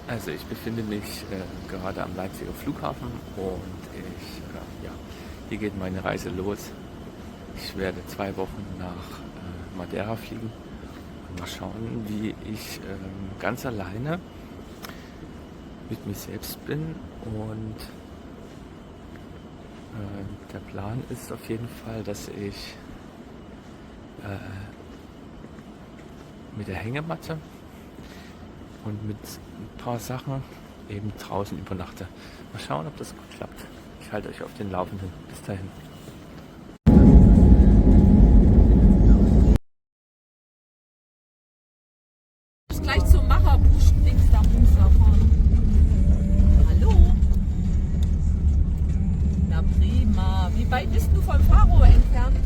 Also ich befinde mich gerade am Leipziger Flughafen und ja, hier geht meine Reise los. Ich werde 2 Wochen nach Madeira fliegen und mal schauen, wie ich ganz alleine mit mir selbst bin. Und der Plan ist auf jeden Fall, dass ich mit der Hängematte und mit ein paar Sachen eben draußen übernachte. Mal schauen, ob das gut klappt. Ich halte euch auf den Laufenden. Bis dahin. Ist gleich zum Macherbusch-Dings da Bumster fahren. Hallo? Na prima. Wie weit bist du vom Faro entfernt?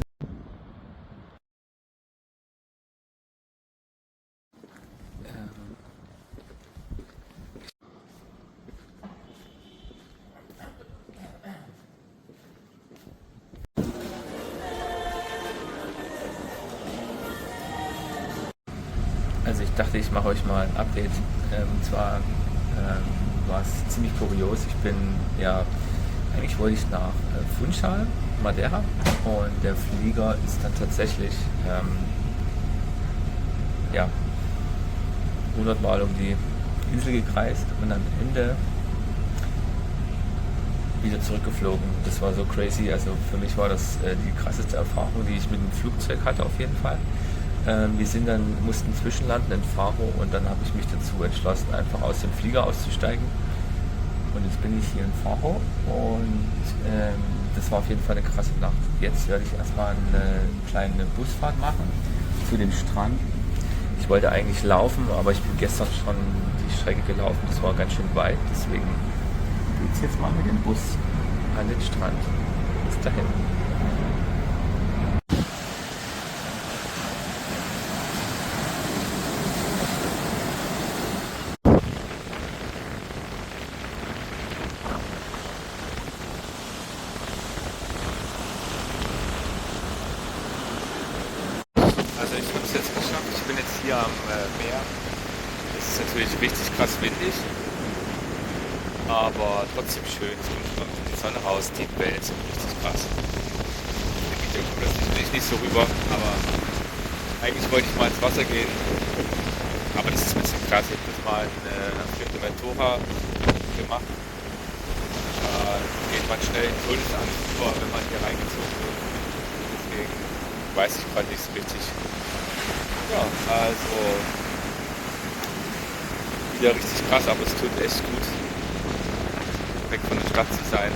Also ich dachte, ich mache euch mal ein Update. Und zwar war es ziemlich kurios. Eigentlich wollte ich nach Funchal, Madeira, und der Flieger ist dann tatsächlich ja, 100 Mal um die Insel gekreist und am Ende wieder zurückgeflogen. Das war so crazy. Also für mich war das die krasseste Erfahrung, die ich mit dem Flugzeug hatte auf jeden Fall. Mussten zwischenlanden in Faro und dann habe ich mich dazu entschlossen, einfach aus dem Flieger auszusteigen. Und jetzt bin ich hier in Faro und das war auf jeden Fall eine krasse Nacht. Jetzt werde ich erstmal eine kleine Busfahrt machen zu dem Strand. Ich wollte eigentlich laufen, aber ich bin gestern schon die Strecke gelaufen. Das war ganz schön weit, deswegen geht es jetzt mal mit dem Bus an den Strand. Bis dahin. Also ich habe es jetzt geschafft. Ich bin jetzt hier am Meer. Es ist natürlich richtig krass windig, aber trotzdem schön. So, die Sonne raus, die Wellen sind richtig krass. Im Video kommt das natürlich nicht so rüber, aber eigentlich wollte ich mal ins Wasser gehen. Aber das ist ein bisschen krass. Ich habe das mal in Fuerteventura gemacht. Da geht man schnell in Todesangst über, wenn man hier reingezogen wird. Deswegen weiß ich gerade nicht so richtig. Ja, also wieder richtig krass, aber es tut echt gut, weg von der Stadt zu sein.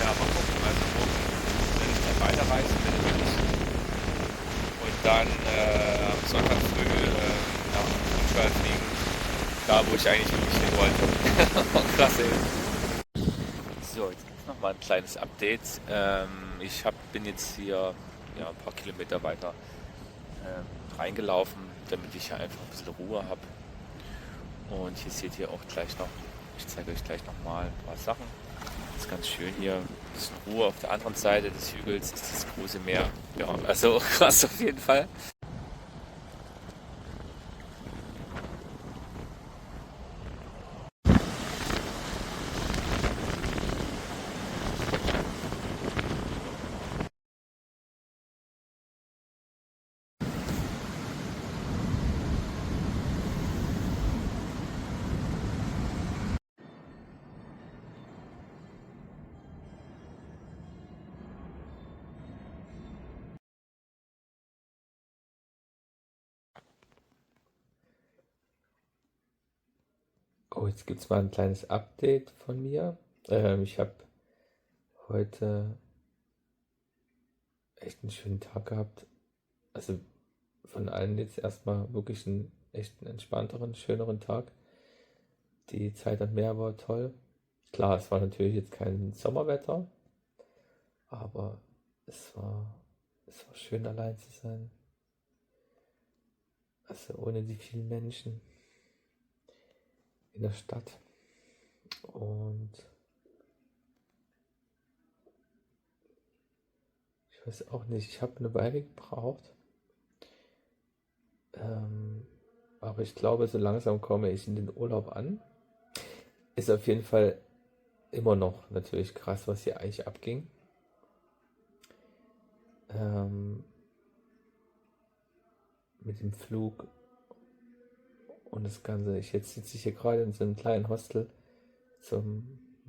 Ja, mal gucken. Also morgen werde ich dann weiterreisen, wenn ich. Und dann am Sonntag früh nach Funchal fliegen. Da, wo ich eigentlich wirklich hin wollte. Krass, ey. So, jetzt gibt es nochmal ein kleines Update. Bin jetzt hier ja, ein paar Kilometer weiter reingelaufen, damit ich hier einfach ein bisschen Ruhe habe. Und hier seht ihr auch gleich noch, ich zeige euch gleich nochmal ein paar Sachen. Das ist ganz schön hier, ein bisschen Ruhe. Auf der anderen Seite des Hügels ist das große Meer. Ja, also krass auf jeden Fall. Oh, jetzt gibt es mal ein kleines Update von mir. Ich habe heute echt einen schönen Tag gehabt. Also von allen jetzt erstmal wirklich einen echt entspannteren, schöneren Tag. Die Zeit am Meer war toll. Klar, es war natürlich jetzt kein Sommerwetter, aber es war, es war schön allein zu sein. Also ohne die vielen Menschen in der Stadt. Und ich weiß auch nicht, ich habe eine Weile gebraucht, aber ich glaube, so langsam komme ich in den Urlaub an. Ist auf jeden Fall immer noch natürlich krass, was hier eigentlich abging. Mit dem Flug und das Ganze. Jetzt sitze ich hier gerade in so einem kleinen Hostel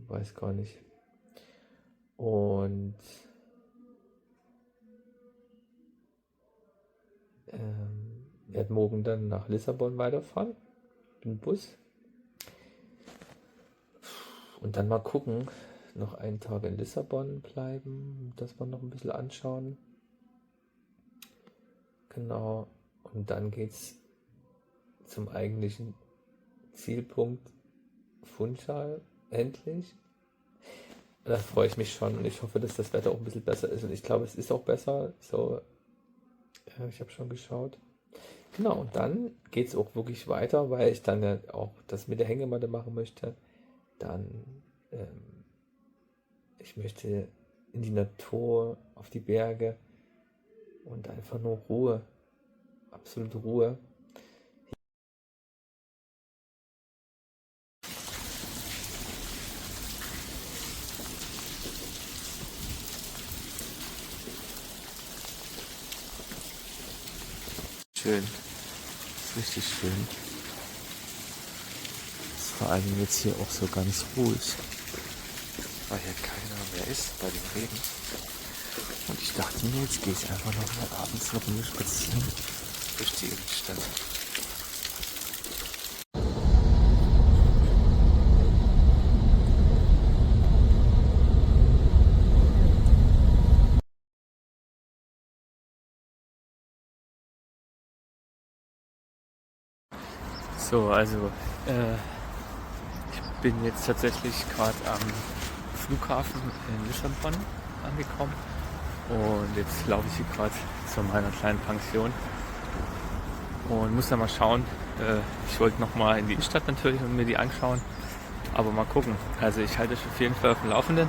weiß gar nicht. Und werde morgen dann nach Lissabon weiterfahren mit dem Bus. Und dann mal gucken, noch einen Tag in Lissabon bleiben, das wir noch ein bisschen anschauen. Genau. Und dann geht's zum eigentlichen Zielpunkt Funchal, endlich. Da freue ich mich schon und ich hoffe, dass das Wetter auch ein bisschen besser ist. Und ich glaube, es ist auch besser. So, ich habe schon geschaut. Genau, und dann geht es auch wirklich weiter, weil ich dann ja auch das mit der Hängematte machen möchte. Dann, ich möchte in die Natur, auf die Berge und einfach nur Ruhe. Absolute Ruhe. Schön. Ist richtig schön. Ist vor allem jetzt hier auch so ganz ruhig. Weil hier keiner mehr ist bei dem Regen. Und ich dachte mir, jetzt gehe ich einfach noch mal abends eine Runde spazieren durch die Innenstadt. So, also ich bin jetzt tatsächlich gerade am Flughafen in Lissabon angekommen und jetzt laufe ich hier gerade zu meiner kleinen Pension und muss dann mal schauen. Ich wollte noch mal in die Innenstadt natürlich und mir die anschauen, aber mal gucken. Also ich halte euch auf jeden Fall auf dem Laufenden.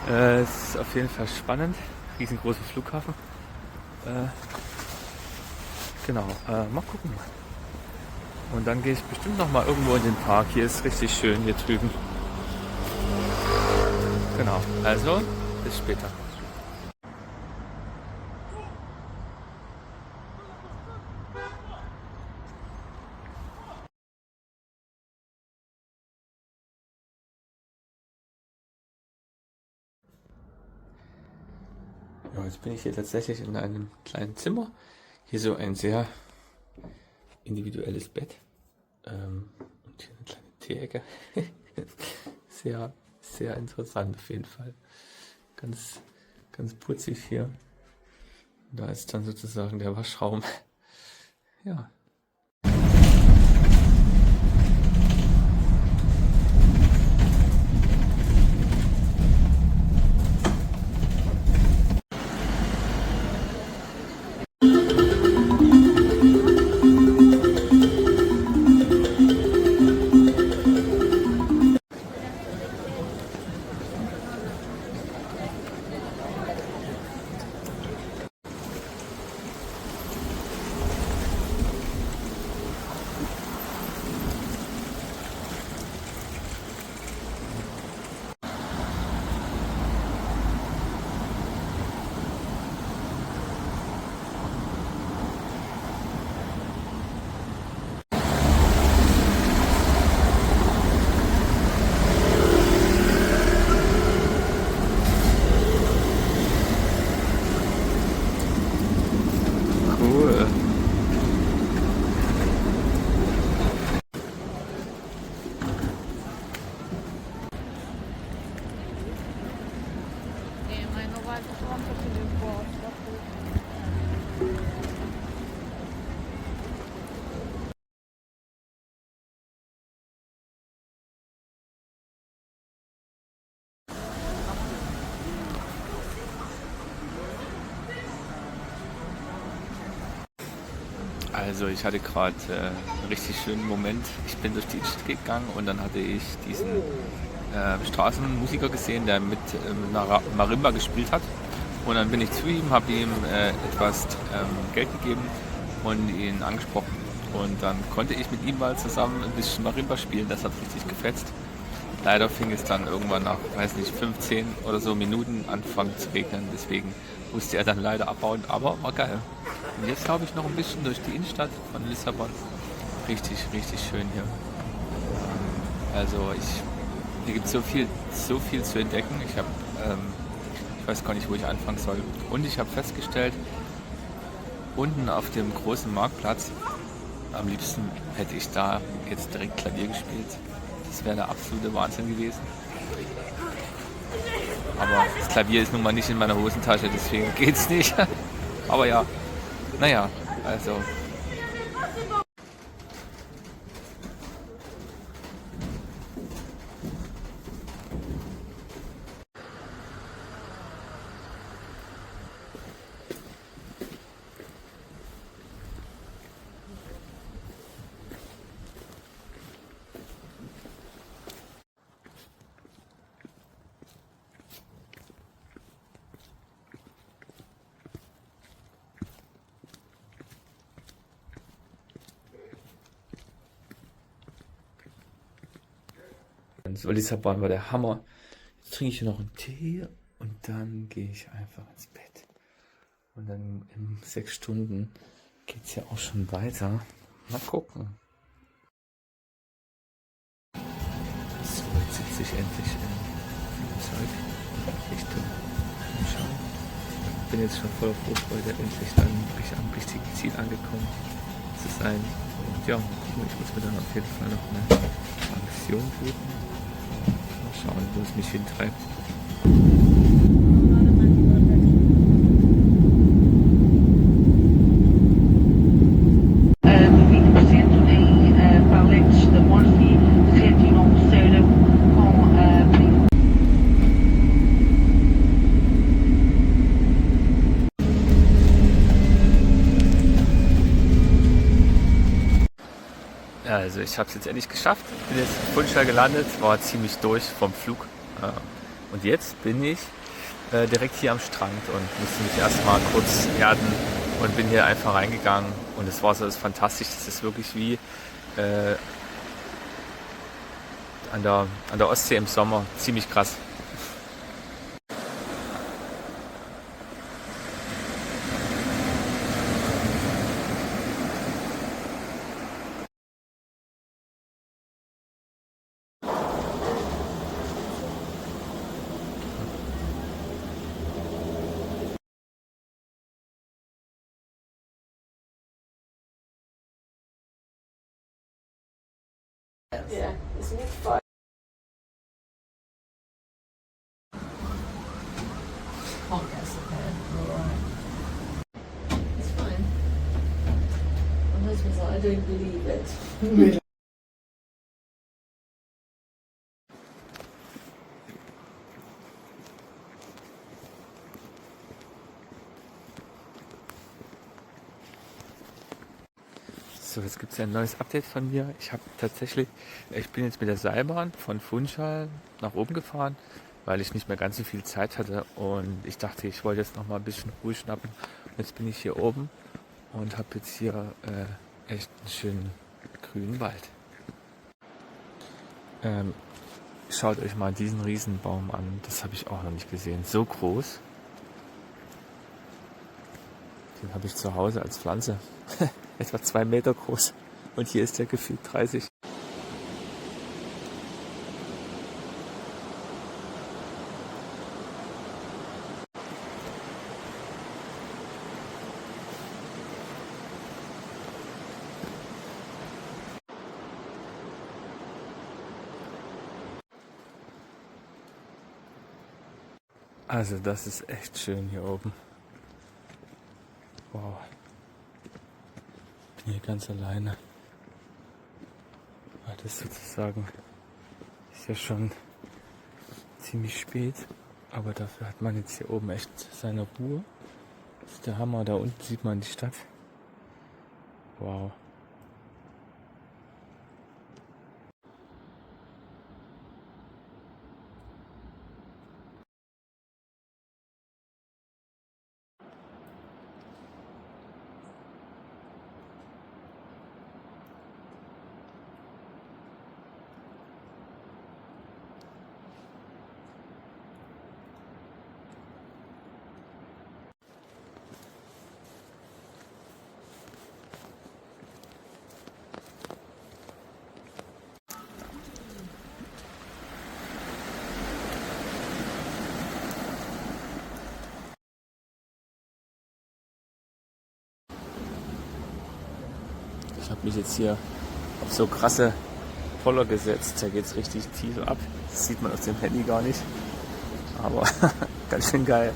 Es ist auf jeden Fall spannend, riesengroßer Flughafen. Genau, mal gucken. Und dann gehe ich bestimmt noch mal irgendwo in den Park. Hier ist richtig schön, hier drüben. Genau, also bis später. Ja, jetzt bin ich hier tatsächlich in einem kleinen Zimmer. Hier so ein sehr individuelles Bett und hier eine kleine Teeecke. Sehr, sehr interessant auf jeden Fall. Ganz, ganz putzig hier. Da ist dann sozusagen der Waschraum. Ja. Cool. Also ich hatte gerade einen richtig schönen Moment. Ich bin durch die Innenstadt gegangen und dann hatte ich diesen Straßenmusiker gesehen, der mit Marimba gespielt hat. Und dann bin ich zu ihm, habe ihm etwas Geld gegeben und ihn angesprochen. und dann konnte ich mit ihm mal zusammen ein bisschen Marimba spielen. Das hat richtig gefetzt. Leider fing es dann irgendwann nach, weiß nicht, 15 oder so Minuten anfangen zu regnen. Deswegen musste er dann leider abbauen, aber war geil. Und jetzt laufe ich noch ein bisschen durch die Innenstadt von Lissabon. Richtig, richtig schön hier. Also hier gibt es so viel zu entdecken. Ich weiß gar nicht, wo ich anfangen soll. Und ich habe festgestellt, unten auf dem großen Marktplatz, am liebsten hätte ich da jetzt direkt Klavier gespielt. Das wäre der absolute Wahnsinn gewesen. Aber das Klavier ist nun mal nicht in meiner Hosentasche, deswegen geht's nicht. Aber ja, naja, also. So, Lissabon war der Hammer. Jetzt trinke ich hier noch einen Tee und dann gehe ich einfach ins Bett. Und dann in 6 Stunden geht es ja auch schon weiter. Mal gucken. So, jetzt sitze ich endlich im Flugzeug Richtung Funchal. Bin jetzt schon voller Vorfreude, endlich dann am richtigen Ziel angekommen zu sein. Und ja, mal gucken, ich muss mir dann auf jeden Fall noch eine Pension buchen. Mal schauen, wo es mich hintreibt. Also ich habe es jetzt endlich geschafft, bin jetzt in Funchal gelandet, war ziemlich durch vom Flug und jetzt bin ich direkt hier am Strand und musste mich erstmal kurz erden und bin hier einfach reingegangen und das Wasser ist fantastisch, das ist wirklich wie an der Ostsee im Sommer, ziemlich krass. Yeah, isn't it fun? Oh, yes, okay. Alright. It's fine. My husband's like, I don't believe it. So, jetzt gibt es ja ein neues Update von mir. Ich bin jetzt mit der Seilbahn von Funchal nach oben gefahren, weil ich nicht mehr ganz so viel Zeit hatte und ich dachte, ich wollte jetzt noch mal ein bisschen Ruhe schnappen. Und jetzt bin ich hier oben und habe jetzt hier echt einen schönen grünen Wald. Schaut euch mal diesen Riesenbaum an, das habe ich auch noch nicht gesehen. So groß. Den habe ich zu Hause als Pflanze. Etwa 2 Meter groß. Und hier ist der gefühlt 30. Also das ist echt schön hier oben. Wow. Ich bin hier ganz alleine. Weil das sozusagen ist ja schon ziemlich spät. Aber dafür hat man jetzt hier oben echt seine Ruhe. Das ist der Hammer. Da unten sieht man die Stadt. Wow. Ich habe mich jetzt hier auf so krasse Poller gesetzt. Da geht es richtig tief ab. Das sieht man auf dem Handy gar nicht. Aber ganz schön geil.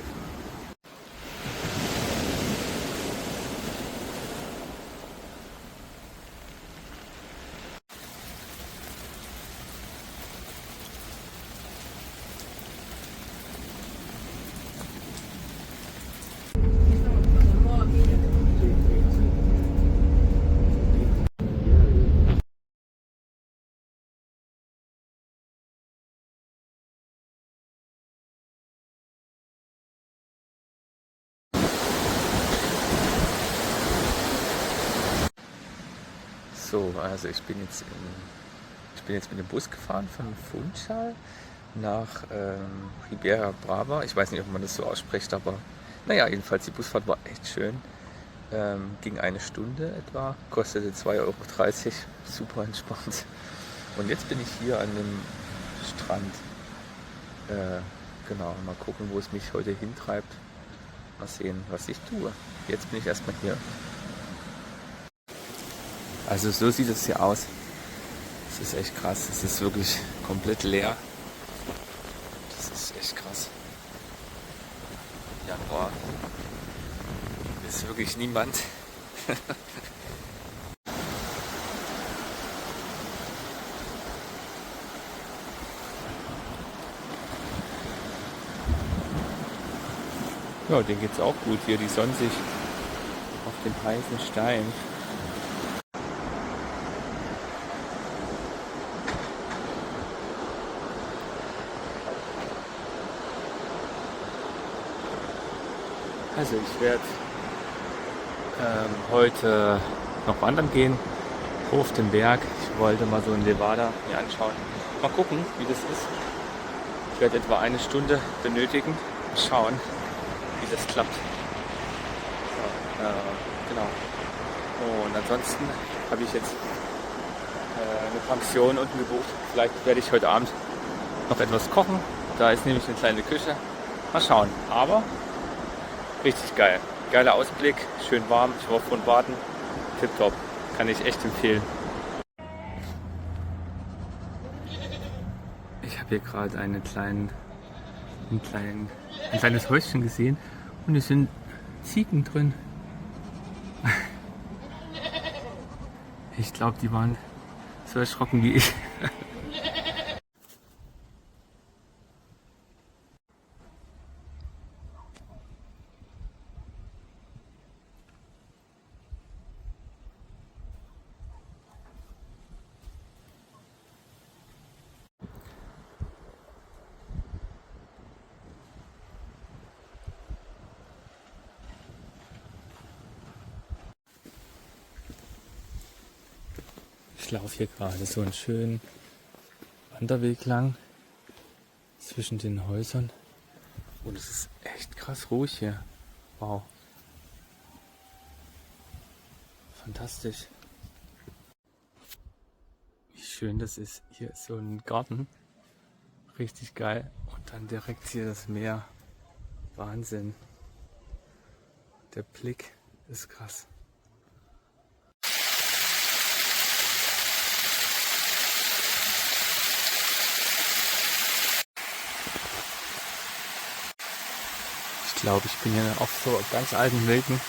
So, also ich bin jetzt mit dem Bus gefahren von Funchal nach Ribeira Brava. Ich weiß nicht, ob man das so ausspricht, aber naja, jedenfalls die Busfahrt war echt schön. Ging eine Stunde etwa, kostete 2,30 €, super entspannt. Und jetzt bin ich hier an dem Strand. Genau, mal gucken, wo es mich heute hintreibt. Mal sehen, was ich tue. Jetzt bin ich erstmal hier. Also so sieht es hier aus. Das ist echt krass. Es ist wirklich komplett leer. Das ist echt krass. Januar. Ist wirklich niemand. Ja, denen geht's auch gut hier. Die sonnen sich auf dem heißen Stein. Also ich werde heute noch wandern gehen, hoch auf den Berg. Ich wollte mal so in Nevada mir anschauen. Mal gucken, wie das ist. Ich werde etwa eine Stunde benötigen. Mal schauen, wie das klappt. So, genau. Und ansonsten habe ich jetzt eine Pension unten gebucht. Vielleicht werde ich heute Abend noch etwas kochen. Da ist nämlich eine kleine Küche. Mal schauen. Aber richtig geil. Geiler Ausblick, schön warm. Ich war vorhin baden. Tipptopp. Kann ich echt empfehlen. Ich habe hier gerade ein kleines Häuschen gesehen und es sind Ziegen drin. Ich glaube, die waren so erschrocken wie ich. Ich laufe hier gerade so einen schönen Wanderweg lang zwischen den Häusern und es ist echt krass ruhig hier. Wow. Fantastisch. Wie schön das ist. Hier ist so ein Garten. Richtig geil. Und dann direkt hier das Meer. Wahnsinn. Der Blick ist krass. Ich glaube, ich bin hier auf so ganz alten Wegen.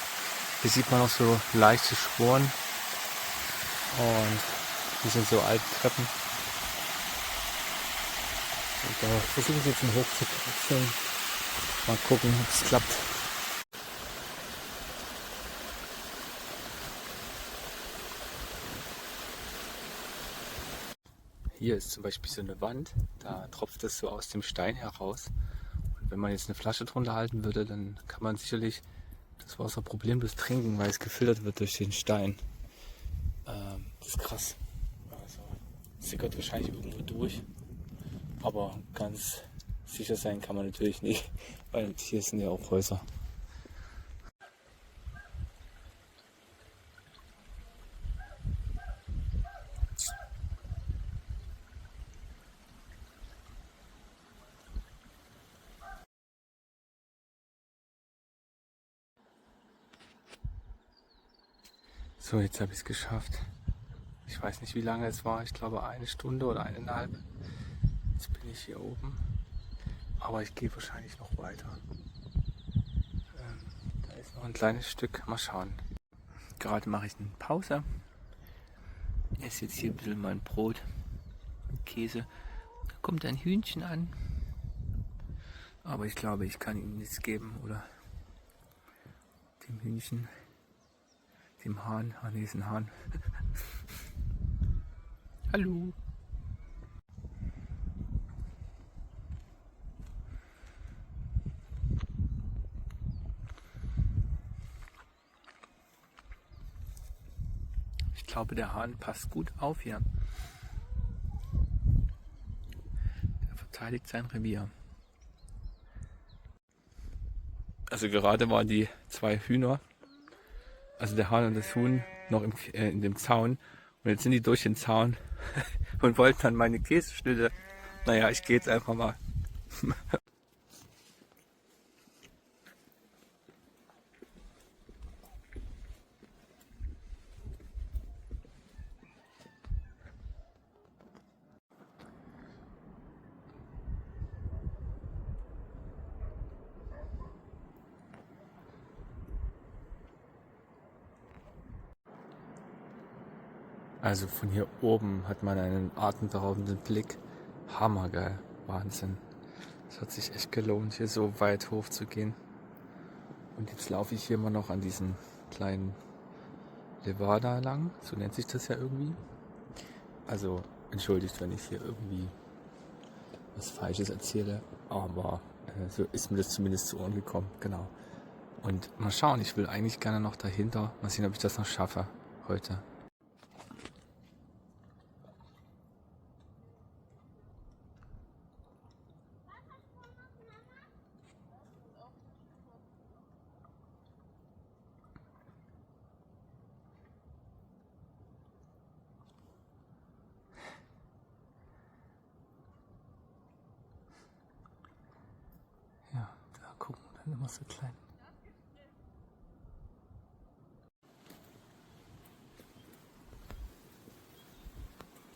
Hier sieht man auch so leichte Spuren. Und hier sind so alte Treppen. Und da versuche ich jetzt mal hoch zu kraxeln. Mal gucken, ob es klappt. Hier ist zum Beispiel so eine Wand, da tropft es so aus dem Stein heraus. Und wenn man jetzt eine Flasche drunter halten würde, dann kann man sicherlich das Wasser problemlos trinken, weil es gefiltert wird durch den Stein. Das ist krass. Also sickert wahrscheinlich irgendwo durch. Aber ganz sicher sein kann man natürlich nicht, weil hier sind ja auch Häuser. So, jetzt habe ich es geschafft. Ich weiß nicht, wie lange es war. Ich glaube 1 Stunde oder 1,5. Jetzt bin ich hier oben. Aber ich gehe wahrscheinlich noch weiter. Da ist noch ein kleines Stück. Mal schauen. Gerade mache ich eine Pause. Ich esse jetzt hier ein bisschen mein Brot mit Käse. Da kommt ein Hühnchen an. Aber ich glaube, ich kann ihm nichts geben. Oder dem Hühnchen. Dem Hahn. Ah ne, ist ein Hahn. Hallo. Ich glaube, der Hahn passt gut auf hier. Er verteidigt sein Revier. Also gerade waren die 2 Hühner, also der Hahn und das Huhn, noch in dem Zaun. Und jetzt sind die durch den Zaun und wollten dann meine Käseschnitte. Naja, ich gehe jetzt einfach mal. Also von hier oben hat man einen atemberaubenden Blick. Hammergeil. Wahnsinn. Es hat sich echt gelohnt, hier so weit hoch zu gehen. Und jetzt laufe ich hier immer noch an diesen kleinen Levada lang. So nennt sich das ja irgendwie. Also entschuldigt, wenn ich hier irgendwie was Falsches erzähle. Aber so ist mir das zumindest zu Ohren gekommen. Genau. Und mal schauen, ich will eigentlich gerne noch dahinter. Mal sehen, ob ich das noch schaffe heute. Ja, da gucken wir dann immer so klein.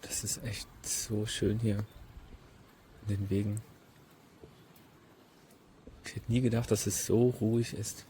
Das ist echt so schön hier in den Wegen. Ich hätte nie gedacht, dass es so ruhig ist.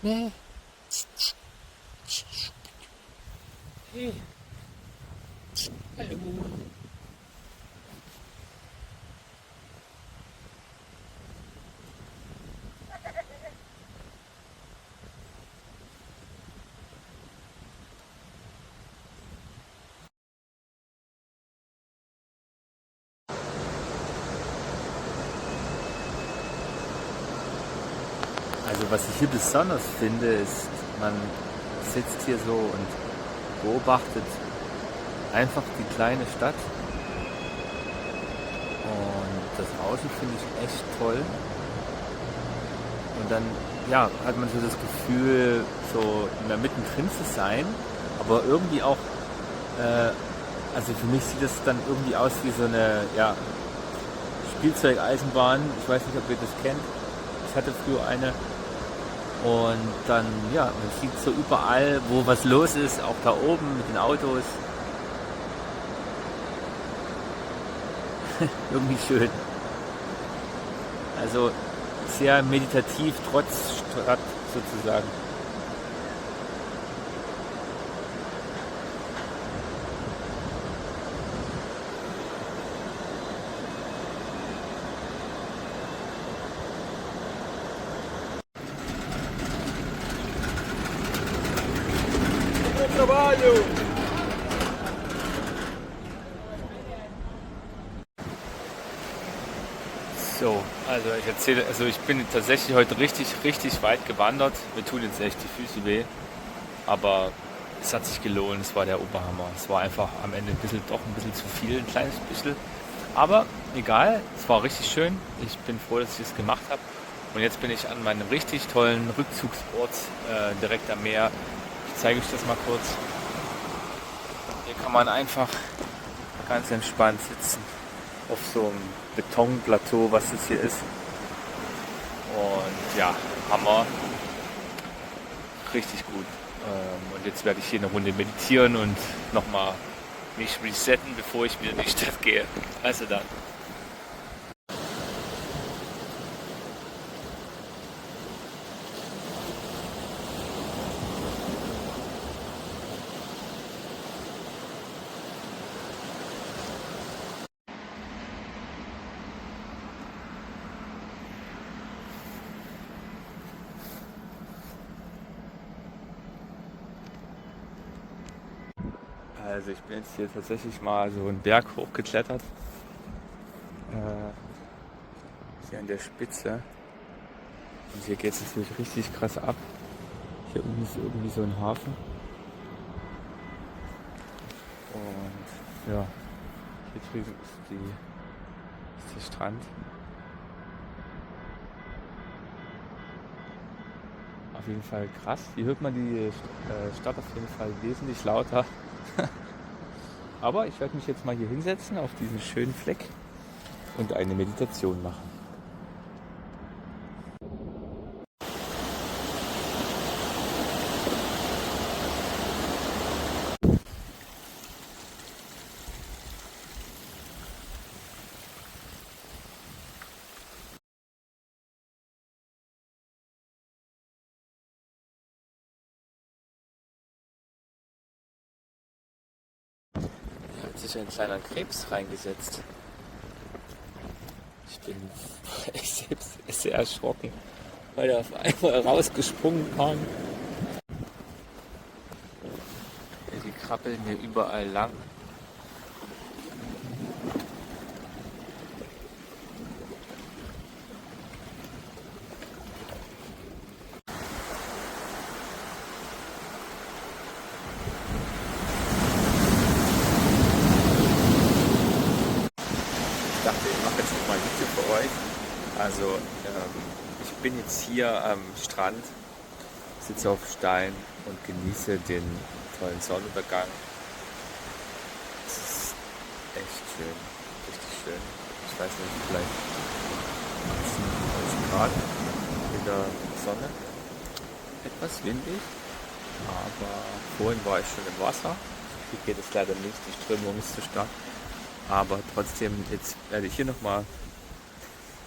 Nee. Hey. Hallo. Also was ich hier besonders finde, ist, man sitzt hier so und beobachtet einfach die kleine Stadt. Und das Außen finde ich echt toll. Und dann ja, hat man so das Gefühl, so in der mittendrin zu sein, aber irgendwie auch, also für mich sieht das dann irgendwie aus wie so eine Spielzeugeisenbahn. Ich weiß nicht, ob ihr das kennt. Ich hatte früher eine. Und dann, man sieht so überall, wo was los ist, auch da oben mit den Autos. Irgendwie schön. Also sehr meditativ, trotz Stadt sozusagen. So, also ich erzähle, ich bin tatsächlich heute richtig weit gewandert. Mir tun jetzt echt die Füße weh, aber es hat sich gelohnt, es war der Oberhammer. Es war einfach am Ende doch ein bisschen zu viel, ein kleines bisschen. Aber egal, es war richtig schön. Ich bin froh, dass ich es gemacht habe. Und jetzt bin ich an meinem richtig tollen Rückzugsort direkt am Meer. Ich zeige euch das mal kurz. Hier kann man einfach ganz entspannt sitzen auf so einem Betonplateau, was das hier ist. Und ja, Hammer. Richtig gut. Und jetzt werde ich hier eine Runde meditieren und nochmal mich resetten, bevor ich wieder in die Stadt gehe. Also dann. Also ich bin jetzt hier tatsächlich mal so einen Berg hochgeklettert. Hier an der Spitze. Und hier geht es natürlich richtig krass ab. Hier unten ist irgendwie so ein Hafen. Und ja, hier drüben ist der Strand. Auf jeden Fall krass. Hier hört man die Stadt auf jeden Fall wesentlich lauter. Aber ich werde mich jetzt mal hier hinsetzen auf diesen schönen Fleck und eine Meditation machen. Sich ein kleiner Krebs reingesetzt. Ich bin selbst sehr erschrocken, weil er auf einmal rausgesprungen kam. Die krabbeln hier überall lang. Also ich bin jetzt hier am Strand, sitze auf Stein und genieße den tollen Sonnenuntergang. Es ist echt schön, richtig schön. Ich weiß nicht, vielleicht 20 Grad in der Sonne. Etwas windig, aber vorhin war ich schon im Wasser. Hier geht es leider nicht, die Strömung ist zu stark. Aber trotzdem, jetzt werde ich hier nochmal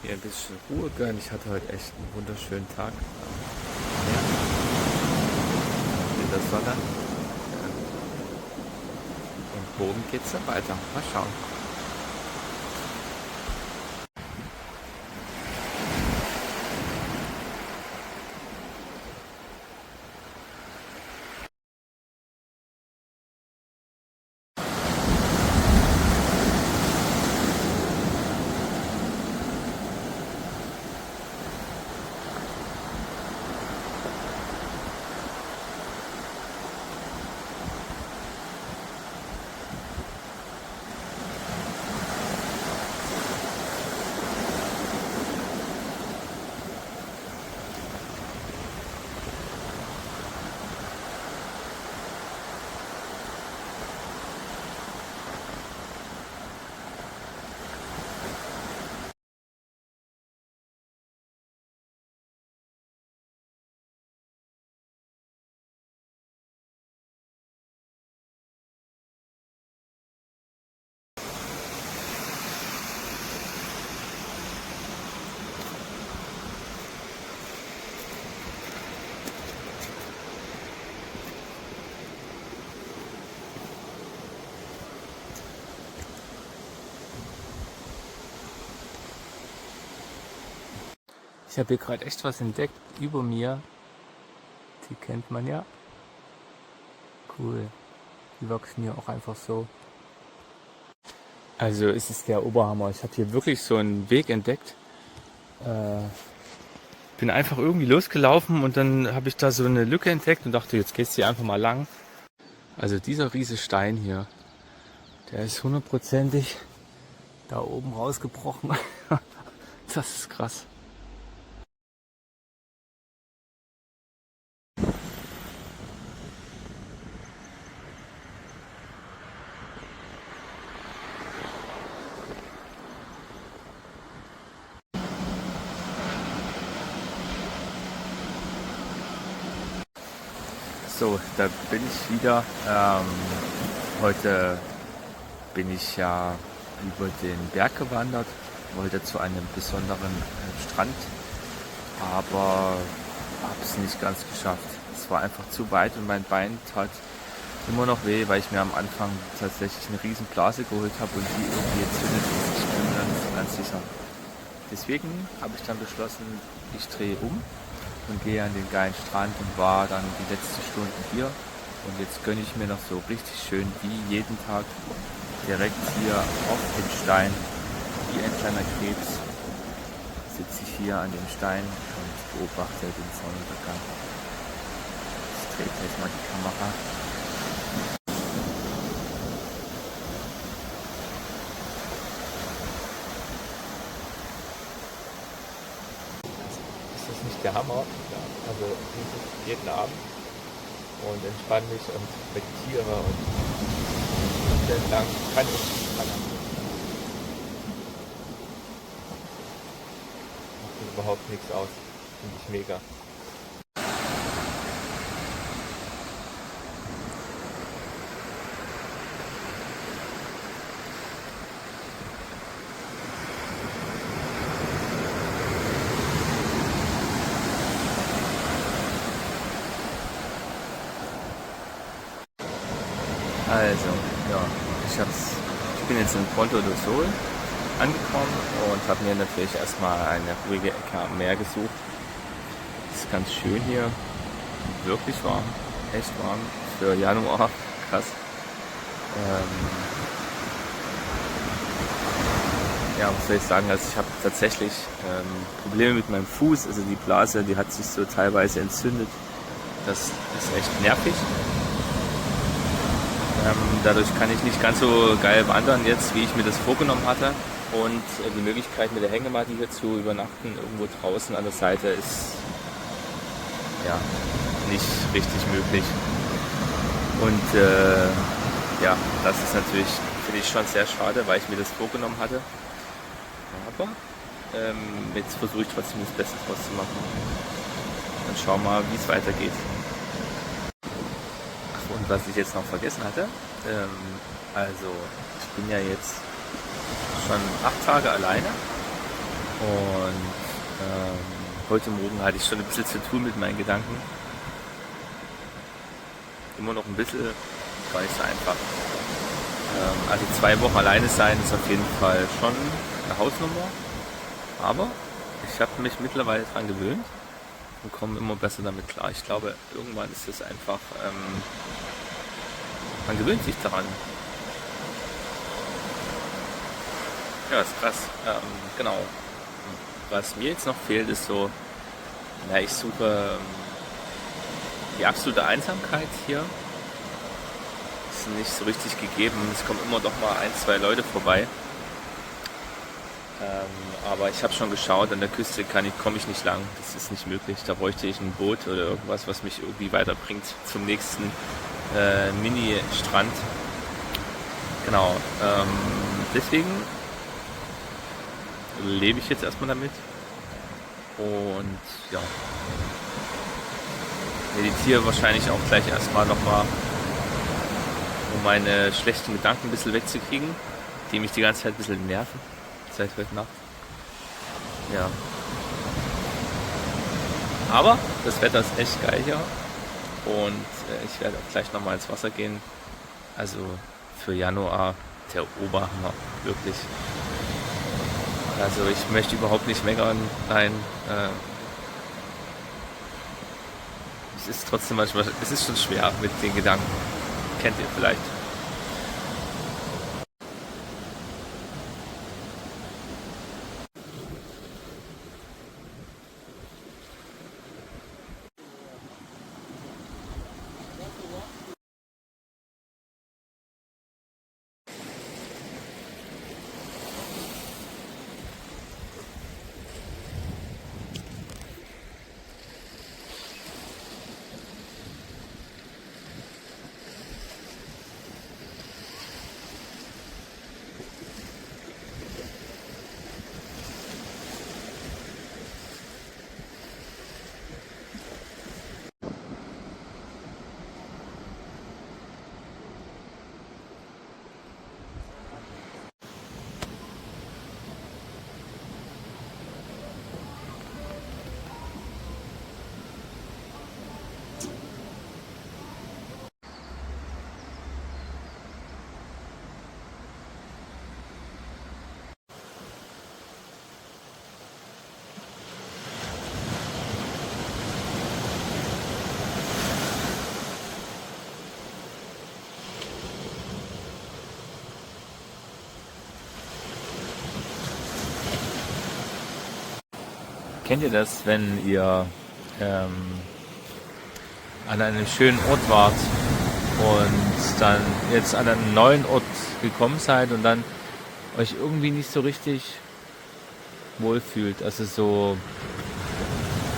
ein bisschen Ruhe gönnen. Ich hatte heute echt einen wunderschönen Tag. In der Sonne. Und morgen geht es dann weiter. Mal schauen. habe hier gerade echt was entdeckt über mir. Die kennt man ja. Cool. Die wachsen hier auch einfach so. Also ist es der Oberhammer. Ich habe hier wirklich so einen Weg entdeckt. Bin einfach irgendwie losgelaufen und dann habe ich da so eine Lücke entdeckt und dachte, jetzt gehst du hier einfach mal lang. Also dieser riesige Stein hier, der ist hundertprozentig da oben rausgebrochen. Das ist krass. So, da bin ich wieder. Heute bin ich ja über den Berg gewandert, wollte zu einem besonderen Strand, aber habe es nicht ganz geschafft. Es war einfach zu weit und mein Bein tat immer noch weh, weil ich mir am Anfang tatsächlich eine riesen Blase geholt habe und die irgendwie entzündet ist. Ich bin mir da nicht so ganz sicher. Deswegen habe ich dann beschlossen, ich drehe um und gehe an den geilen Strand und war dann die letzten Stunden hier. Und jetzt gönne ich mir noch so richtig schön wie jeden Tag direkt hier auf dem Stein, wie ein kleiner Krebs, sitze ich hier an dem Stein und beobachte den Sonnenuntergang. Ich drehe gleich mal die Kamera. Ist das nicht der Hammer? Ja, also jeden Abend und entspanne mich und meditiere und lang kann ich. Macht überhaupt nichts aus. Finde ich mega. Also, ja, ich bin jetzt in Ponta do Sol angekommen und habe mir natürlich erstmal eine ruhige Ecke am Meer gesucht. Ist ganz schön hier, wirklich warm, echt warm für Januar, krass. Ja, was soll ich sagen, also ich habe tatsächlich Probleme mit meinem Fuß, also die Blase, die hat sich so teilweise entzündet. Das ist echt nervig. Dadurch kann ich nicht ganz so geil wandern jetzt, wie ich mir das vorgenommen hatte. Und die Möglichkeit mit der Hängematte hier zu übernachten, irgendwo draußen an der Seite, ist ja nicht richtig möglich. Und ja, das ist natürlich, finde ich schon sehr schade, weil ich mir das vorgenommen hatte. Aber jetzt versuche ich trotzdem das Beste draus zu machen. Dann schauen wir mal, wie es weitergeht. Und was ich jetzt noch vergessen hatte, also ich bin ja jetzt schon 8 Tage alleine und heute Morgen hatte ich schon ein bisschen zu tun mit meinen Gedanken. Immer noch ein bisschen, gar nicht so einfach. Also 2 Wochen alleine sein ist auf jeden Fall schon eine Hausnummer, aber ich habe mich mittlerweile daran gewöhnt und komme immer besser damit klar. Ich glaube, irgendwann ist es einfach, man gewöhnt sich daran. Ja, ist krass. Genau. Was mir jetzt noch fehlt, ist so, ich suche die absolute Einsamkeit hier. Ist nicht so richtig gegeben. Es kommen immer doch mal 1, 2 Leute vorbei. Aber ich habe schon geschaut, an der Küste komme ich nicht lang. Das ist nicht möglich. Da bräuchte ich ein Boot oder irgendwas, was mich irgendwie weiterbringt zum nächsten Mini-Strand. Genau. Deswegen lebe ich jetzt erstmal damit. Und ja. Meditiere wahrscheinlich auch gleich erstmal nochmal, um meine schlechten Gedanken ein bisschen wegzukriegen, die mich die ganze Zeit ein bisschen nerven. Seit heute Nacht. Ja. Aber das Wetter ist echt geil hier. Und ich werde auch gleich nochmal ins Wasser gehen. Also für Januar der Oberhammer, wirklich. Also ich möchte überhaupt nicht meckern. Nein, ist trotzdem manchmal, es ist schon schwer mit den Gedanken. Kennt ihr vielleicht. Kennt ihr das, wenn ihr an einem schönen Ort wart und dann jetzt an einen neuen Ort gekommen seid und dann euch irgendwie nicht so richtig wohlfühlt? Also so,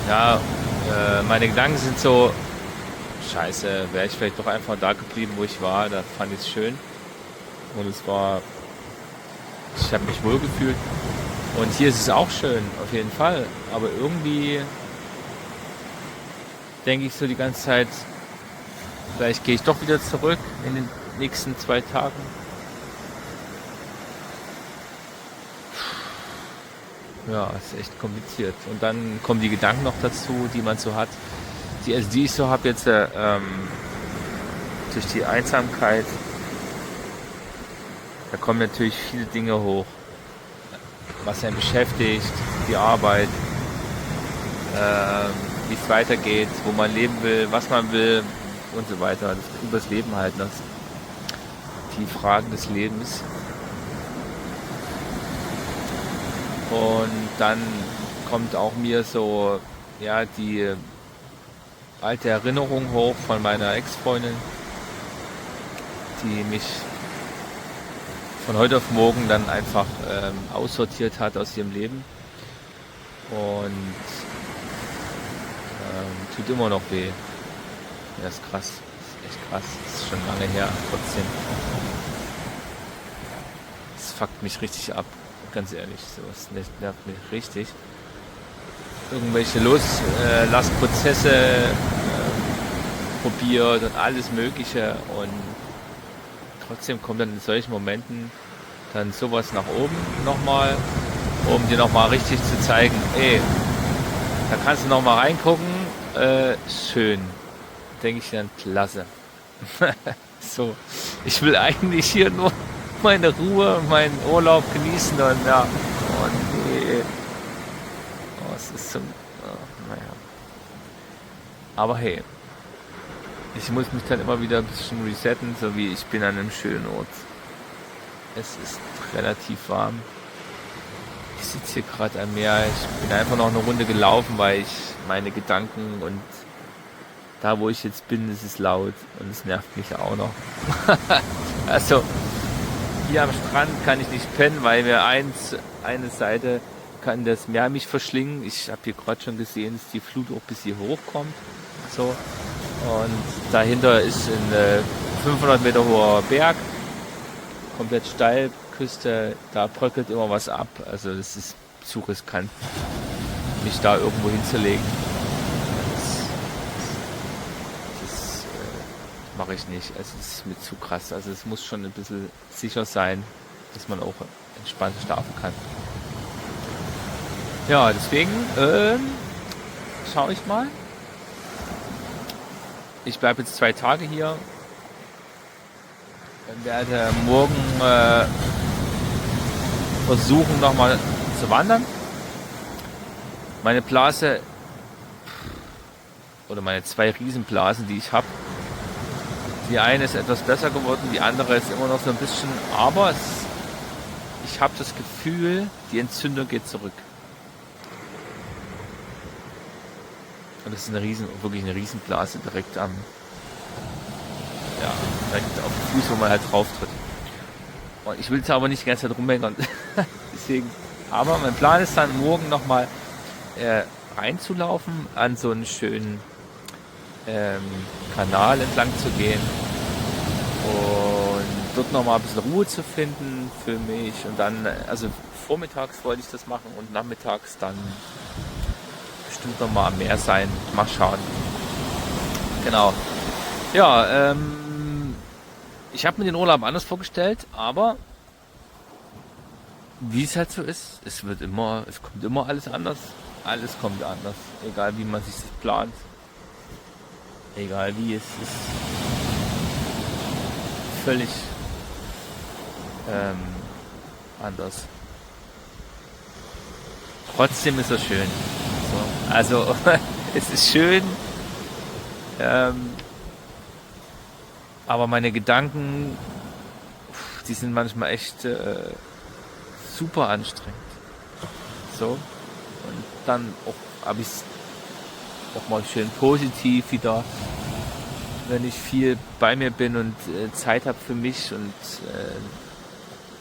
ja, meine Gedanken sind so, scheiße, wäre ich vielleicht doch einfach da geblieben, wo ich war, da fand ich es schön und ich habe mich wohlgefühlt. Und hier ist es auch schön, auf jeden Fall. Aber irgendwie denke ich so die ganze Zeit, vielleicht gehe ich doch wieder zurück in den nächsten 2 Tagen. Ja, ist echt kompliziert. Und dann kommen die Gedanken noch dazu, die man so hat. Die ich so habe jetzt durch die Einsamkeit. Da kommen natürlich viele Dinge hoch, was einen beschäftigt, die Arbeit, wie es weitergeht, wo man leben will, was man will und so weiter. Das übers Leben halt, das, die Fragen des Lebens. Und dann kommt auch mir so, ja, die alte Erinnerung hoch von meiner Ex-Freundin, die mich von heute auf morgen dann einfach aussortiert hat aus ihrem Leben und tut immer noch weh. Ja, ist krass, ist echt krass, ist schon lange her, trotzdem. Es fuckt mich richtig ab, ganz ehrlich, sowas nervt mich richtig. Irgendwelche Loslassprozesse probiert und alles Mögliche und trotzdem kommt dann in solchen Momenten dann sowas nach oben nochmal, um dir nochmal richtig zu zeigen, ey, da kannst du nochmal reingucken, schön. Denke ich dann, klasse. So, ich will eigentlich hier nur meine Ruhe, meinen Urlaub genießen und ja, oh nee. Oh, es ist so, naja. Aber hey, ich muss mich dann immer wieder ein bisschen resetten, so wie ich bin an einem schönen Ort. Es ist relativ warm. Ich sitze hier gerade am Meer. Ich bin einfach noch eine Runde gelaufen, weil ich meine Gedanken und da, wo ich jetzt bin, ist es laut und es nervt mich auch noch. Also, hier am Strand kann ich nicht pennen, weil mir eine Seite kann das Meer mich verschlingen. Ich habe hier gerade schon gesehen, dass die Flut auch bis hier hochkommt. So. Und dahinter ist ein 500 Meter hoher Berg, komplett steil, Küste, da bröckelt immer was ab. Also das ist zu riskant, mich da irgendwo hinzulegen. Das mache ich nicht. Also das ist mir zu krass. Also es muss schon ein bisschen sicher sein, dass man auch entspannt schlafen kann. Ja, deswegen schaue ich mal. Ich bleibe jetzt 2 Tage hier. Werde morgen versuchen nochmal zu wandern. Meine Blase oder meine 2 Riesenblasen, die ich habe. Die eine ist etwas besser geworden, die andere ist immer noch so ein bisschen, aber ich habe das Gefühl, die Entzündung geht zurück. Und das ist wirklich eine Riesenblase direkt direkt auf dem Fuß, wo man halt drauf tritt. Und ich will es aber nicht die ganze Zeit rumhängen. Deswegen, aber mein Plan ist dann morgen nochmal reinzulaufen, an so einen schönen Kanal entlang zu gehen und dort nochmal ein bisschen Ruhe zu finden für mich. Und dann, also vormittags wollte ich das machen und nachmittags dann bestimmt nochmal am Meer sein. Mal schauen. Genau. Ja, ich habe mir den Urlaub anders vorgestellt, aber wie es halt so ist, es kommt immer alles anders. Alles kommt anders. Egal wie man sich das plant. Egal wie, es ist völlig anders. Trotzdem ist es schön. So, also es ist schön, aber meine Gedanken, die sind manchmal echt super anstrengend. So, und dann habe ich es auch mal schön positiv wieder, wenn ich viel bei mir bin und Zeit habe für mich und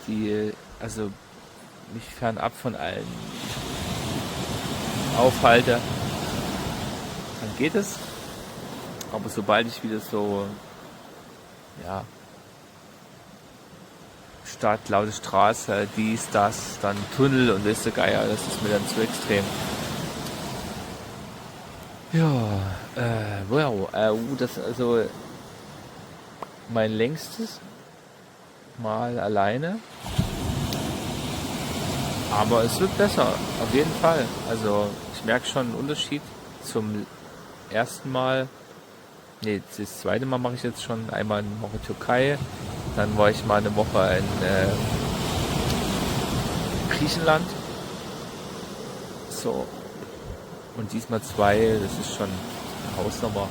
mich fernab von allen aufhalte, dann geht es. Aber sobald ich wieder so, ja, Stadt, laute Straße, dies, das, dann Tunnel und weißt du, Geier, das ist mir dann zu extrem. Ja, wow, das ist also mein längstes Mal alleine. Aber es wird besser, auf jeden Fall. Also ich merke schon einen Unterschied zum ersten Mal. Nee, das zweite Mal mache ich jetzt schon. Einmal eine Woche Türkei, dann war ich mal eine Woche in Griechenland. So. Und diesmal 2, das ist schon eine Hausnummer.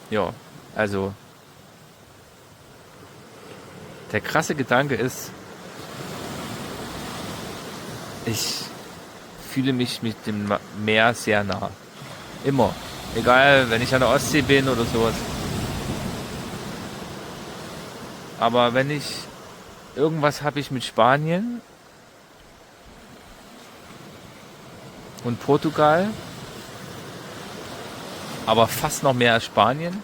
Ja, also der krasse Gedanke ist, ich fühle mich mit dem Meer sehr nah. Immer. Egal, wenn ich an der Ostsee bin oder sowas. Aber wenn ich irgendwas habe ich mit Spanien und Portugal, aber fast noch mehr als Spanien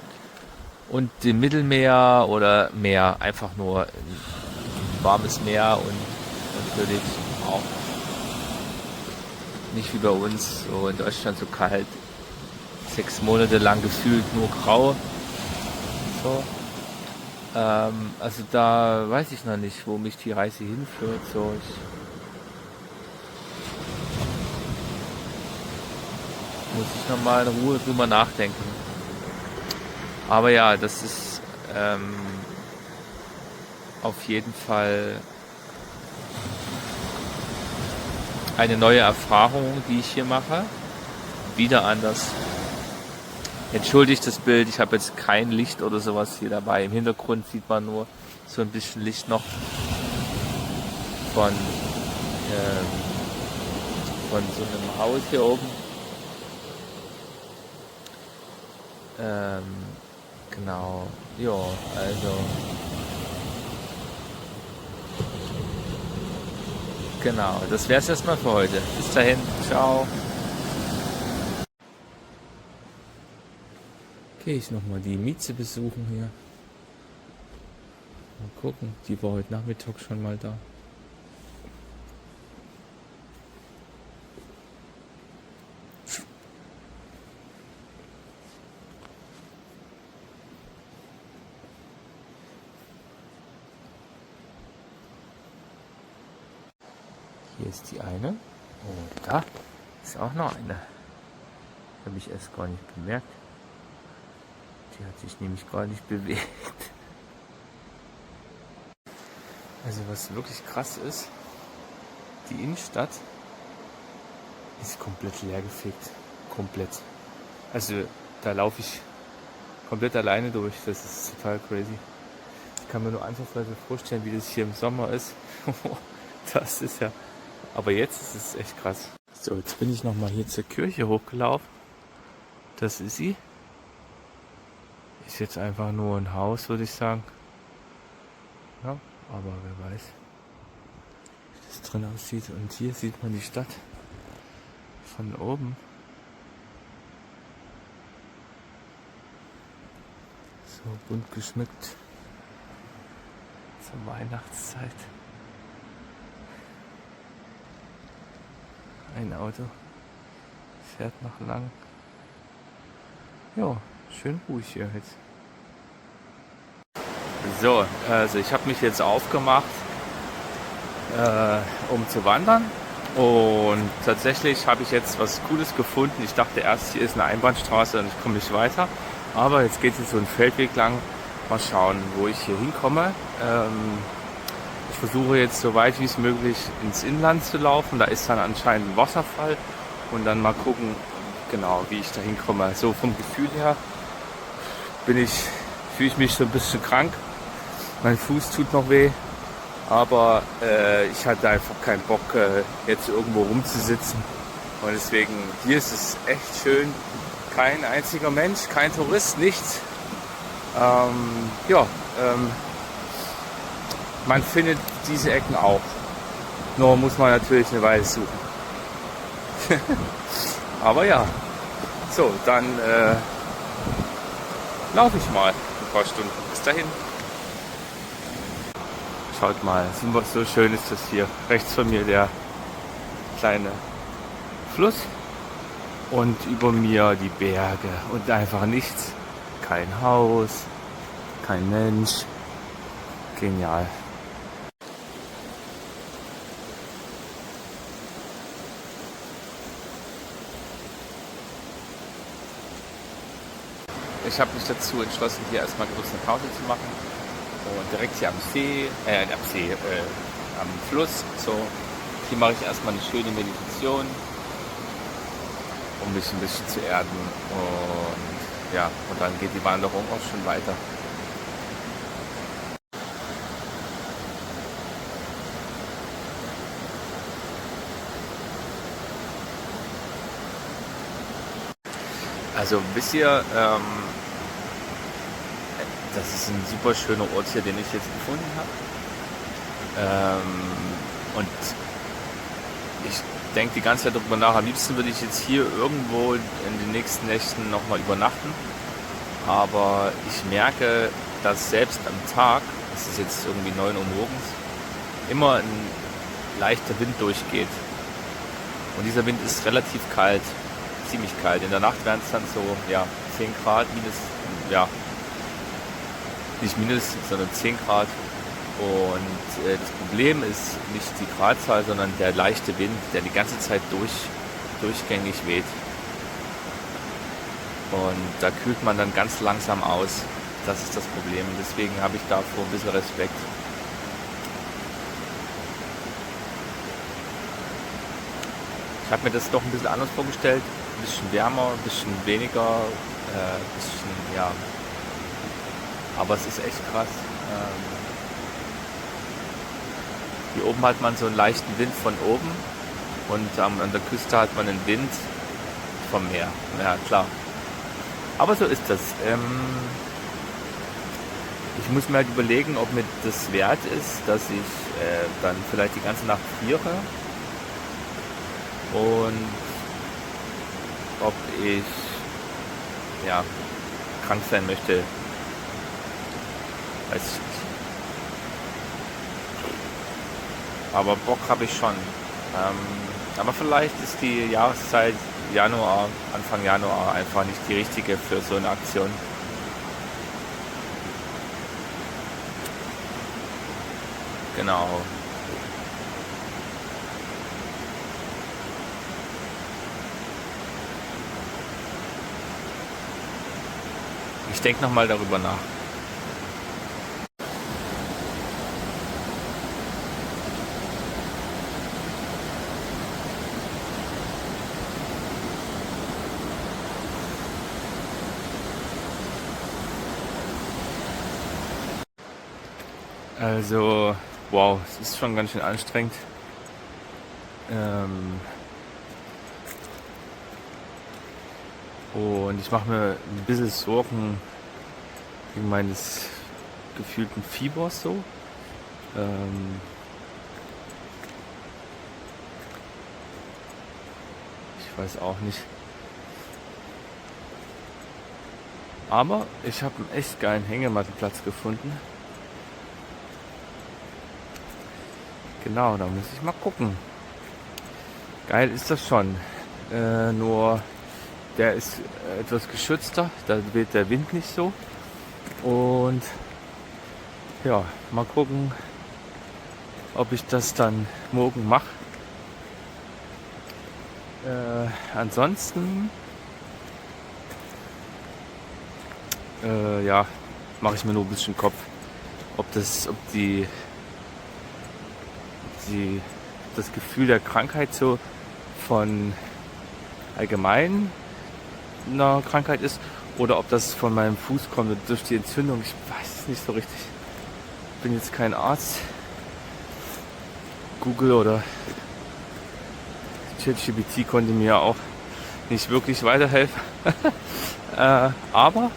und dem Mittelmeer oder Meer, einfach nur ein warmes Meer und natürlich auch nicht wie bei uns, so in Deutschland so kalt, 6 Monate lang gefühlt nur grau. So. Also da weiß ich noch nicht, wo mich die Reise hinführt. So, muss ich nochmal in Ruhe drüber nachdenken. Aber ja, das ist auf jeden Fall eine neue Erfahrung, die ich hier mache. Wieder anders. Entschuldigt das Bild, ich habe jetzt kein Licht oder sowas hier dabei. Im Hintergrund sieht man nur so ein bisschen Licht noch von so einem Haus hier oben. Genau, ja, also genau, das wäre es erstmal für heute. Bis dahin, ciao. Gehe ich nochmal die Mieze besuchen hier. Mal gucken, die war heute Nachmittag schon mal da. Hier ist die eine. Oh, da ist auch noch eine. Habe ich erst gar nicht bemerkt. Die hat sich nämlich gar nicht bewegt. Also was wirklich krass ist, die Innenstadt ist komplett leergefegt. Komplett. Also da laufe ich komplett alleine durch. Das ist total crazy. Ich kann mir nur ansatzweise vorstellen, wie das hier im Sommer ist. Das ist ja... Aber jetzt ist es echt krass. So, jetzt bin ich nochmal hier zur Kirche hochgelaufen. Das ist sie. Ist jetzt einfach nur ein Haus, würde ich sagen. Ja, aber wer weiß, wie das drin aussieht. Und hier sieht man die Stadt von oben. So bunt geschmückt zur Weihnachtszeit. Ein Auto fährt noch lang. Ja, schön ruhig hier jetzt. So, also ich habe mich jetzt aufgemacht, um zu wandern. Und tatsächlich habe ich jetzt was Cooles gefunden. Ich dachte erst, hier ist eine Einbahnstraße und ich komme nicht weiter. Aber jetzt geht es so einen Feldweg lang. Mal schauen, wo ich hier hinkomme. Ich versuche jetzt so weit wie es möglich ins Inland zu laufen. Da ist dann anscheinend ein Wasserfall. Und dann mal gucken, genau, wie ich da hinkomme. So vom Gefühl her fühle ich mich so ein bisschen krank. Mein Fuß tut noch weh. Aber ich hatte einfach keinen Bock, jetzt irgendwo rumzusitzen. Und deswegen, hier ist es echt schön. Kein einziger Mensch, kein Tourist, nichts. Man findet diese Ecken auch. Nur muss man natürlich eine Weile suchen. Aber ja. So, dann laufe ich mal ein paar Stunden. Bis dahin. Schaut mal, so schön ist das hier. Rechts von mir der kleine Fluss und über mir die Berge und einfach nichts. Kein Haus, kein Mensch. Genial. Ich habe mich dazu entschlossen, hier erstmal kurz eine Pause zu machen. Und direkt hier am Fluss. So, hier mache ich erstmal eine schöne Meditation, um mich ein bisschen zu erden. Und ja, und dann geht die Wanderung auch schon weiter. Also wisst ihr, das ist ein super schöner Ort hier, den ich jetzt gefunden habe. Und ich denke die ganze Zeit darüber nach. Am liebsten würde ich jetzt hier irgendwo in den nächsten Nächten nochmal übernachten. Aber ich merke, dass selbst am Tag, es ist jetzt irgendwie 9 Uhr morgens, immer ein leichter Wind durchgeht. Und dieser Wind ist relativ kalt, ziemlich kalt. In der Nacht werden es dann so 10 Grad, nicht minus, sondern 10 Grad. Und das Problem ist nicht die Gradzahl, sondern der leichte Wind, der die ganze Zeit durchgängig weht. Und da kühlt man dann ganz langsam aus. Das ist das Problem. Und deswegen habe ich davor ein bisschen Respekt. Ich habe mir das doch ein bisschen anders vorgestellt. Ein bisschen wärmer, ein bisschen weniger, aber es ist echt krass. Hier oben hat man so einen leichten Wind von oben und an der Küste hat man einen Wind vom Meer. Ja, klar. Aber so ist das. Ich muss mir halt überlegen, ob mir das wert ist, dass ich dann vielleicht die ganze Nacht friere und ob ich krank sein möchte. Weiß ich nicht. Aber Bock habe ich schon. Aber vielleicht ist die Jahreszeit Anfang Januar einfach nicht die richtige für so eine Aktion. Genau. Ich denke nochmal darüber nach. Also, wow, es ist schon ganz schön anstrengend. Und ich mache mir ein bisschen Sorgen wegen meines gefühlten Fiebers so. Ich weiß auch nicht. Aber ich habe einen echt geilen Hängemattenplatz gefunden. Genau, da muss ich mal gucken. Geil ist das schon. Nur der ist etwas geschützter, da weht der Wind nicht so. Und ja, mal gucken, ob ich das dann morgen mache. Ansonsten ja, mache ich mir nur ein bisschen Kopf, ob das Gefühl der Krankheit so von allgemein einer Krankheit ist oder ob das von meinem Fuß kommt und durch die Entzündung. Ich weiß es nicht so richtig. Ich bin jetzt kein Arzt. Google oder ChatGPT konnte mir auch nicht wirklich weiterhelfen. Aber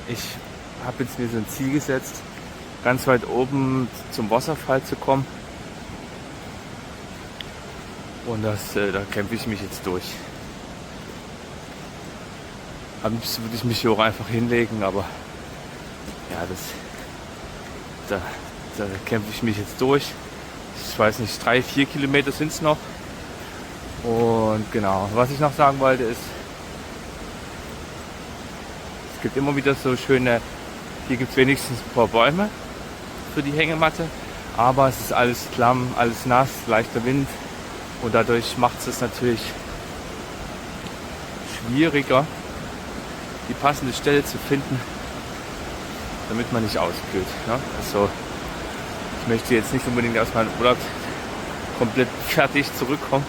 ich habe jetzt mir so ein Ziel gesetzt, ganz weit oben zum Wasserfall zu kommen. Und da kämpfe ich mich jetzt durch. Am liebsten würde ich mich hier auch einfach hinlegen, aber ja, da kämpfe ich mich jetzt durch. Ich weiß nicht, 3-4 Kilometer sind es noch. Und genau, was ich noch sagen wollte ist, es gibt immer wieder so schöne, hier gibt es wenigstens ein paar Bäume für die Hängematte, aber es ist alles klamm, alles nass, leichter Wind und dadurch macht es natürlich schwieriger, die passende Stelle zu finden, damit man nicht auskühlt. Ne? Also ich möchte jetzt nicht unbedingt aus meinem Urlaub komplett fertig zurückkommen.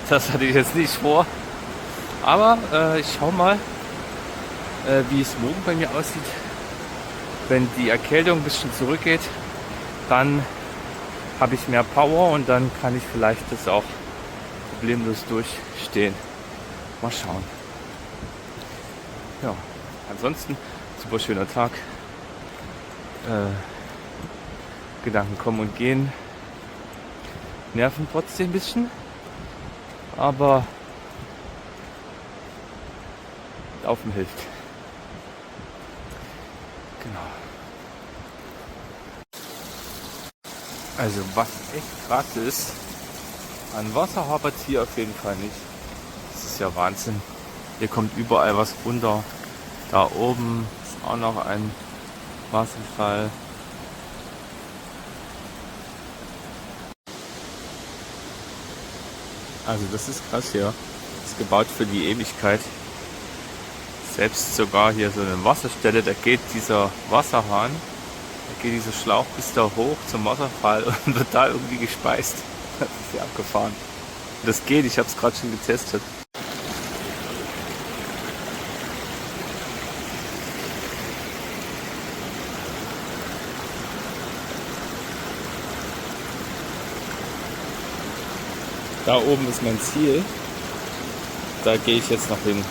Das hatte ich jetzt nicht vor. Aber ich schau mal, wie es morgen bei mir aussieht. Wenn die Erkältung ein bisschen zurückgeht, dann habe ich mehr Power und dann kann ich vielleicht das auch problemlos durchstehen. Mal schauen. Ja, ansonsten super schöner Tag. Gedanken kommen und gehen. Nerven trotzdem ein bisschen. Aber Laufen hilft. Genau. Also was echt krass ist, an Wasser hapert hier auf jeden Fall nicht. Das ist ja Wahnsinn. Hier kommt überall was runter. Da oben ist auch noch ein Wasserfall. Also das ist krass hier. Das ist gebaut für die Ewigkeit. Selbst sogar hier so eine Wasserstelle, da geht dieser Wasserhahn, da geht dieser Schlauch bis da hoch zum Wasserfall und wird da irgendwie gespeist. Das ist ja abgefahren. Das geht, ich habe es gerade schon getestet. Da oben ist mein Ziel. Da gehe ich jetzt noch hin.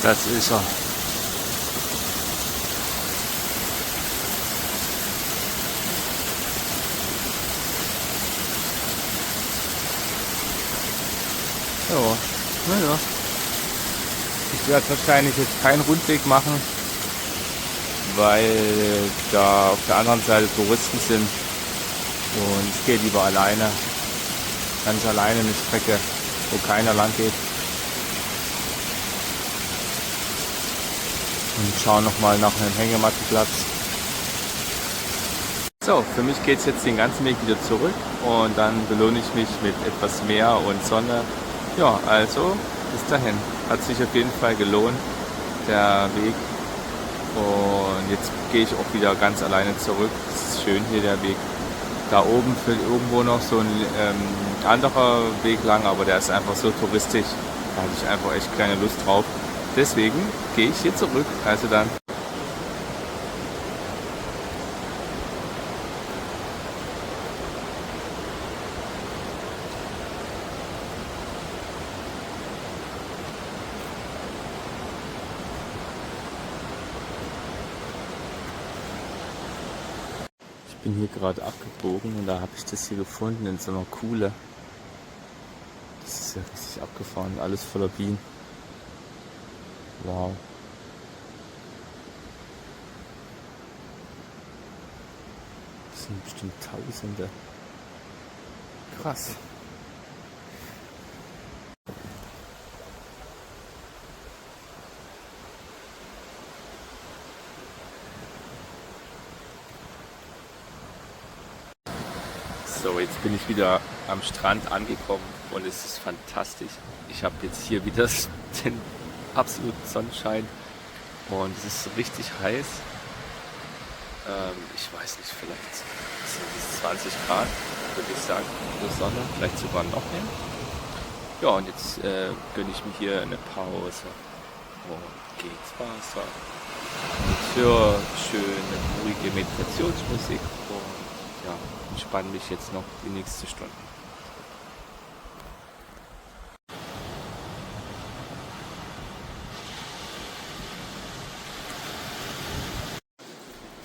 Das ist er. Ja, naja. Ich werde wahrscheinlich jetzt keinen Rundweg machen, weil da auf der anderen Seite Touristen sind. Und ich gehe lieber alleine. Ganz alleine eine Strecke, wo keiner lang geht. Und schauen nochmal nach einem Hängemattenplatz. So, für mich geht es jetzt den ganzen Weg wieder zurück und dann belohne ich mich mit etwas Meer und Sonne. Ja, also bis dahin. Hat sich auf jeden Fall gelohnt, der Weg. Und jetzt gehe ich auch wieder ganz alleine zurück. Es ist schön hier der Weg. Da oben führt irgendwo noch so ein anderer Weg lang, aber der ist einfach so touristisch. Da hatte ich einfach echt keine Lust drauf. Deswegen gehe ich hier zurück. Also dann. Ich bin hier gerade abgebogen und da habe ich das hier gefunden in so einer Kuhle. Das ist ja richtig abgefahren, alles voller Bienen. Wow. Das sind bestimmt Tausende. Krass. So, jetzt bin ich wieder am Strand angekommen und es ist fantastisch. Ich habe jetzt hier wieder den absoluten Sonnenschein und es ist richtig heiß. Ich weiß nicht, vielleicht sind es 20 Grad, würde ich sagen, in der Sonne, vielleicht sogar noch mehr. Ja, und jetzt gönne ich mir hier eine Pause und gehe ins Wasser. Ich höre schöne, ruhige Meditationsmusik und ja, entspanne mich jetzt noch die nächste Stunde.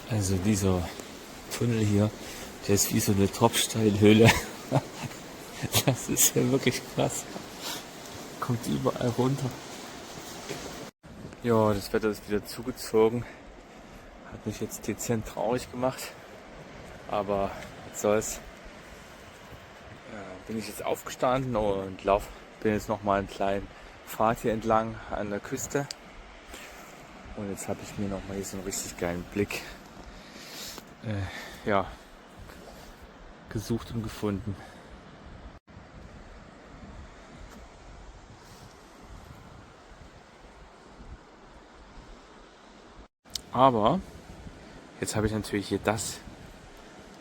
Also dieser Tunnel hier, der ist wie so eine Tropfsteinhöhle. Das ist ja wirklich krass. Kommt überall runter. Ja, das Wetter ist wieder zugezogen. Hat mich jetzt dezent traurig gemacht. Aber was soll's. Bin ich jetzt aufgestanden und bin jetzt noch mal einen kleinen Pfad hier entlang an der Küste. Und jetzt habe ich mir noch mal hier so einen richtig geilen Blick gesucht und gefunden. Aber jetzt habe ich natürlich hier das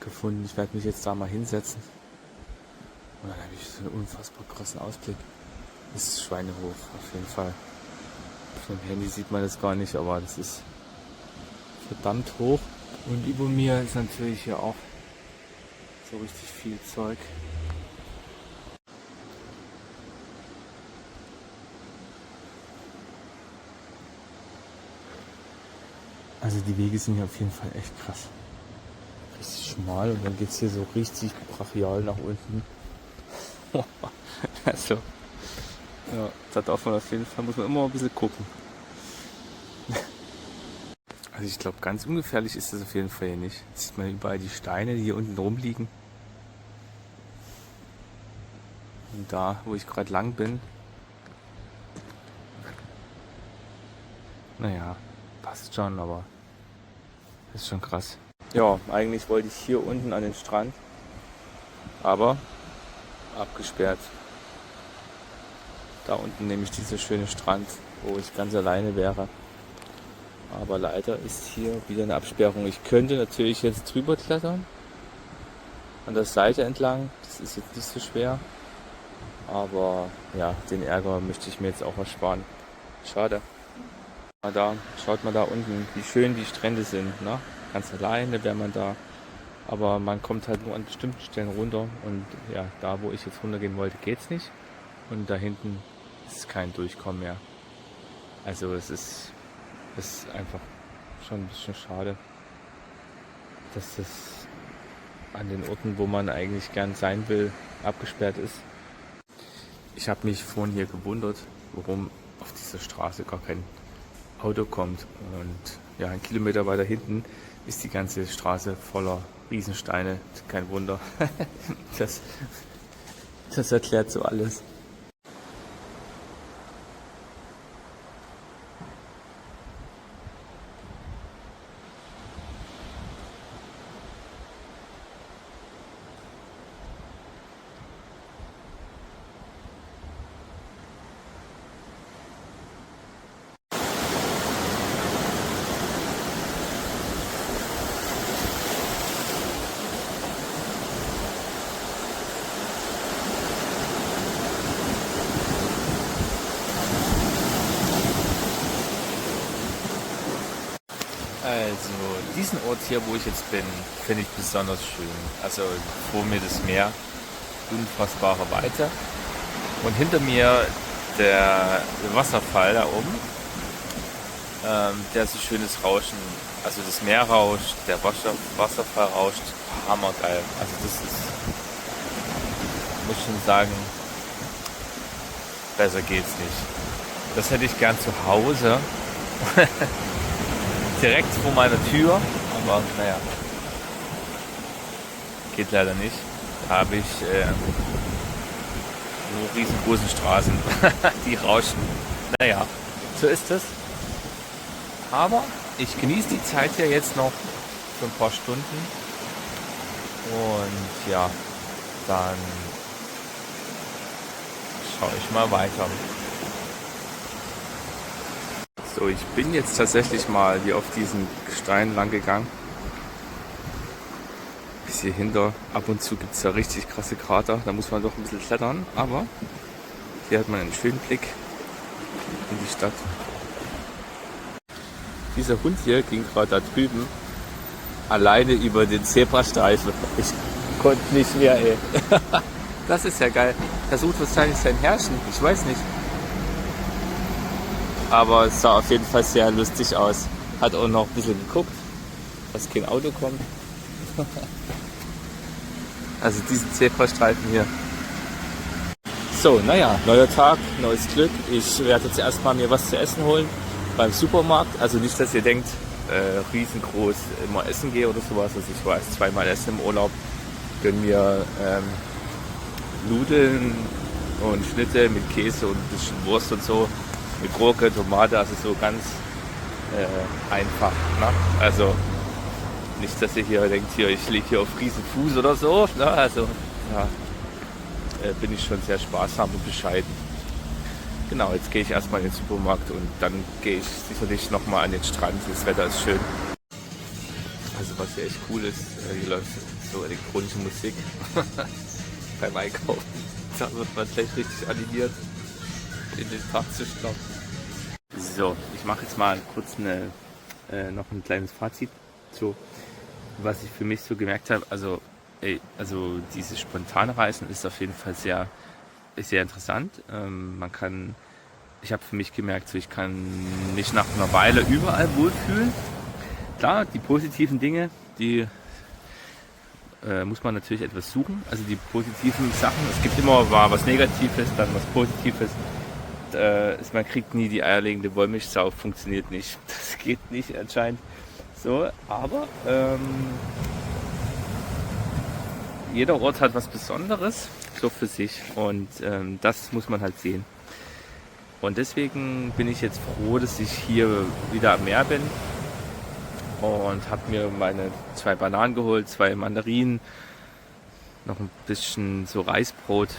gefunden. Ich werde mich jetzt da mal hinsetzen. Und dann habe ich so einen unfassbar krassen Ausblick. Das ist Schweinehof auf jeden Fall. Auf dem Handy sieht man das gar nicht, aber das ist verdammt hoch. Und über mir ist natürlich hier auch so richtig viel Zeug. Also die Wege sind hier auf jeden Fall echt krass. Richtig schmal und dann geht es hier so richtig brachial nach unten. Also, ja, da darf man auf jeden Fall, muss man immer ein bisschen gucken. Also ich glaube, ganz ungefährlich ist das auf jeden Fall hier nicht. Jetzt sieht man überall die Steine, die hier unten rumliegen. Und da, wo ich gerade lang bin, naja, passt schon, aber das ist schon krass. Ja, eigentlich wollte ich hier unten an den Strand, aber abgesperrt. Da unten nämlich dieser schöne Strand, wo ich ganz alleine wäre. Aber leider ist hier wieder eine Absperrung. Ich könnte natürlich jetzt drüber klettern, an der Seite entlang. Das ist jetzt nicht so schwer. Aber ja, den Ärger möchte ich mir jetzt auch ersparen. Schade. Da schaut man da unten, wie schön die Strände sind. Ne? Ganz alleine wäre man da. Aber man kommt halt nur an bestimmten Stellen runter. Und ja, da wo ich jetzt runtergehen wollte, geht's nicht. Und da hinten ist kein Durchkommen mehr. Also es ist einfach schon ein bisschen schade, dass das an den Orten, wo man eigentlich gern sein will, abgesperrt ist. Ich habe mich vorhin hier gewundert, warum auf dieser Straße gar kein Auto kommt. Und ja, 1 Kilometer weiter hinten ist die ganze Straße voller Riesensteine. Kein Wunder. Das erklärt so alles. Also diesen Ort hier, wo ich jetzt bin, finde ich besonders schön. Also vor mir das Meer, unfassbare Weite. Und hinter mir der Wasserfall da oben, der so schönes Rauschen, also das Meer rauscht, der Wasserfall rauscht, hammergeil. Also das ist, muss schon sagen, besser geht's nicht. Das hätte ich gern zu Hause, direkt vor meiner Tür, aber naja, geht leider nicht. Da habe ich nur riesengroße Straßen, die rauschen. Naja, so ist es. Aber ich genieße die Zeit hier jetzt noch für ein paar Stunden. Und ja, dann schaue ich mal weiter. So, ich bin jetzt tatsächlich mal hier auf diesen Stein lang gegangen. Bis hier hinter, ab und zu gibt es ja richtig krasse Krater, da muss man doch ein bisschen klettern, aber hier hat man einen schönen Blick in die Stadt. Dieser Hund hier ging gerade da drüben alleine über den Zebrastreifen. Ich konnte nicht mehr, ey. Das ist ja geil. Er sucht wahrscheinlich sein Herrchen, ich weiß nicht. Aber es sah auf jeden Fall sehr lustig aus. Hat auch noch ein bisschen geguckt, dass kein Auto kommt. Also diesen Zebrastreifen hier. So, naja, neuer Tag, neues Glück. Ich werde jetzt erstmal mir was zu essen holen beim Supermarkt. Also nicht, dass ihr denkt, riesengroß immer essen gehe oder sowas. Also ich war erst zweimal essen im Urlaub. Gönn mir Nudeln und Schnitte mit Käse und ein bisschen Wurst und so. Mit Gurke, Tomate, also so ganz einfach. Ne? Also nicht, dass ihr hier denkt, hier, ich liege hier auf Riesenfuß oder so. Ne? Also ja, bin ich schon sehr sparsam und bescheiden. Genau, jetzt gehe ich erstmal in den Supermarkt und dann gehe ich sicherlich nochmal an den Strand. Das Wetter ist schön. Also was hier echt cool ist, hier läuft so elektronische Musik beim Einkaufen. Da wird man gleich richtig animiert, in den Tag zu starten. So, ich mache jetzt mal kurz noch ein kleines Fazit, so, was ich für mich so gemerkt habe. Also dieses spontane Reisen ist auf jeden Fall sehr interessant. Ich habe für mich gemerkt, so, ich kann mich nach einer Weile überall wohlfühlen. Klar, die positiven Dinge, die muss man natürlich etwas suchen. Also die positiven Sachen, es gibt immer mal was Negatives, dann was Positives. Man kriegt nie die eierlegende Wollmilchsau, funktioniert nicht. Das geht nicht anscheinend. So, aber jeder Ort hat was Besonderes, so für sich. Und das muss man halt sehen. Und deswegen bin ich jetzt froh, dass ich hier wieder am Meer bin. Und habe mir meine 2 Bananen geholt, 2 Mandarinen, noch ein bisschen so Reisbrot.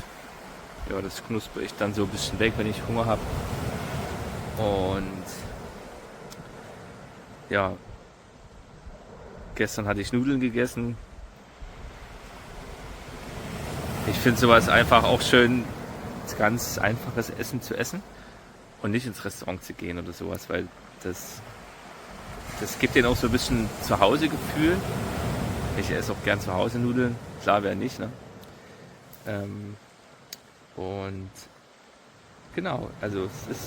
Ja, das knusper ich dann so ein bisschen weg, wenn ich Hunger habe. Und ja, gestern hatte ich Nudeln gegessen. Ich finde sowas einfach auch schön, ganz einfaches Essen zu essen und nicht ins Restaurant zu gehen oder sowas, weil das gibt denen auch so ein bisschen Zuhause-Gefühl. Ich esse auch gern zu Hause Nudeln, klar, wer nicht, ne? Und genau, also es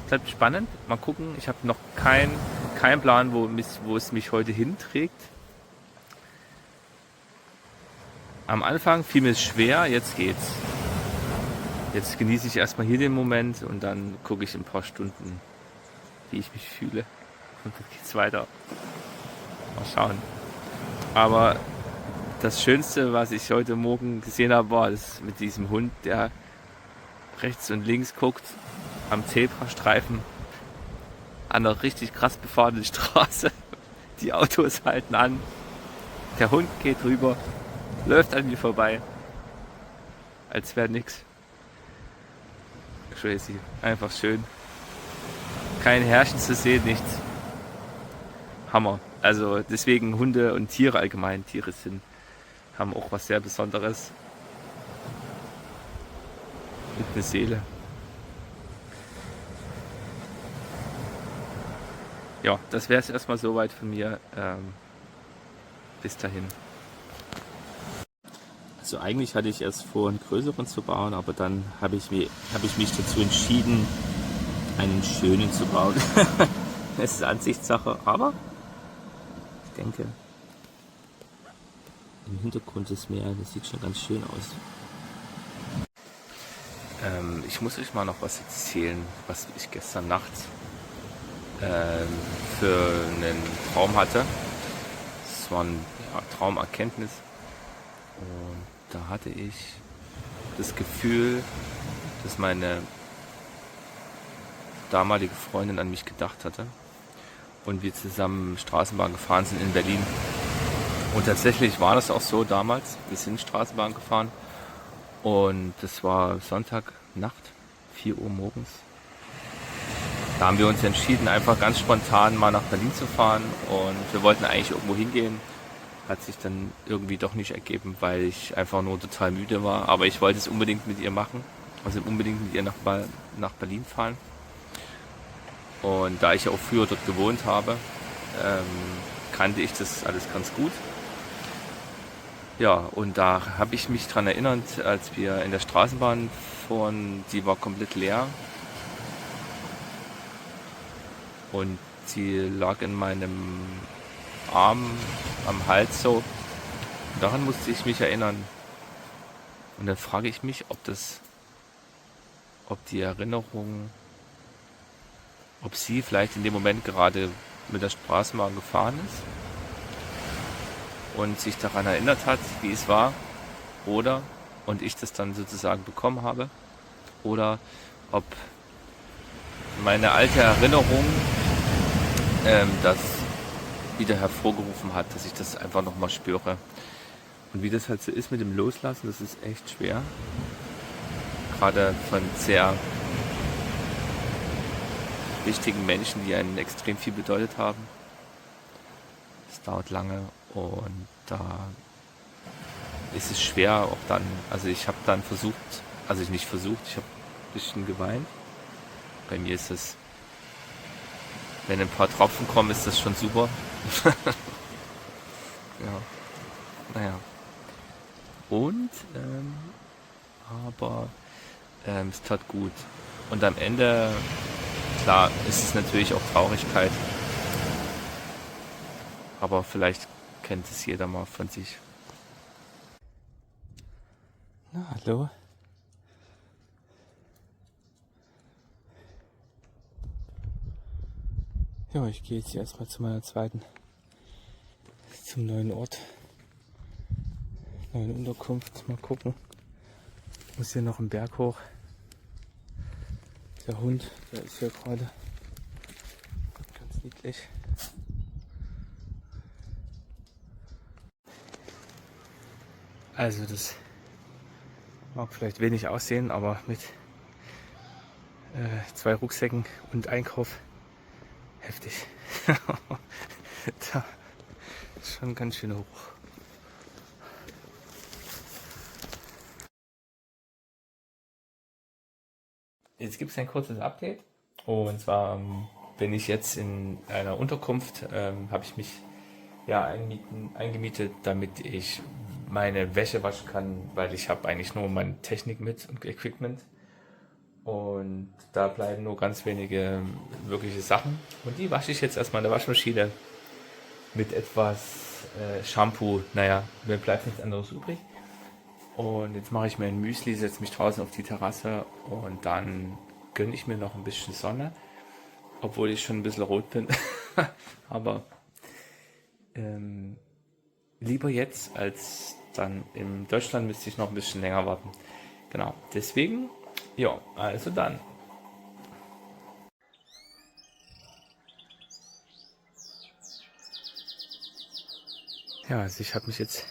bleibt spannend. Mal gucken, ich habe noch keinen Plan, wo es mich heute hinträgt. Am Anfang fiel mir es schwer, jetzt geht's. Jetzt genieße ich erstmal hier den Moment und dann gucke ich in ein paar Stunden, wie ich mich fühle. Und dann geht's weiter. Mal schauen. Aber das Schönste, was ich heute Morgen gesehen habe, war das mit diesem Hund, der rechts und links guckt, am Zebrastreifen, an einer richtig krass befahrenen Straße. Die Autos halten an. Der Hund geht rüber, läuft an mir vorbei, als wäre nix. Crazy. Einfach schön. Kein Herrchen zu sehen, nichts. Hammer. Also deswegen Hunde und Tiere allgemein. Tiere haben auch was sehr Besonderes. Und eine Seele. ja, das wäre es erstmal soweit von mir. Bis dahin. Also eigentlich hatte ich erst vor, einen größeren zu bauen, aber dann habe ich mich dazu entschieden, einen schönen zu bauen. Es ist Ansichtssache, aber ich denke, im Hintergrund das Meer, das sieht schon ganz schön aus. Ich muss euch mal noch was erzählen, was ich gestern Nacht für einen Traum hatte. Es war eine Traumerkenntnis. Und da hatte ich das Gefühl, dass meine damalige Freundin an mich gedacht hatte und wir zusammen Straßenbahn gefahren sind in Berlin. Und tatsächlich war das auch so damals. Wir sind Straßenbahn gefahren und das war Sonntagnacht, 4 Uhr morgens. Da haben wir uns entschieden, einfach ganz spontan mal nach Berlin zu fahren und wir wollten eigentlich irgendwo hingehen. Hat sich dann irgendwie doch nicht ergeben, weil ich einfach nur total müde war. Aber ich wollte es unbedingt mit ihr machen, also unbedingt mit ihr nach Berlin fahren. Und da ich auch früher dort gewohnt habe, kannte ich das alles ganz gut. Ja, und da habe ich mich dran erinnert, als wir in der Straßenbahn fuhren, die war komplett leer. Und sie lag in meinem Arm am Hals so. Und daran musste ich mich erinnern. Und dann frage ich mich, ob die Erinnerung, ob sie vielleicht in dem Moment gerade mit der Straßenbahn gefahren ist und sich daran erinnert hat, wie es war, oder, und ich das dann sozusagen bekommen habe, oder ob meine alte Erinnerung das wieder hervorgerufen hat, dass ich das einfach nochmal spüre. Und wie das halt so ist mit dem Loslassen, das ist echt schwer. Gerade von sehr wichtigen Menschen, die einen extrem viel bedeutet haben. Es dauert lange und da ist es schwer auch dann, also ich habe dann versucht, also ich habe ein bisschen geweint. Bei mir ist es, wenn ein paar Tropfen kommen, ist das schon super. Ja, naja. Und, aber es tat gut. Und am Ende, klar, ist es natürlich auch Traurigkeit. Aber vielleicht kennt es jeder mal von sich. Na, hallo. Ja, ich gehe jetzt erstmal zum neuen Ort, neuen Unterkunft. Mal gucken. Ich muss hier noch einen Berg hoch. Der Hund, der ist hier gerade ganz niedlich. Also das mag vielleicht wenig aussehen, aber mit 2 Rucksäcken und Einkauf heftig. Da ist schon ganz schön hoch. Jetzt gibt es ein kurzes Update. Und zwar bin ich jetzt in einer Unterkunft, habe ich mich eingemietet, damit ich meine Wäsche waschen kann, weil ich habe eigentlich nur meine Technik mit und Equipment. Und da bleiben nur ganz wenige wirkliche Sachen. Und die wasche ich jetzt erstmal in der Waschmaschine mit etwas Shampoo. Naja, mir bleibt nichts anderes übrig. Und jetzt mache ich mir ein Müsli, setze mich draußen auf die Terrasse und dann gönne ich mir noch ein bisschen Sonne. Obwohl ich schon ein bisschen rot bin. Aber lieber jetzt als dann in Deutschland müsste ich noch ein bisschen länger warten. Genau, deswegen, ja, also dann. Ja, also ich habe mich jetzt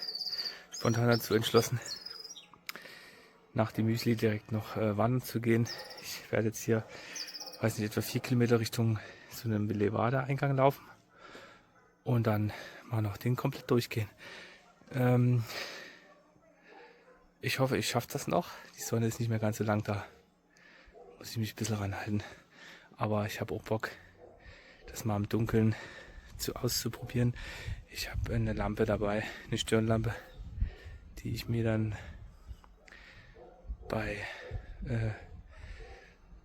spontan dazu entschlossen, nach dem Müsli direkt noch wandern zu gehen. Ich werde jetzt hier, weiß nicht, etwa 4 Kilometer Richtung zu einem Levada-Eingang laufen und dann mal noch den komplett durchgehen. Ich hoffe, ich schaffe das noch. Die Sonne ist nicht mehr ganz so lang da. Muss ich mich ein bisschen ranhalten. Aber ich habe auch Bock, das mal im Dunkeln auszuprobieren. Ich habe eine Lampe dabei, eine Stirnlampe, die ich mir dann bei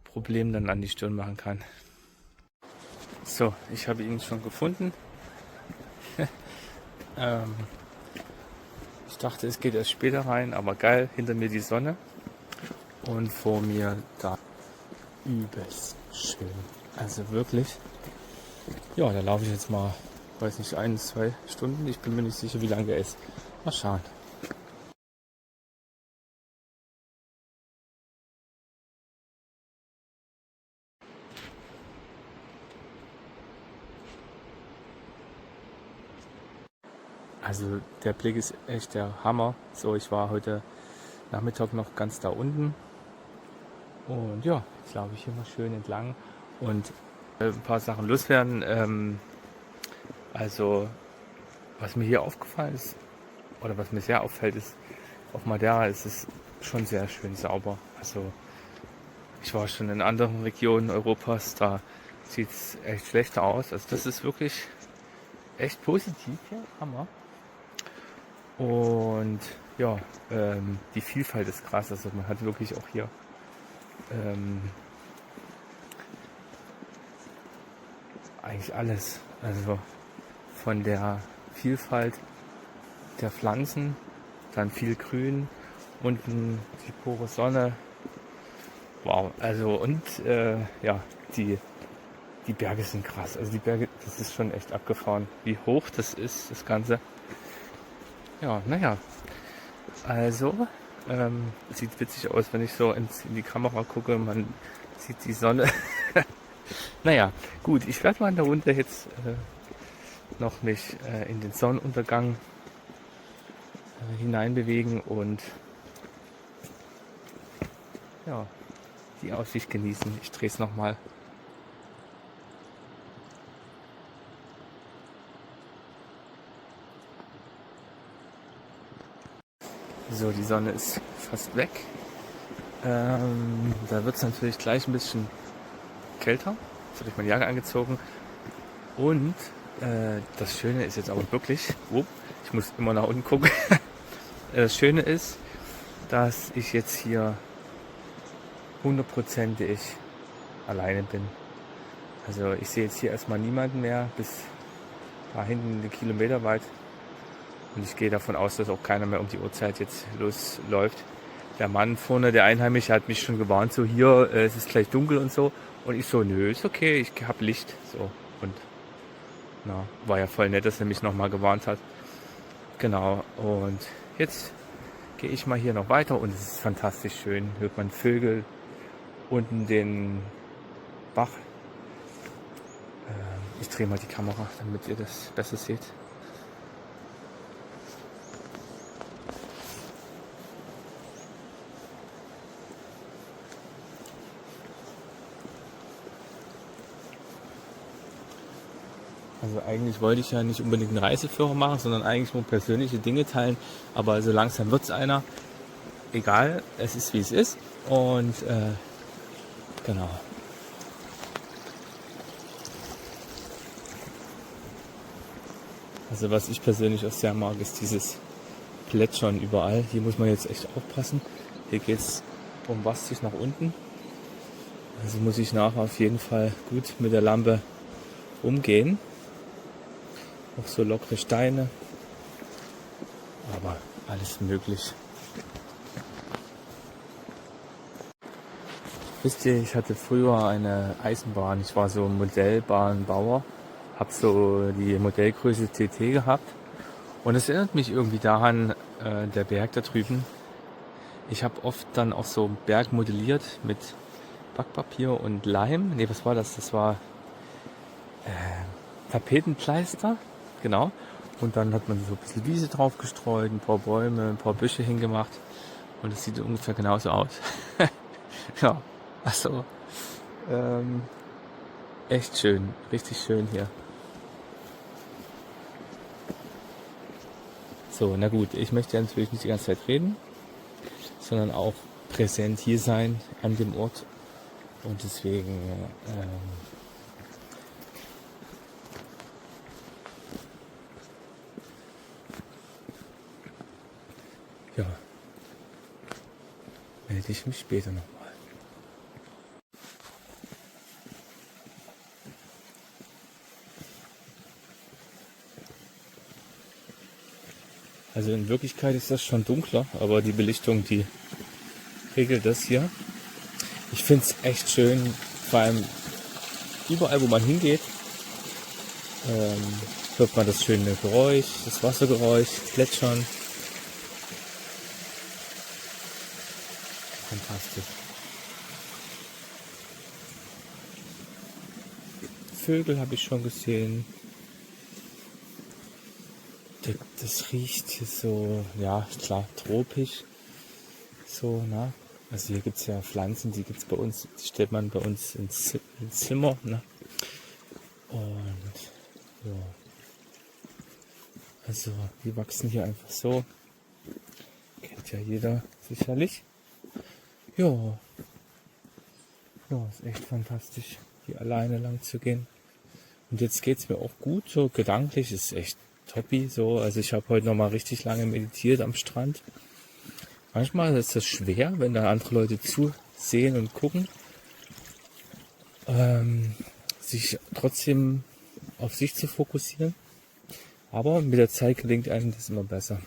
Problemen dann an die Stirn machen kann. So, ich habe ihn schon gefunden. Ich dachte, es geht erst später rein, aber geil, hinter mir die Sonne und vor mir da übelst schön. Also wirklich. Ja, da laufe ich jetzt mal, weiß nicht, 1-2 Stunden. Ich bin mir nicht sicher, wie lange er ist. Mal schauen. Also der Blick ist echt der Hammer. So, ich war heute Nachmittag noch ganz da unten. Und ja, jetzt laufe ich hier mal schön entlang und ein paar Sachen loswerden. Also was mir hier aufgefallen ist, oder was mir sehr auffällt, ist, auf Madeira ist es schon sehr schön sauber. Also ich war schon in anderen Regionen Europas, da sieht es echt schlechter aus. Also das ist wirklich echt positiv hier, Hammer. Und ja, die Vielfalt ist krass. Also man hat wirklich auch hier eigentlich alles. Also von der Vielfalt der Pflanzen, dann viel Grün, unten die pure Sonne. Wow, also und ja, die Berge sind krass. Also die Berge, das ist schon echt abgefahren, wie hoch das ist, das Ganze. Ja, naja. Also, sieht witzig aus, wenn ich so in die Kamera gucke, man sieht die Sonne. Naja, gut, ich werde mal in der Runde jetzt noch mich in den Sonnenuntergang hineinbewegen und ja, die Aussicht genießen. Ich drehe es nochmal. So, die Sonne ist fast weg. Da wird es natürlich gleich ein bisschen kälter. Jetzt habe ich meine Jacke angezogen. Und das Schöne ist jetzt aber wirklich, ich muss immer nach unten gucken. Das Schöne ist, dass ich jetzt hier 100%ig alleine bin. Also ich sehe jetzt hier erstmal niemanden mehr, bis da hinten 1 Kilometer weit. Und ich gehe davon aus, dass auch keiner mehr um die Uhrzeit jetzt losläuft. Der Mann vorne, der Einheimische, hat mich schon gewarnt, so hier, es ist gleich dunkel und so. Und ich so, nö, ist okay, ich habe Licht. So, und na, war ja voll nett, dass er mich nochmal gewarnt hat. Genau, und jetzt gehe ich mal hier noch weiter und es ist fantastisch schön. Hört man Vögel, unten den Bach. Ich drehe mal die Kamera, damit ihr das besser seht. Also eigentlich wollte ich ja nicht unbedingt einen Reiseführer machen, sondern eigentlich nur persönliche Dinge teilen. Aber so langsam wird es einer. Egal, es ist wie es ist. Und genau. Also was ich persönlich auch sehr mag, ist dieses Plätschern überall. Hier muss man jetzt echt aufpassen. Hier geht es bombastisch nach unten. Also muss ich nachher auf jeden Fall gut mit der Lampe umgehen. Auch so lockere Steine. Aber alles möglich. Wisst ihr, ich hatte früher eine Eisenbahn. Ich war so Modellbahnbauer. Habe so die Modellgröße TT gehabt. Und es erinnert mich irgendwie daran, der Berg da drüben. Ich habe oft dann auch so einen Berg modelliert mit Backpapier und Leim. Ne, was war das? Das war Tapetenpleister. Genau. Und dann hat man so ein bisschen Wiese drauf gestreut, ein paar Bäume, ein paar Büsche hingemacht. Und es sieht ungefähr genauso aus. Ja, also echt schön, richtig schön hier. So, na gut, ich möchte ja natürlich nicht die ganze Zeit reden, sondern auch präsent hier sein an dem Ort. Und deswegen ja, melde ich mich später nochmal. Also in Wirklichkeit ist das schon dunkler, aber die Belichtung, die regelt das hier. Ich finde es echt schön, vor allem überall, wo man hingeht, hört man das schöne Geräusch, das Wassergeräusch, Plätschern. Fantastisch. Vögel habe ich schon gesehen. Das riecht hier so, ja klar, tropisch. So, ne? Also hier gibt es ja Pflanzen, die gibt's bei uns, die stellt man bei uns ins Zimmer. Ne? Und ja. Also die wachsen hier einfach so. Kennt ja jeder sicherlich. Ja. Ja, ist echt fantastisch, hier alleine lang zu gehen. Und jetzt geht es mir auch gut, so gedanklich ist echt toppi so. Also ich habe heute nochmal richtig lange meditiert am Strand. Manchmal ist das schwer, wenn da andere Leute zusehen und gucken, sich trotzdem auf sich zu fokussieren. Aber mit der Zeit gelingt einem das immer besser.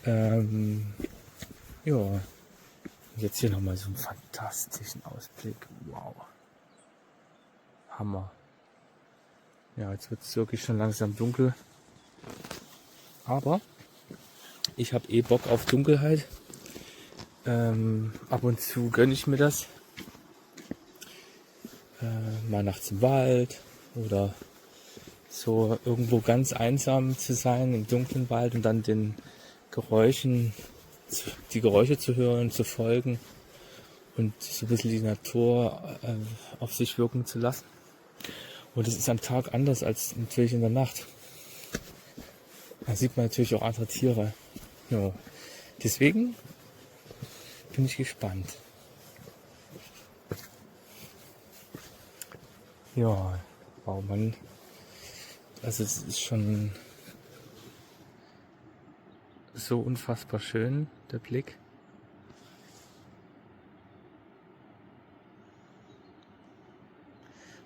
Ja, jetzt hier nochmal so einen fantastischen Ausblick. Wow. Hammer. Ja, jetzt wird es wirklich schon langsam dunkel. Aber ich habe eh Bock auf Dunkelheit. Ab und zu gönne ich mir das. Mal nachts im Wald oder so irgendwo ganz einsam zu sein im dunklen Wald und dann die Geräusche zu hören, zu folgen und so ein bisschen die Natur auf sich wirken zu lassen. Und es ist am Tag anders als natürlich in der Nacht. Da sieht man natürlich auch andere Tiere. Ja. Deswegen bin ich gespannt. Ja, wow, Mann. Also es ist schon so unfassbar schön, der Blick.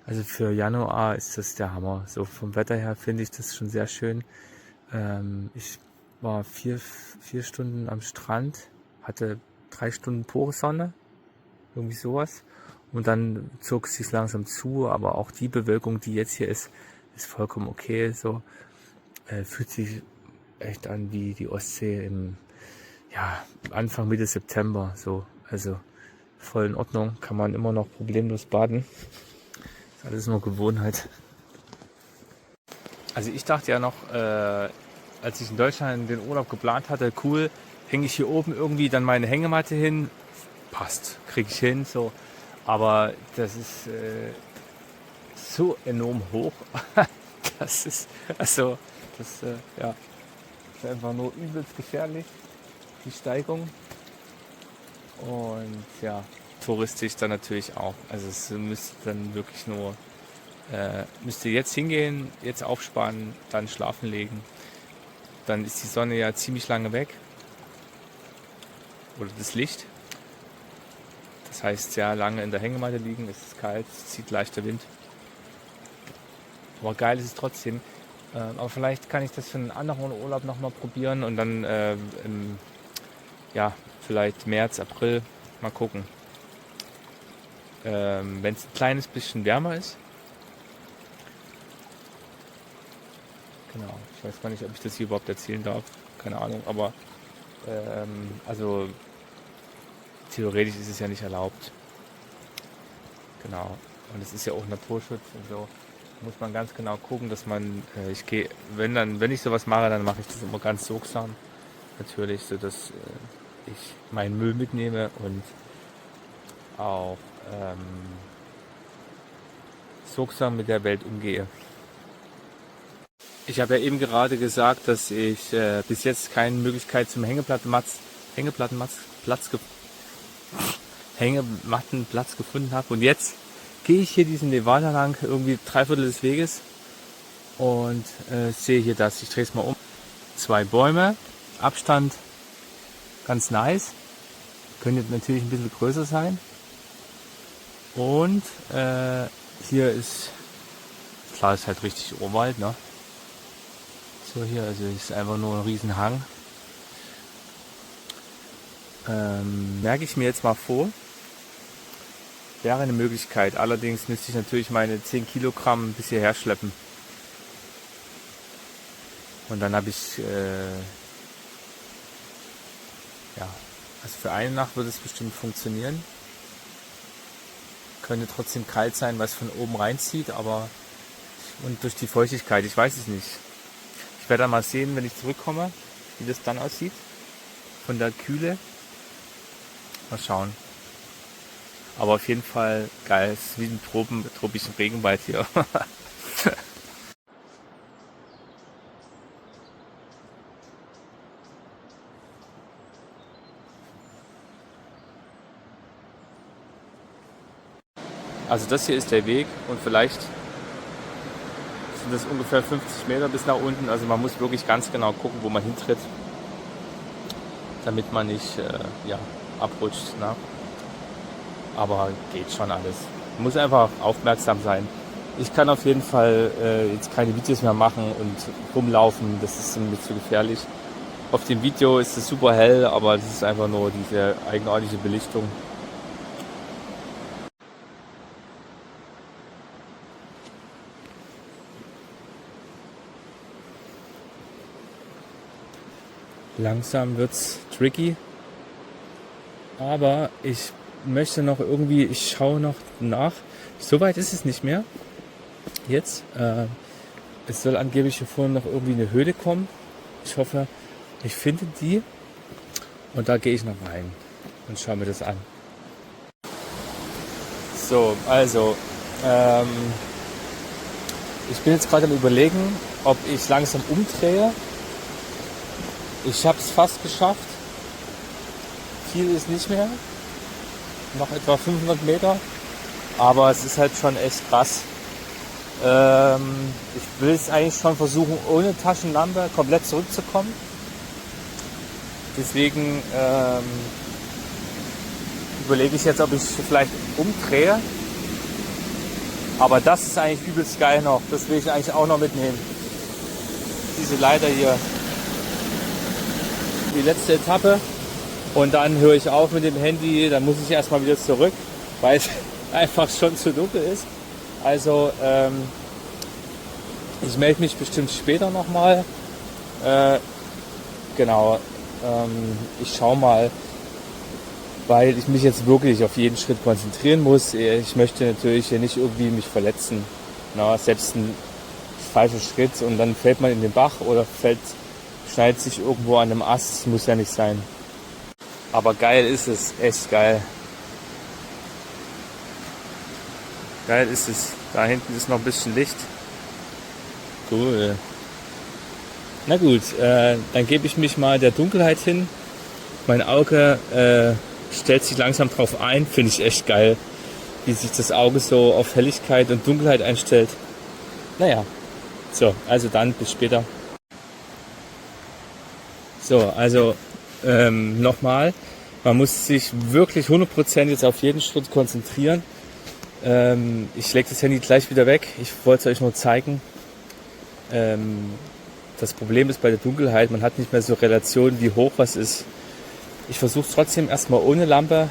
Also für Januar ist das der Hammer. So vom Wetter her finde ich das schon sehr schön. Ich war vier Stunden am Strand, hatte 3 Stunden pure Sonne, irgendwie sowas. Und dann zog es sich langsam zu, aber auch die Bewölkung, die jetzt hier ist vollkommen okay. So fühlt sich echt an wie die Ostsee im Anfang Mitte September. So, also voll in Ordnung, kann man immer noch problemlos baden. Ist alles nur Gewohnheit. Also ich dachte ja noch, als ich in Deutschland den Urlaub geplant hatte, cool, hänge ich hier oben irgendwie dann meine Hängematte hin, passt, kriege ich hin, so. Aber das ist so enorm hoch, das ist einfach nur übelst gefährlich, die Steigung. Und ja, touristisch dann natürlich auch. Also es müsste dann wirklich nur, müsste jetzt hingehen, jetzt aufsparen, dann schlafen legen. Dann ist die Sonne ja ziemlich lange weg. Oder das Licht. Das heißt, ja, lange in der Hängematte liegen, es ist kalt, es zieht leichter Wind. Aber geil ist es trotzdem. Aber vielleicht kann ich das für einen anderen Urlaub nochmal probieren und dann vielleicht März, April, mal gucken. Wenn es ein kleines bisschen wärmer ist. Genau, ich weiß gar nicht, ob ich das hier überhaupt erzählen darf. Keine Ahnung, aber also theoretisch ist es ja nicht erlaubt. Genau. Und es ist ja auch Naturschutz und so. Muss man ganz genau gucken, dass man, wenn ich sowas mache, dann mache ich das immer ganz sorgsam. Natürlich, so dass ich meinen Müll mitnehme und auch sorgsam mit der Welt umgehe. Ich habe ja eben gerade gesagt, dass ich bis jetzt keine Möglichkeit zum Hängemattenplatz gefunden habe. Und jetzt gehe ich hier diesen Nevada lang, irgendwie 3/4 des Weges und sehe hier das. Ich drehe es mal um. 2 Bäume, Abstand Ganz nice. Könnte natürlich ein bisschen größer sein. Und hier ist, klar, ist halt richtig Urwald, ne? So hier, also ist einfach nur ein riesen Hang. Merke ich mir jetzt mal vor. Wäre eine Möglichkeit. Allerdings müsste ich natürlich meine 10 Kilogramm bis hierher schleppen. Und dann habe ich, ja, also für eine Nacht wird es bestimmt funktionieren. Könnte trotzdem kalt sein, weil es von oben reinzieht, aber und durch die Feuchtigkeit, ich weiß es nicht. Ich werde dann mal sehen, wenn ich zurückkomme, wie das dann aussieht. Von der Kühle. Mal schauen. Aber auf jeden Fall geil. Es ist wie ein tropischen Regenwald hier. Also das hier ist der Weg und vielleicht sind das ungefähr 50 Meter bis nach unten. Also man muss wirklich ganz genau gucken, wo man hintritt, damit man nicht abrutscht. Ne? Aber geht schon alles. Man muss einfach aufmerksam sein. Ich kann auf jeden Fall jetzt keine Videos mehr machen und rumlaufen. Das ist mir zu gefährlich. Auf dem Video ist es super hell, aber das ist einfach nur diese eigenartige Belichtung. Langsam wird's tricky, aber ich möchte noch irgendwie, ich schaue noch nach. So weit ist es nicht mehr. Jetzt, es soll angeblich hier vorne noch irgendwie eine Höhle kommen. Ich hoffe, ich finde die und da gehe ich noch rein und schaue mir das an. So, also, ich bin jetzt gerade am Überlegen, ob ich langsam umdrehe. Ich habe es fast geschafft. Viel ist nicht mehr. Noch etwa 500 Meter. Aber es ist halt schon echt krass. Ich will es eigentlich schon versuchen, ohne Taschenlampe komplett zurückzukommen. Deswegen überlege ich jetzt, ob ich vielleicht umdrehe. Aber das ist eigentlich übelst geil noch. Das will ich eigentlich auch noch mitnehmen. Diese Leiter hier. Die letzte Etappe und dann höre ich auf mit dem Handy, dann muss ich erstmal wieder zurück, weil es einfach schon zu dunkel ist. Also ich melde mich bestimmt später nochmal. Ich schaue mal, weil ich mich jetzt wirklich auf jeden Schritt konzentrieren muss. Ich möchte natürlich hier nicht irgendwie mich verletzen. Na, selbst ein falscher Schritt und dann fällt man in den Bach oder schneidet sich irgendwo an einem Ast, muss ja nicht sein. Aber geil ist es, echt geil. Geil ist es. Da hinten ist noch ein bisschen Licht. Cool. Na gut, dann gebe ich mich mal der Dunkelheit hin. Mein Auge stellt sich langsam drauf ein, finde ich echt geil, wie sich das Auge so auf Helligkeit und Dunkelheit einstellt. Naja, so, also dann bis später. So, also nochmal, man muss sich wirklich 100% jetzt auf jeden Schritt konzentrieren. Ich lege das Handy gleich wieder weg, ich wollte es euch nur zeigen. Das Problem ist bei der Dunkelheit, man hat nicht mehr so Relation, wie hoch was ist. Ich versuche es trotzdem erstmal ohne Lampe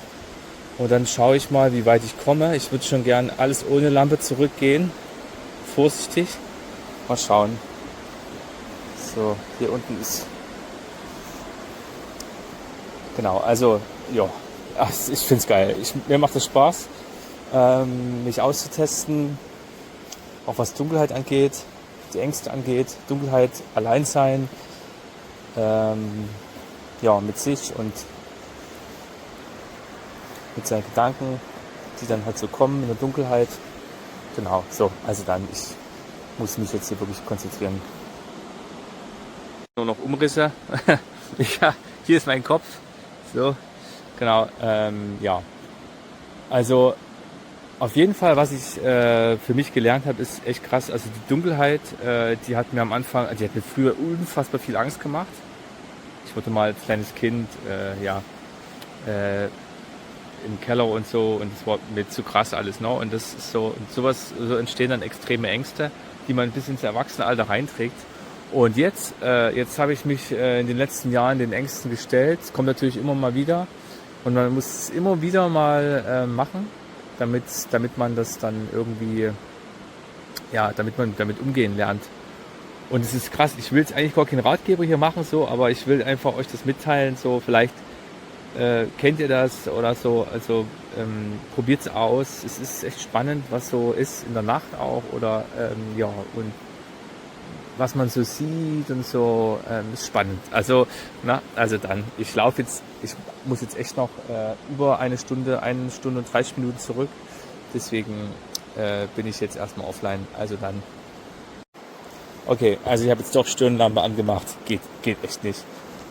und dann schaue ich mal, wie weit ich komme. Ich würde schon gern alles ohne Lampe zurückgehen. Vorsichtig. Mal schauen. So, hier unten ist... Genau, also, ja, ich finde es geil. Mir macht es Spaß, mich auszutesten, auch was Dunkelheit angeht, die Ängste angeht, Dunkelheit, allein sein, mit sich und mit seinen Gedanken, die dann halt so kommen in der Dunkelheit. Genau, so, also dann, ich muss mich jetzt hier wirklich konzentrieren. Nur noch Umrisse. Ja, hier ist mein Kopf. So, genau, Also, auf jeden Fall, was ich für mich gelernt habe, ist echt krass. Also die Dunkelheit, die hat mir früher unfassbar viel Angst gemacht. Ich wurde mal als kleines Kind im Keller und so, und es war mir zu krass alles, ne? Und das ist so, und sowas, so entstehen dann extreme Ängste, die man bis ins Erwachsenenalter reinträgt. Und jetzt habe ich mich in den letzten Jahren den Ängsten gestellt. Es kommt natürlich immer mal wieder, und man muss es immer wieder mal machen, damit man das dann irgendwie, damit man damit umgehen lernt. Und es ist krass, ich will jetzt eigentlich gar keinen Ratgeber hier machen, so, aber ich will einfach euch das mitteilen, so, vielleicht kennt ihr das oder so, also probiert es aus. Es ist echt spannend, was so ist in der Nacht auch, oder und was man so sieht und so, ist spannend. Also dann, ich muss jetzt echt noch über eine Stunde und 30 Minuten zurück, deswegen bin ich jetzt erstmal offline, also dann. Okay, also ich habe jetzt doch Stirnlampe angemacht, geht echt nicht.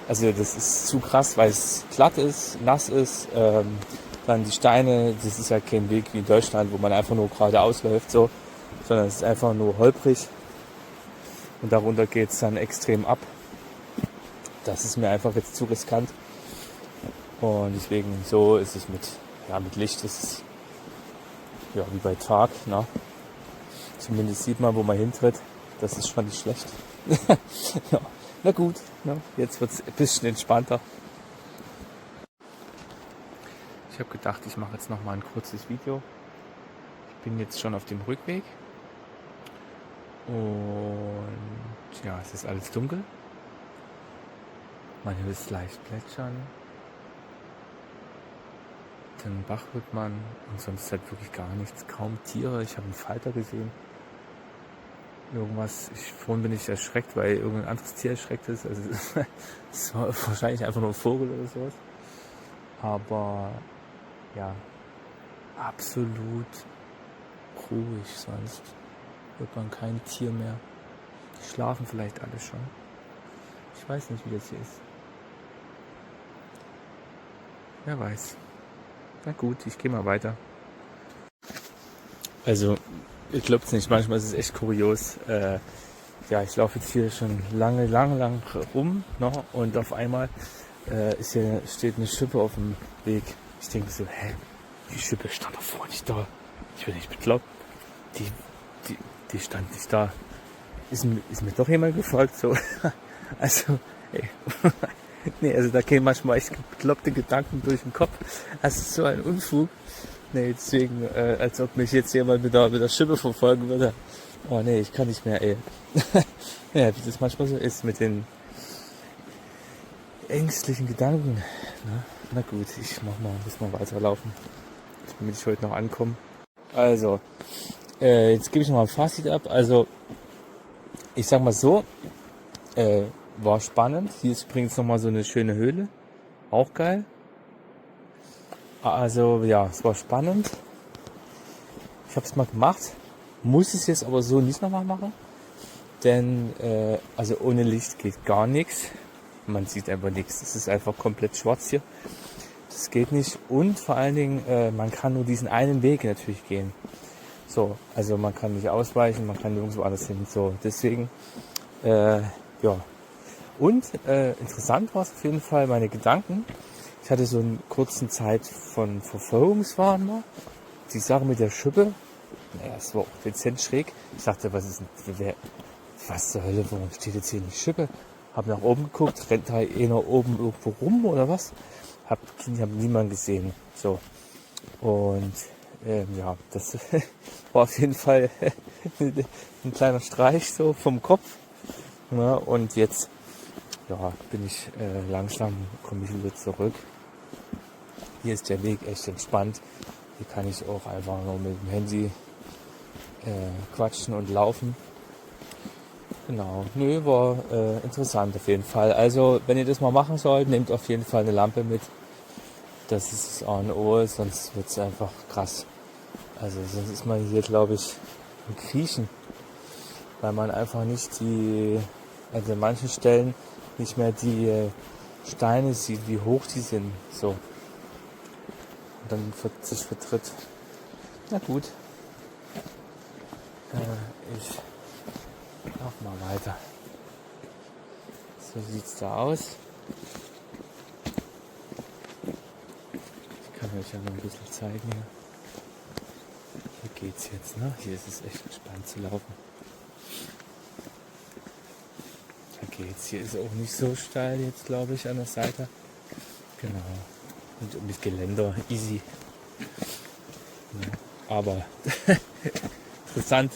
Also das ist zu krass, weil es glatt ist, nass ist, dann die Steine, das ist ja kein Weg wie in Deutschland, wo man einfach nur geradeaus läuft, so, sondern es ist einfach nur holprig, und darunter geht es dann extrem ab. Das ist mir einfach jetzt zu riskant, und deswegen, so ist es mit Licht, ist es wie bei Tag, ne? Zumindest sieht man, wo man hintritt, das ist schon nicht schlecht. Ja. Na gut, ne? Jetzt wird es ein bisschen entspannter. Ich habe gedacht, ich mache jetzt noch mal ein kurzes Video. Ich bin jetzt schon auf dem Rückweg. Und ja, es ist alles dunkel. Man hört es leicht plätschern. Den Bach hört man, und sonst halt wirklich gar nichts. Kaum Tiere. Ich habe einen Falter gesehen. Irgendwas, vorhin bin ich erschreckt, weil irgendein anderes Tier erschreckt ist. Also es war wahrscheinlich einfach nur ein Vogel oder sowas. Aber ja, absolut ruhig, sonst hört man kein Tier mehr. Die schlafen vielleicht alle schon. Ich weiß nicht, wie das hier ist. Wer weiß. Na gut, ich gehe mal weiter. Also, ihr glaubt es nicht, manchmal ist es echt kurios. Ich laufe jetzt hier schon lange rum, ne? Und auf einmal steht eine Schippe auf dem Weg. Ich denke so, die Schippe stand doch vorher nicht da. Ich bin nicht bekloppt. Die stand nicht da. Ist mir doch jemand gefolgt, so. Also, nee, also da gehen manchmal echt bekloppte Gedanken durch den Kopf. Das ist so ein Unfug. Nee, deswegen, als ob mich jetzt jemand mit der Schippe verfolgen würde. Oh nee, ich kann nicht mehr, ey. Ja, wie das manchmal so ist mit den ängstlichen Gedanken. Ne? Na gut, ich muss mal weiterlaufen, damit ich heute noch ankomme. Also, jetzt gebe ich noch mal ein Fazit ab. Also, ich sag mal so, war spannend. Hier ist übrigens noch mal so eine schöne Höhle. Auch geil. Also ja, es war spannend. Ich habe es mal gemacht. Muss es jetzt aber so nicht nochmal machen. Denn also ohne Licht geht gar nichts. Man sieht einfach nichts. Es ist einfach komplett schwarz hier. Das geht nicht. Und vor allen Dingen, man kann nur diesen einen Weg natürlich gehen. So, also man kann nicht ausweichen, man kann nirgendwo anders hin. So, deswegen, Und interessant war es auf jeden Fall, meine Gedanken. Ich hatte so einen kurzen Zeit von Verfolgungswahn mal. Die Sache mit der Schippe, es war auch dezent schräg. Ich dachte, was zur Hölle, warum steht jetzt hier eine Schippe? Hab nach oben geguckt, rennt da einer oben irgendwo rum oder was? Hab niemanden gesehen. So. Und das war auf jeden Fall ein kleiner Streich so vom Kopf. Ja, und jetzt bin ich langsam, komme ich wieder zurück. Hier ist der Weg echt entspannt. Hier kann ich auch einfach nur mit dem Handy quatschen und laufen. Genau, war interessant auf jeden Fall. Also wenn ihr das mal machen sollt, nehmt auf jeden Fall eine Lampe mit. Das ist das A und O, sonst wird es einfach krass. Also sonst ist man hier, glaube ich, im Kriechen. Weil man einfach nicht also an manchen Stellen nicht mehr die Steine sieht, wie hoch die sind. So. Und dann sich vertritt. Na gut. Ich mach mal weiter. So sieht's da aus. Ich kann euch ja noch ein bisschen zeigen hier. Hier geht's jetzt, ne? Hier ist es echt entspannt zu laufen. Da geht's. Hier ist auch nicht so steil jetzt, glaube ich, an der Seite. Genau. Und mit Geländer easy. Ja, aber interessant.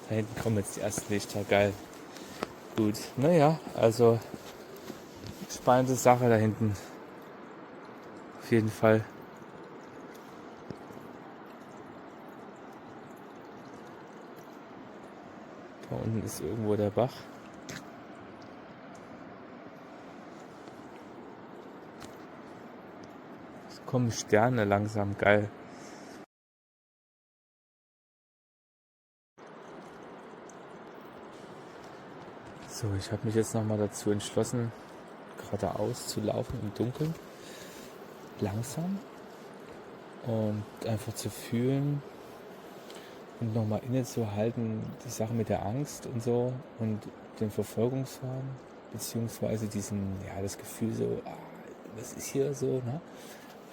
Da hinten kommen jetzt die ersten Lichter. Geil. Gut. Naja, also spannende Sache da hinten. Auf jeden Fall. Da unten ist irgendwo der Bach. Es kommen Sterne langsam, geil. So, ich habe mich jetzt nochmal dazu entschlossen, geradeaus zu laufen im Dunkeln. Langsam. Und einfach zu fühlen und nochmal innezuhalten, die Sache mit der Angst und so und den Verfolgungswahn, beziehungsweise das Gefühl so, was ist hier so,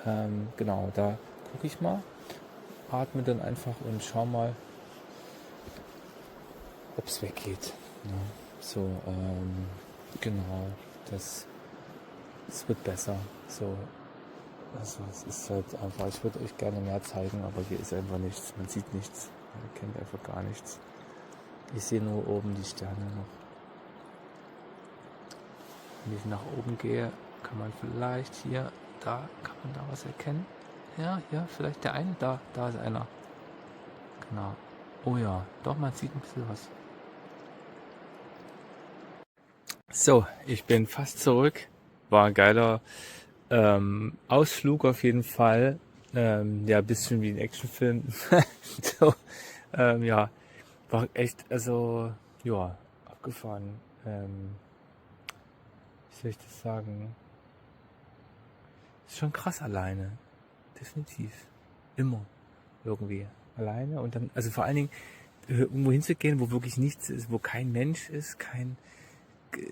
ne? Genau, da gucke ich mal, atme dann einfach und schau mal, ob es weggeht. Ne? So, genau, das wird besser. So, also es ist halt einfach, ich würde euch gerne mehr zeigen, aber hier ist einfach nichts, man sieht nichts, man erkennt einfach gar nichts. Ich sehe nur oben die Sterne noch. Wenn ich nach oben gehe, kann man vielleicht hier, da kann man da was erkennen. Ja, vielleicht der eine, da ist einer. Genau. Oh ja, doch, man sieht ein bisschen was. So, ich bin fast zurück. War ein geiler Ausflug auf jeden Fall. Ja, ein bisschen wie ein Actionfilm. So, ja, war echt, also, ja, abgefahren. Wie soll ich das sagen? Ist schon krass alleine. Definitiv. Immer. Irgendwie. Alleine und dann, also vor allen Dingen, irgendwo hinzugehen, wo wirklich nichts ist, wo kein Mensch ist,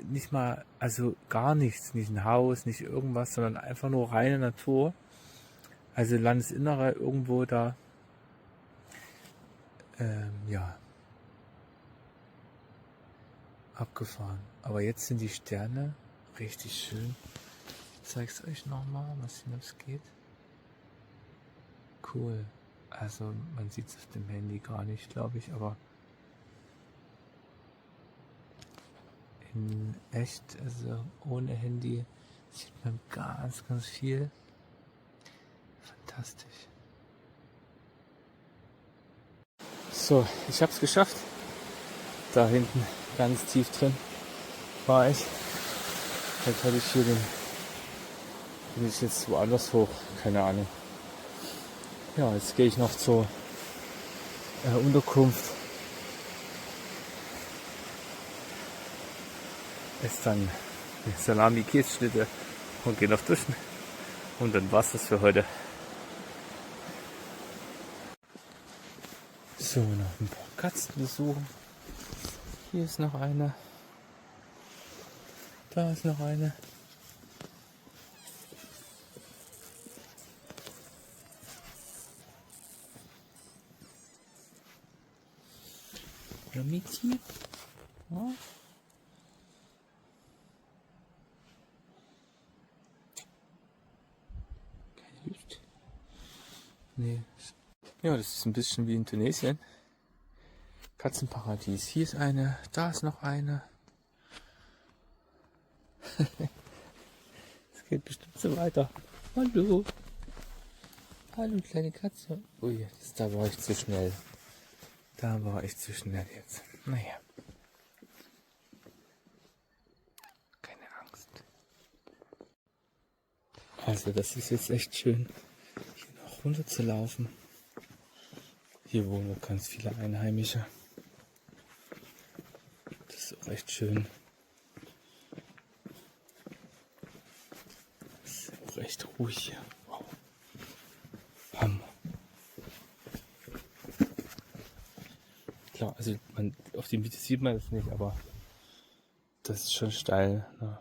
nicht mal, also gar nichts, nicht ein Haus, nicht irgendwas, sondern einfach nur reine Natur. Also Landesinnere irgendwo da, ja, abgefahren. Aber jetzt sind die Sterne richtig schön. Ich zeig's euch nochmal, mal sehen, ob es geht. Cool. Also man sieht es auf dem Handy gar nicht, glaube ich, aber in echt, also ohne Handy, sieht man ganz, ganz viel. Fantastisch. So, ich habe es geschafft. Da hinten, ganz tief drin, war ich. Jetzt habe ich hier bin ich jetzt woanders hoch, keine Ahnung. Ja, jetzt gehe ich noch zur Unterkunft. Esse dann Salami-Kässchnitte und gehe noch duschen. Und dann war's das für heute. So, noch ein paar Katzen besuchen. Hier ist noch eine. Da ist noch eine. Miti. Ja. Kein Licht. Nee. Ja, das ist ein bisschen wie in Tunesien. Katzenparadies. Hier ist eine, da ist noch eine. Es geht bestimmt so weiter. Hallo. Hallo, kleine Katze. Ui, da war ich zu schnell. Da war ich zu schnell jetzt. Naja. Keine Angst. Also das ist jetzt echt schön, hier noch runter zu laufen. Hier wohnen auch ganz viele Einheimische. Das ist auch echt schön. Das ist auch echt ruhig hier. Wow. Hammer. Klar, also auf dem Video sieht man das nicht, aber das ist schon steil. Ne?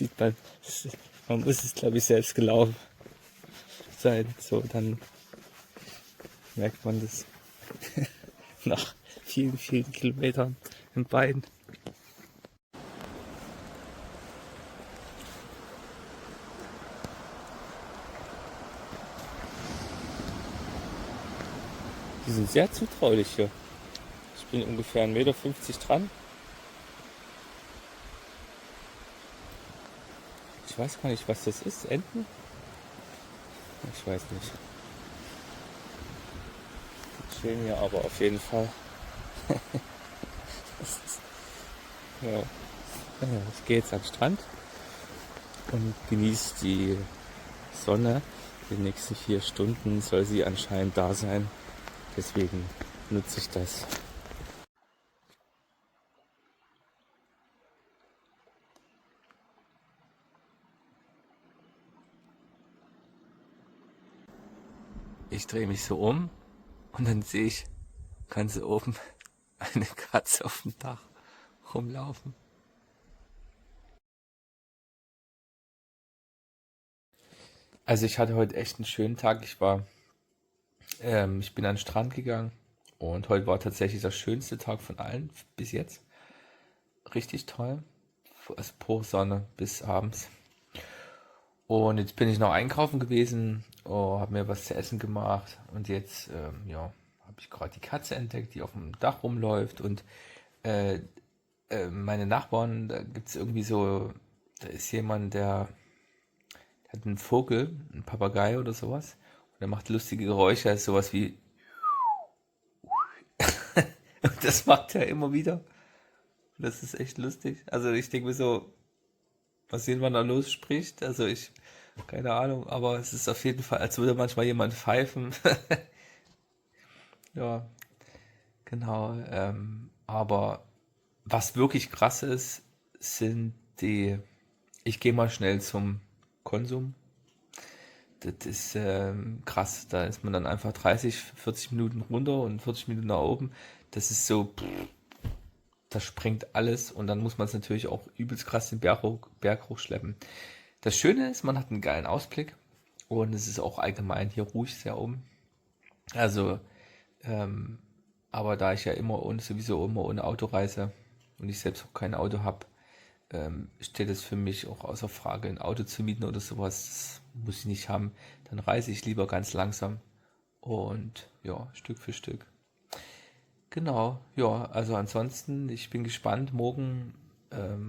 sieht man. Man muss es, glaube ich, selbst gelaufen sein. So, dann merkt man das nach vielen, vielen Kilometern im Bein. Die sind sehr zutraulich hier. Ich bin ungefähr 1,50 Meter dran. Ich weiß gar nicht, was das ist. Enten? Ich weiß nicht. Die chillen hier aber auf jeden Fall. Ja. Ich gehe jetzt an den Strand und genieße die Sonne. Die nächsten 4 Stunden soll sie anscheinend da sein. Deswegen nutze ich das. Ich drehe mich so um und dann sehe ich ganz oben eine Katze auf dem Dach rumlaufen. Also ich hatte heute echt einen schönen Tag. Ich bin an den Strand gegangen und heute war tatsächlich der schönste Tag von allen bis jetzt. Richtig toll. Also pure Sonne bis abends. Und jetzt bin ich noch einkaufen gewesen, habe mir was zu essen gemacht und jetzt habe ich gerade die Katze entdeckt, die auf dem Dach rumläuft und meine Nachbarn, da gibt es irgendwie so, da ist jemand, der hat einen Vogel, einen Papagei oder sowas und der macht lustige Geräusche, also sowas wie und das macht er immer wieder. Das ist echt lustig. Also ich denke mir so, was jemand da los spricht, also keine Ahnung, aber es ist auf jeden Fall, als würde manchmal jemand pfeifen. Ja, genau. Aber was wirklich krass ist, sind ich gehe mal schnell zum Konsum. Das ist krass, da ist man dann einfach 30, 40 Minuten runter und 40 Minuten nach oben. Das ist so, das sprengt alles und dann muss man es natürlich auch übelst krass den Berg hochschleppen. Das Schöne ist, man hat einen geilen Ausblick und es ist auch allgemein hier ruhig sehr oben. Also, aber da ich ja sowieso immer ohne Auto reise und ich selbst auch kein Auto habe, steht es für mich auch außer Frage, ein Auto zu mieten oder sowas. Das muss ich nicht haben. Dann reise ich lieber ganz langsam und ja, Stück für Stück. Genau, ja, also ansonsten, ich bin gespannt morgen,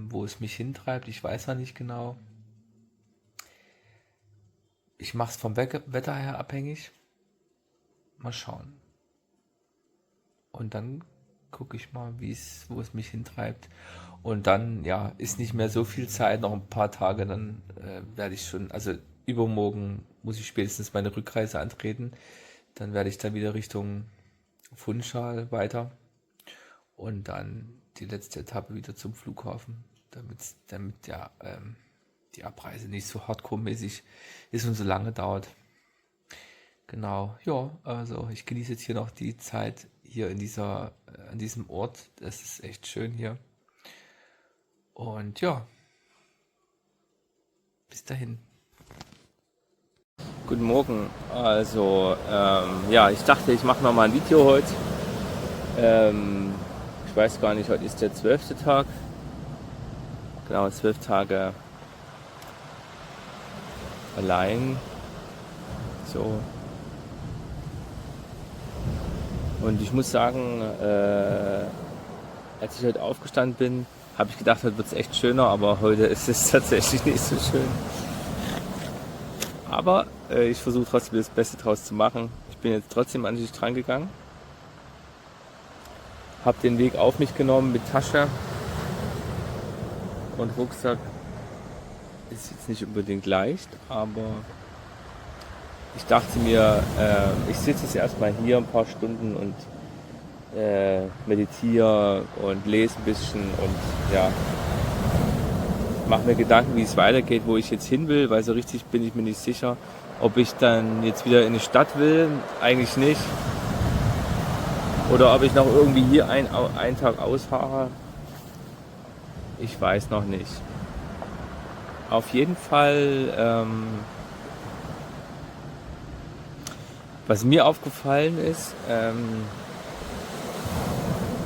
wo es mich hintreibt. Ich weiß ja nicht genau. Ich mache es vom Wetter her abhängig. Mal schauen. Und dann gucke ich mal, wo es mich hintreibt. Und dann, ja, ist nicht mehr so viel Zeit, noch ein paar Tage, dann werde ich schon, also übermorgen muss ich spätestens meine Rückreise antreten. Dann werde ich dann wieder Richtung Funchal weiter und dann die letzte Etappe wieder zum Flughafen, damit ja die Abreise nicht so hardcore-mäßig ist und so lange dauert. Genau, ja, also ich genieße jetzt hier noch die Zeit hier an diesem Ort. Das ist echt schön hier. Und ja, bis dahin. Guten Morgen. Also, ich dachte, ich mache noch mal ein Video heute. Ich weiß gar nicht, heute ist der 12. Tag. Genau, 12 Tage allein. So. Und ich muss sagen, als ich heute aufgestanden bin, habe ich gedacht, heute wird es echt schöner, aber heute ist es tatsächlich nicht so schön. Aber ich versuche trotzdem das Beste draus zu machen. Ich bin jetzt trotzdem an sich dran gegangen. Habe den Weg auf mich genommen mit Tasche und Rucksack. Ist jetzt nicht unbedingt leicht, aber ich dachte mir, ich sitze jetzt erstmal hier ein paar Stunden und meditiere und lese ein bisschen und ja, mache mir Gedanken, wie es weitergeht, wo ich jetzt hin will, weil so richtig bin ich mir nicht sicher, ob ich dann jetzt wieder in die Stadt will, eigentlich nicht. Oder ob ich noch irgendwie hier einen Tag ausfahre, ich weiß noch nicht. auf jeden Fall, was mir aufgefallen ist,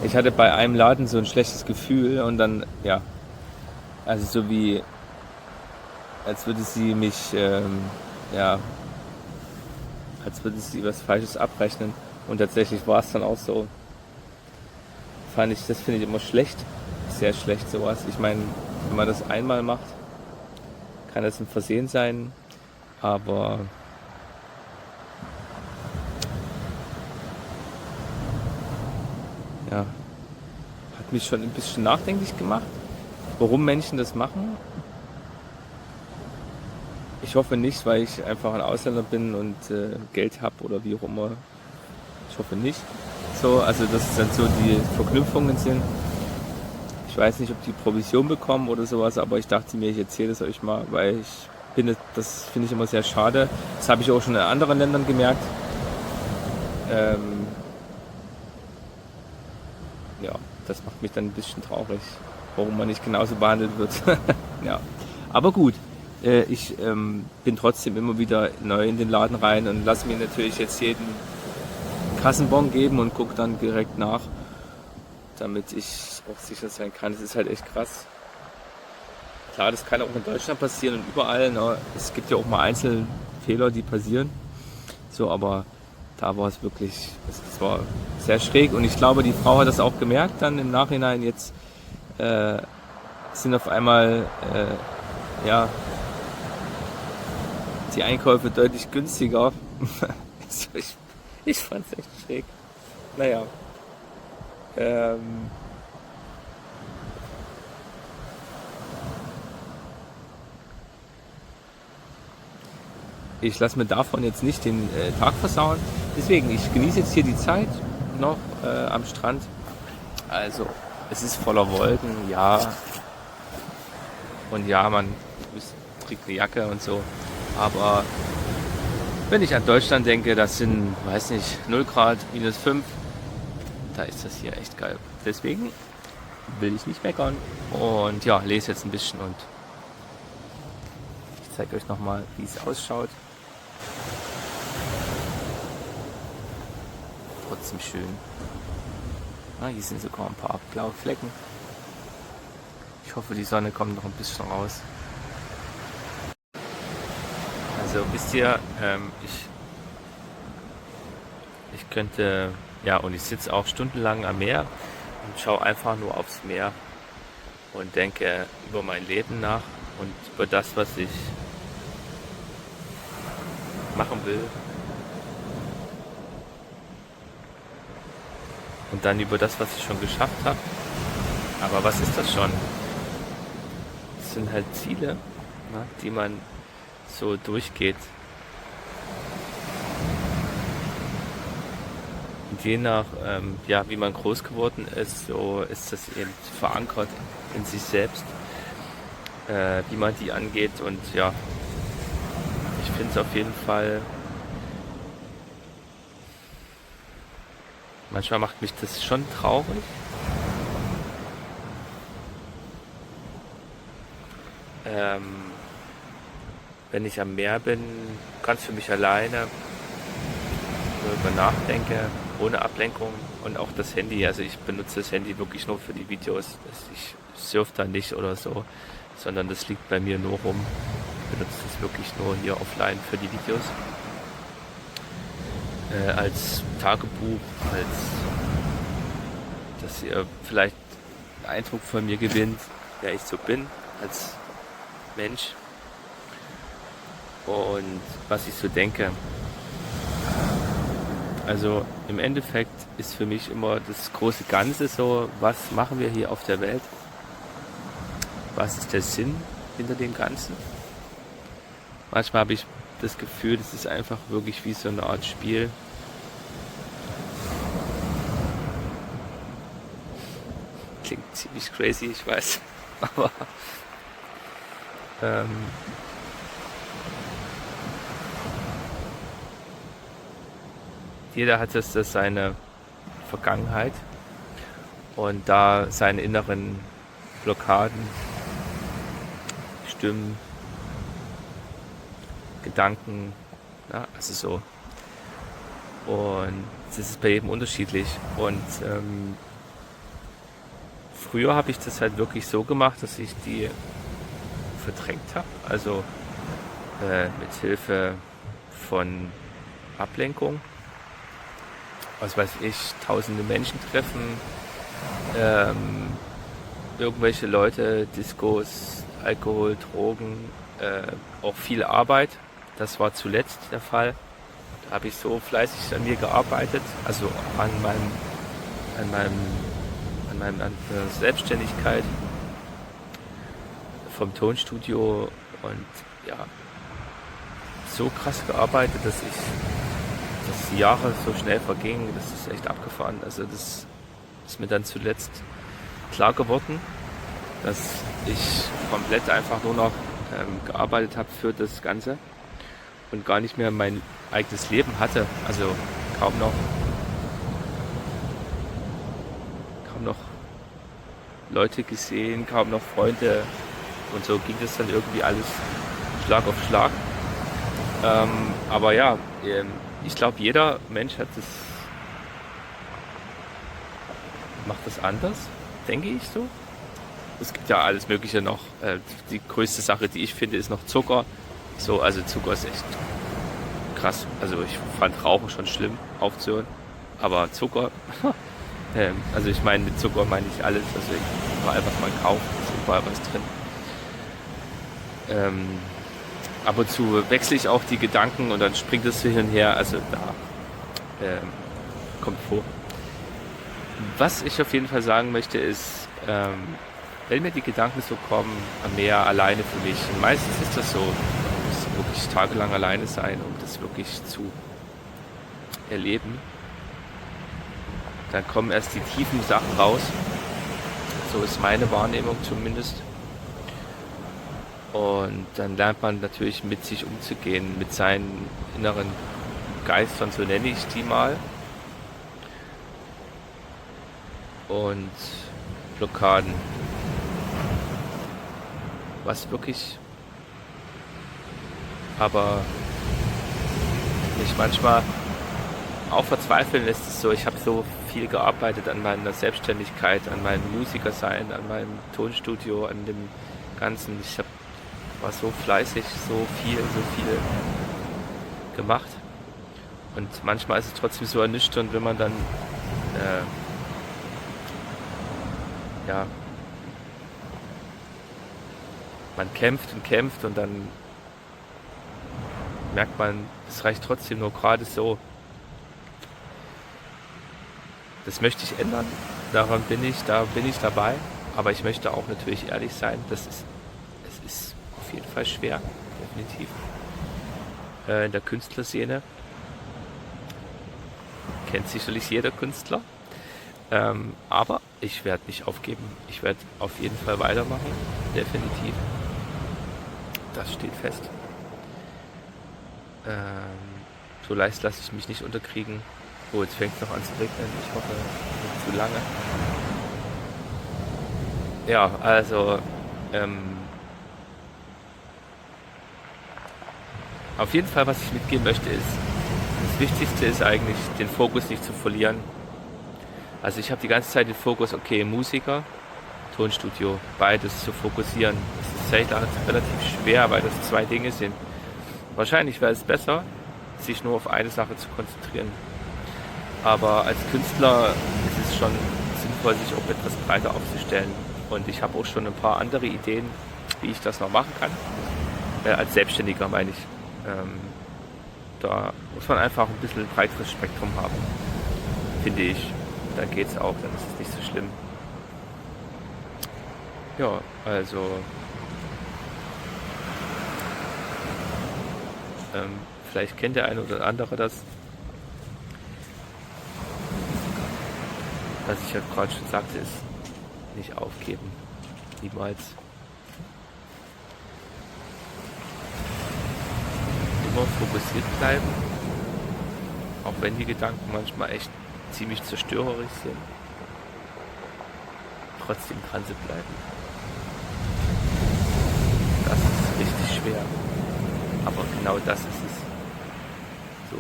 ich hatte bei einem Laden so ein schlechtes Gefühl und dann, ja, also so wie, als würde sie mich, ja, als würde sie was Falsches abrechnen. Und tatsächlich war es dann auch so. Das finde ich immer schlecht. Sehr schlecht sowas. Ich meine, wenn man das einmal macht, kann das ein Versehen sein. Aber ja, hat mich schon ein bisschen nachdenklich gemacht, warum Menschen das machen. Ich hoffe nicht, weil ich einfach ein Ausländer bin und Geld habe oder wie auch immer. Ich hoffe nicht. So, also dass es dann so die Verknüpfungen sind. Ich weiß nicht, ob die Provision bekommen oder sowas, aber ich dachte mir, ich erzähle es euch mal, weil das finde ich immer sehr schade. Das habe ich auch schon in anderen Ländern gemerkt. Ja, das macht mich dann ein bisschen traurig, warum man nicht genauso behandelt wird. Ja, aber gut. Ich bin trotzdem immer wieder neu in den Laden rein und lasse mir natürlich jetzt jeden Kassenbon geben und gucke dann direkt nach, damit ich auch sicher sein kann. Das ist halt echt krass. Klar, das kann auch in Deutschland passieren und überall. Ne? Es gibt ja auch mal Einzelfehler, die passieren. So, aber da war es wirklich, es war sehr schräg und ich glaube, die Frau hat das auch gemerkt dann im Nachhinein. Jetzt sind auf einmal, ja, die Einkäufe deutlich günstiger. Ich fand es echt schräg. Naja. Ich lasse mir davon jetzt nicht den Tag versauen. Deswegen, ich genieße jetzt hier die Zeit noch am Strand. Also, es ist voller Wolken, ja. Und ja, man trägt eine Jacke und so. Aber wenn ich an Deutschland denke, das sind, weiß nicht, 0 Grad, -5. Da ist das hier echt geil. Deswegen will ich nicht meckern. Und ja, lese jetzt ein bisschen und ich zeige euch nochmal, wie es ausschaut. Trotzdem schön. Na, hier sind sogar ein paar blaue Flecken. Ich hoffe, die Sonne kommt noch ein bisschen raus. Also wisst ihr, ich könnte, ja, und ich sitze auch stundenlang am Meer und schaue einfach nur aufs Meer und denke über mein Leben nach und über das, was ich machen will. Und dann über das, was ich schon geschafft habe. Aber was ist das schon? Das sind halt Ziele, ne, die man so durchgeht. Und je nach, ja, wie man groß geworden ist, so ist das eben verankert in sich selbst, wie man die angeht. Und ja, ich finde es auf jeden Fall, manchmal macht mich das schon traurig. Wenn ich am Meer bin, ganz für mich alleine, darüber nachdenke, ohne Ablenkung und auch das Handy. Also ich benutze das Handy wirklich nur für die Videos. Ich surfe da nicht oder so, sondern das liegt bei mir nur rum. Ich benutze das wirklich nur hier offline für die Videos. Als Tagebuch, dass ihr vielleicht einen Eindruck von mir gewinnt, wer ich so bin als Mensch und was ich so denke. Also im Endeffekt ist für mich immer das große Ganze so, was machen wir hier auf der Welt? Was ist der Sinn hinter dem Ganzen? Manchmal habe ich das Gefühl, das ist einfach wirklich wie so eine Art Spiel. Klingt ziemlich crazy, ich weiß, aber jeder hat das seine Vergangenheit und da seine inneren Blockaden, Stimmen Gedanken, ja, also so. Und das ist bei jedem unterschiedlich. Und früher habe ich das halt wirklich so gemacht, dass ich die verdrängt habe. Also mit Hilfe von Ablenkung. Was weiß ich, tausende Menschen treffen, irgendwelche Leute, Diskos, Alkohol, Drogen, auch viel Arbeit. Das war zuletzt der Fall. Da habe ich so fleißig an mir gearbeitet, also an meiner Selbstständigkeit vom Tonstudio und ja, so krass gearbeitet, dass die Jahre so schnell vergingen, das ist echt abgefahren. Also das ist mir dann zuletzt klar geworden, dass ich komplett einfach nur noch gearbeitet habe für das Ganze und gar nicht mehr mein eigenes Leben hatte. Also kaum noch Leute gesehen, kaum noch Freunde und so ging das dann irgendwie alles Schlag auf Schlag. Aber ja, ich glaube, jeder Mensch macht das anders, denke ich so. Es gibt ja alles Mögliche noch. Die größte Sache, die ich finde, ist noch Zucker. So, also Zucker ist echt krass. Also ich fand Rauchen schon schlimm aufzuhören. Aber Zucker, also ich meine, mit Zucker meine ich alles. Also überall, was man kauft, ist überall was drin. Ab und zu wechsle ich auch die Gedanken und dann springt es hin und her. Also da kommt vor. Was ich auf jeden Fall sagen möchte ist, wenn mir die Gedanken so kommen, mehr alleine für mich. Und meistens ist das so, man muss wirklich tagelang alleine sein, um das wirklich zu erleben. Dann kommen erst die tiefen Sachen raus. So ist meine Wahrnehmung zumindest. Und dann lernt man natürlich mit sich umzugehen, mit seinen inneren Geistern, so nenne ich die mal. Und Blockaden. Was wirklich aber mich manchmal auch verzweifeln lässt, es so, ich habe so viel gearbeitet an meiner Selbstständigkeit, an meinem Musikersein, an meinem Tonstudio, an dem Ganzen. Ich war so fleißig, so viel gemacht. Und manchmal ist es trotzdem so ernüchternd, wenn man dann man kämpft und dann merkt man, es reicht trotzdem nur gerade so. Das möchte ich ändern, da bin ich dabei, aber ich möchte auch natürlich ehrlich sein, es ist auf jeden Fall schwer, definitiv. In der Künstlerszene kennt sicherlich jeder Künstler, aber ich werde nicht aufgeben, ich werde auf jeden Fall weitermachen, definitiv. Das steht fest. So leicht lasse ich mich nicht unterkriegen. Oh, jetzt fängt es noch an zu regnen. Ich hoffe, nicht zu lange. Ja, also auf jeden Fall, was ich mitgeben möchte, ist, das Wichtigste ist eigentlich, den Fokus nicht zu verlieren. Also ich habe die ganze Zeit den Fokus, okay, Musiker, Tonstudio, beides zu fokussieren. Das ist relativ schwer, weil das zwei Dinge sind. Wahrscheinlich wäre es besser, sich nur auf eine Sache zu konzentrieren. Aber als Künstler ist es schon sinnvoll, sich auch etwas breiter aufzustellen. Und ich habe auch schon ein paar andere Ideen, wie ich das noch machen kann. Als Selbstständiger meine ich. Da muss man einfach ein bisschen ein breiteres Spektrum haben, finde ich. Dann geht es auch, dann ist es nicht so schlimm. Ja, also vielleicht kennt der eine oder andere das, was ich ja gerade schon sagte, ist nicht aufgeben, niemals. Immer fokussiert bleiben, auch wenn die Gedanken manchmal echt ziemlich zerstörerisch sind, trotzdem dran zu bleiben. Das ist richtig schwer. Aber Aber genau das ist es. So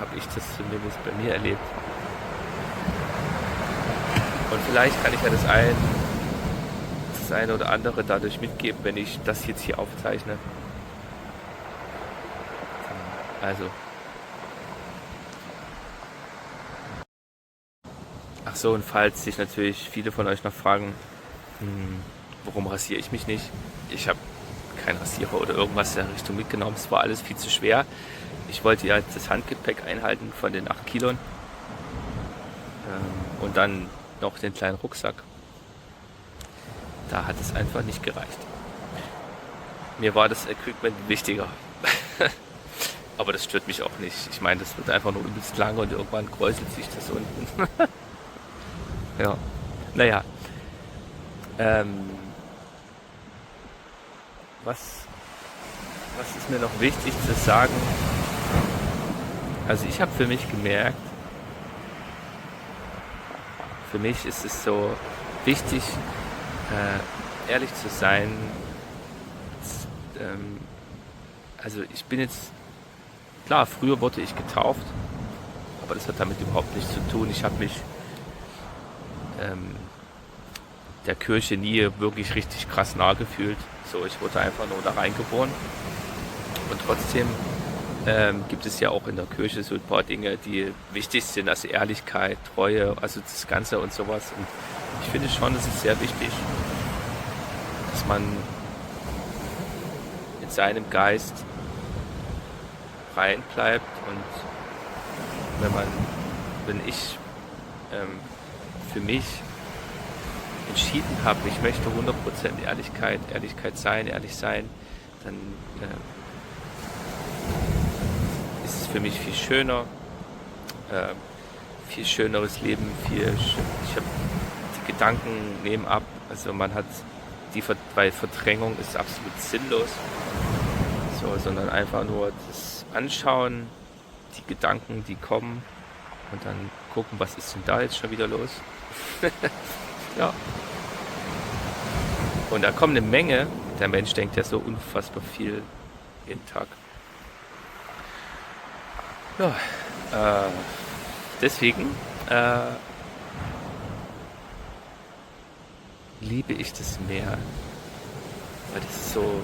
habe ich das zumindest bei mir erlebt. Und vielleicht kann ich ja das eine oder andere dadurch mitgeben, wenn ich das jetzt hier aufzeichne. Also. Ach so, und falls sich natürlich viele von euch noch fragen, warum rasiere ich mich nicht? Ich habe keinen Rasierer oder irgendwas in der Richtung mitgenommen. Es war alles viel zu schwer. Ich wollte ja das Handgepäck einhalten von den 8 Kilon. Und dann noch den kleinen Rucksack. Da hat es einfach nicht gereicht. Mir war das Equipment wichtiger. Aber das stört mich auch nicht. Ich meine, das wird einfach nur übelst lang und irgendwann kräuselt sich das unten. Ja, naja. Was ist mir noch wichtig zu sagen? Also ich habe für mich gemerkt, für mich ist es so wichtig, ehrlich zu sein. Also ich bin jetzt, klar, früher wurde ich getauft, aber das hat damit überhaupt nichts zu tun. Ich habe mich der Kirche nie wirklich richtig krass nahe gefühlt. So, ich wurde einfach nur da reingeboren. Und trotzdem gibt es ja auch in der Kirche so ein paar Dinge, die wichtig sind, also Ehrlichkeit, Treue, also das Ganze und sowas. Und ich finde schon, es ist sehr wichtig, dass man in seinem Geist rein bleibt und wenn ich für mich entschieden habe, ich möchte 100% ehrlich sein, dann ist es für mich viel schöner, viel schöneres Leben, ich habe die Gedanken nehmen ab, also man hat weil Verdrängung ist absolut sinnlos, so, sondern einfach nur das Anschauen, die Gedanken, die kommen und dann gucken, was ist denn da jetzt schon wieder los? Ja. Und da kommt eine Menge. Der Mensch denkt ja so unfassbar viel jeden Tag. Ja, deswegen liebe ich das Meer, weil das ist so,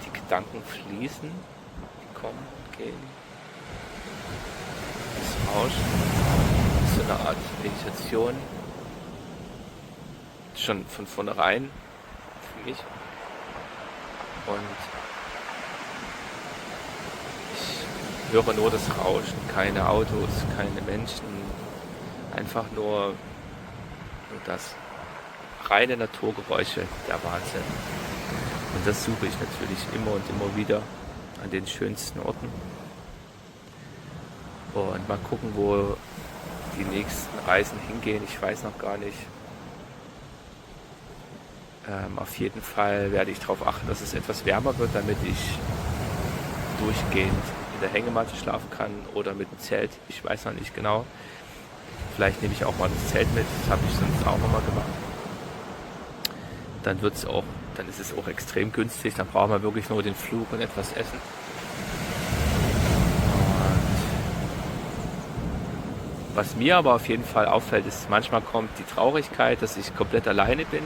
die Gedanken fließen, die kommen und gehen. Das Rauschen ist so eine Art Meditation. Schon von vornherein für mich. Und ich höre nur das Rauschen, keine Autos, keine Menschen, einfach nur das reine Naturgeräusche, der Wahnsinn. Und das suche ich natürlich immer und immer wieder an den schönsten Orten. Und mal gucken, wo die nächsten Reisen hingehen. Ich weiß noch gar nicht. Auf jeden Fall werde ich darauf achten, dass es etwas wärmer wird, damit ich durchgehend in der Hängematte schlafen kann oder mit dem Zelt. Ich weiß noch nicht genau. Vielleicht nehme ich auch mal das Zelt mit. Das habe ich sonst auch immer gemacht. Dann ist es auch extrem günstig. Dann brauchen wir wirklich nur den Flug und etwas Essen. Und was mir aber auf jeden Fall auffällt, ist, manchmal kommt die Traurigkeit, dass ich komplett alleine bin.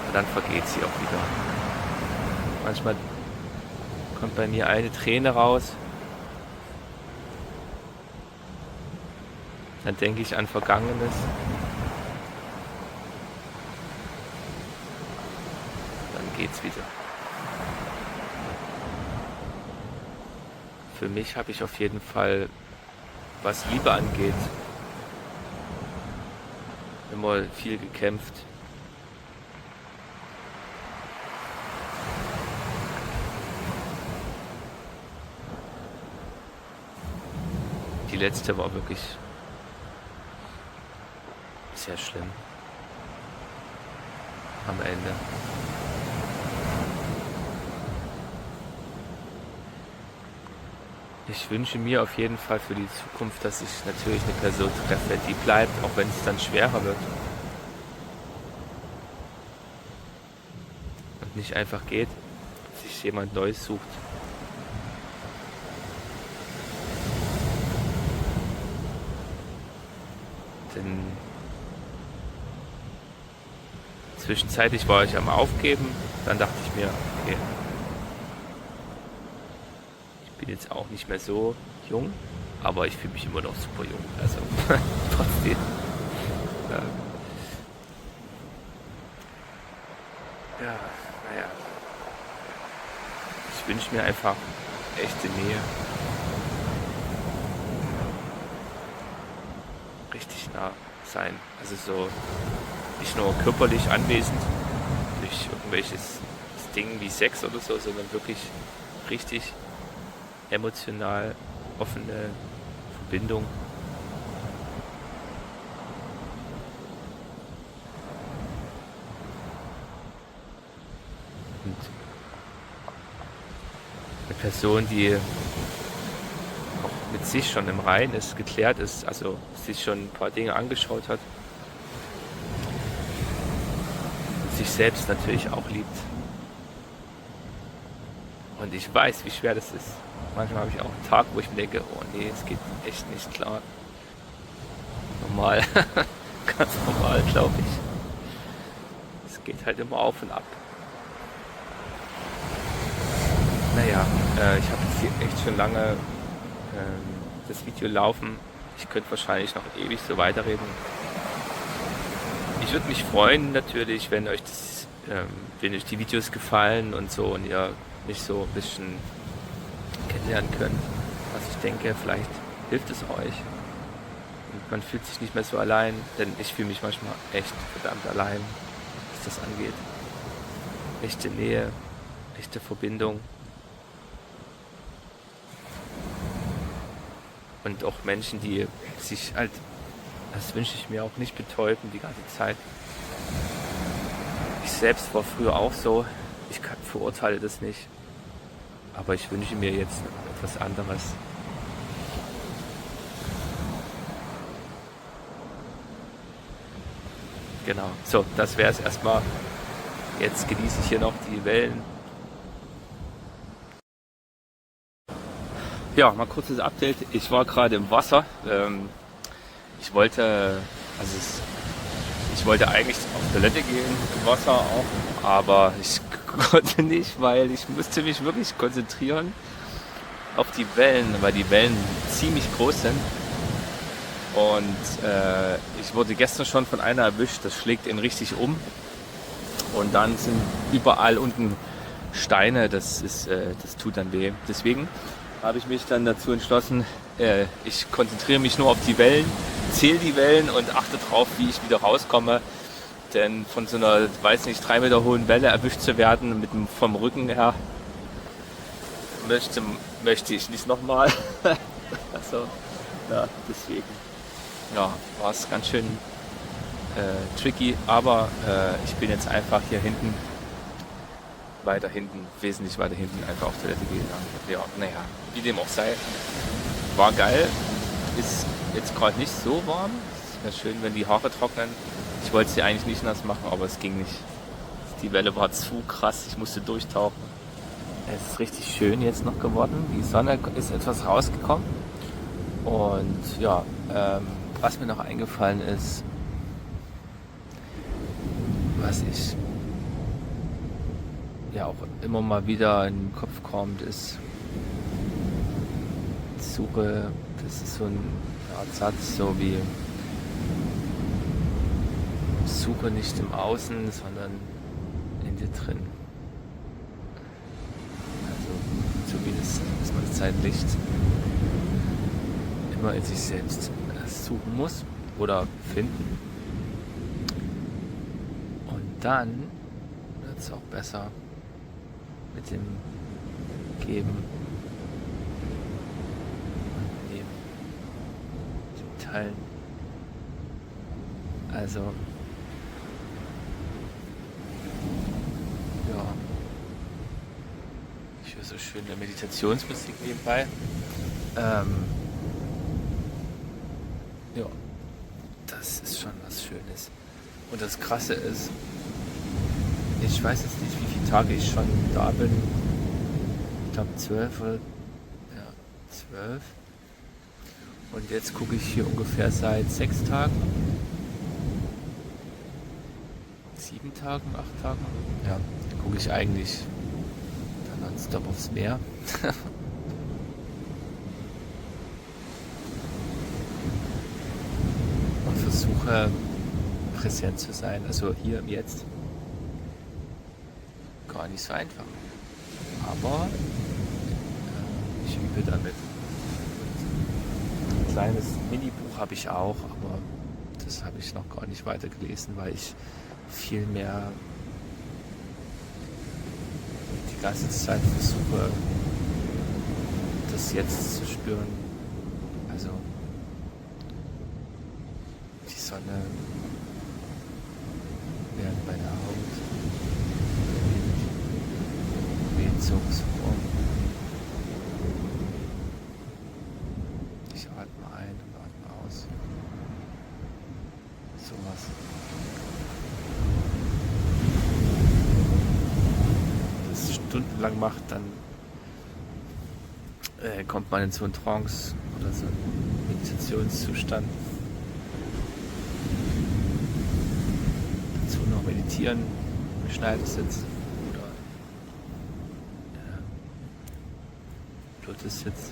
Und dann vergeht sie auch wieder. Manchmal kommt bei mir eine Träne raus. Dann denke ich an Vergangenes. Dann geht's wieder. Für mich habe ich auf jeden Fall, was Liebe angeht, immer viel gekämpft. Die letzte war wirklich sehr schlimm. Am Ende. Ich wünsche mir auf jeden Fall für die Zukunft, dass ich natürlich eine Person treffe, die bleibt, auch wenn es dann schwerer wird. Und nicht einfach geht. sich jemand Neues sucht. Denn zwischenzeitlich war ich am Aufgeben, dann dachte ich mir, okay, ich bin jetzt auch nicht mehr so jung, aber ich fühle mich immer noch super jung, also trotzdem. Ja, naja. Ich wünsche mir einfach echte Nähe. Richtig nah sein. Also so nicht nur körperlich anwesend durch irgendwelches Ding wie Sex oder so, sondern wirklich richtig emotional offene Verbindung. Und eine Person, die auch mit sich schon im Reinen ist, geklärt ist, also sich schon ein paar Dinge angeschaut hat, und sich selbst natürlich auch liebt. Und ich weiß, wie schwer das ist. Manchmal habe ich auch einen Tag, wo ich mir denke, oh nee, es geht echt nicht klar. Normal, ganz normal, glaube ich. Es geht halt immer auf und ab. Naja, ich habe jetzt hier echt schon lange das Video laufen. Ich könnte wahrscheinlich noch ewig so weiterreden. Ich würde mich freuen natürlich, wenn euch die Videos gefallen und so und ihr mich so ein bisschen kennenlernen könnt, was ich denke, vielleicht hilft es euch. Und man fühlt sich nicht mehr so allein, denn ich fühle mich manchmal echt verdammt allein, was das angeht. Echte Nähe, echte Verbindung. Und auch Menschen, die sich halt, das wünsche ich mir auch, nicht betäuben die ganze Zeit. Ich selbst war früher auch so, ich verurteile das nicht. Aber ich wünsche mir jetzt etwas anderes. Genau, so, das wäre es erstmal. Jetzt genieße ich hier noch die Wellen. Ja, mal kurzes Update. Ich war gerade im Wasser. Ich wollte eigentlich auf Toilette gehen, im Wasser auch, aber ich konnte nicht, weil ich musste mich wirklich konzentrieren auf die Wellen, weil die Wellen ziemlich groß sind. Und ich wurde gestern schon von einer erwischt, das schlägt ihn richtig um. Und dann sind überall unten Steine, das tut dann weh. Deswegen habe ich mich dann dazu entschlossen, ich konzentriere mich nur auf die Wellen, zähle die Wellen und achte drauf, wie ich wieder rauskomme. Denn von so einer, weiß nicht, 3 Meter hohen Welle erwischt zu werden, vom Rücken her, möchte ich nicht nochmal. Also, ja, deswegen. Ja, war es ganz schön tricky, aber ich bin jetzt einfach hier hinten, wesentlich weiter hinten, einfach auf Toilette gegangen. Ja, naja, wie dem auch sei. War geil, ist jetzt gerade nicht so warm. Es wäre schön, wenn die Haare trocknen. Ich wollte sie eigentlich nicht nass machen, aber es ging nicht. Die Welle war zu krass, ich musste durchtauchen. Es ist richtig schön jetzt noch geworden. Die Sonne ist etwas rausgekommen. Und ja, was mir noch eingefallen ist, was ich ja auch immer mal wieder in den Kopf kommt, ist Suche, das ist so ein Art Satz, so wie Suche nicht im Außen, sondern in dir drin. Also zumindest ist man zeitlich immer in sich selbst suchen muss oder finden. Und dann wird es auch besser mit dem Geben und Nehmen, dem Teilen. Also ja, ich höre so schöne Meditationsmusik nebenbei. Ja, das ist schon was Schönes. Und das Krasse ist, ich weiß jetzt nicht, wie viele Tage ich schon da bin. Ich glaube 12 oder 12. Und jetzt gucke ich hier ungefähr seit 6 Tagen. 7 Tagen, 8 Tagen. Ja, gucke ich eigentlich dann nonstop aufs Meer. Und versuche präsent zu sein. Also hier im Jetzt. Gar nicht so einfach. Aber ich übe damit. Ein kleines Minibuch habe ich auch, aber das habe ich noch gar nicht weiter gelesen, weil ich viel mehr die ganze Zeit versuche, das Jetzt zu spüren. Also die Sonne während meiner Haut, weht so rum. Ich atme ein und atme aus. Sowas. Wenn man das stundenlang macht, dann kommt man in so einen Trance oder so einen Meditationszustand. Dazu noch meditieren, im Schneidersitz oder Lotussitz.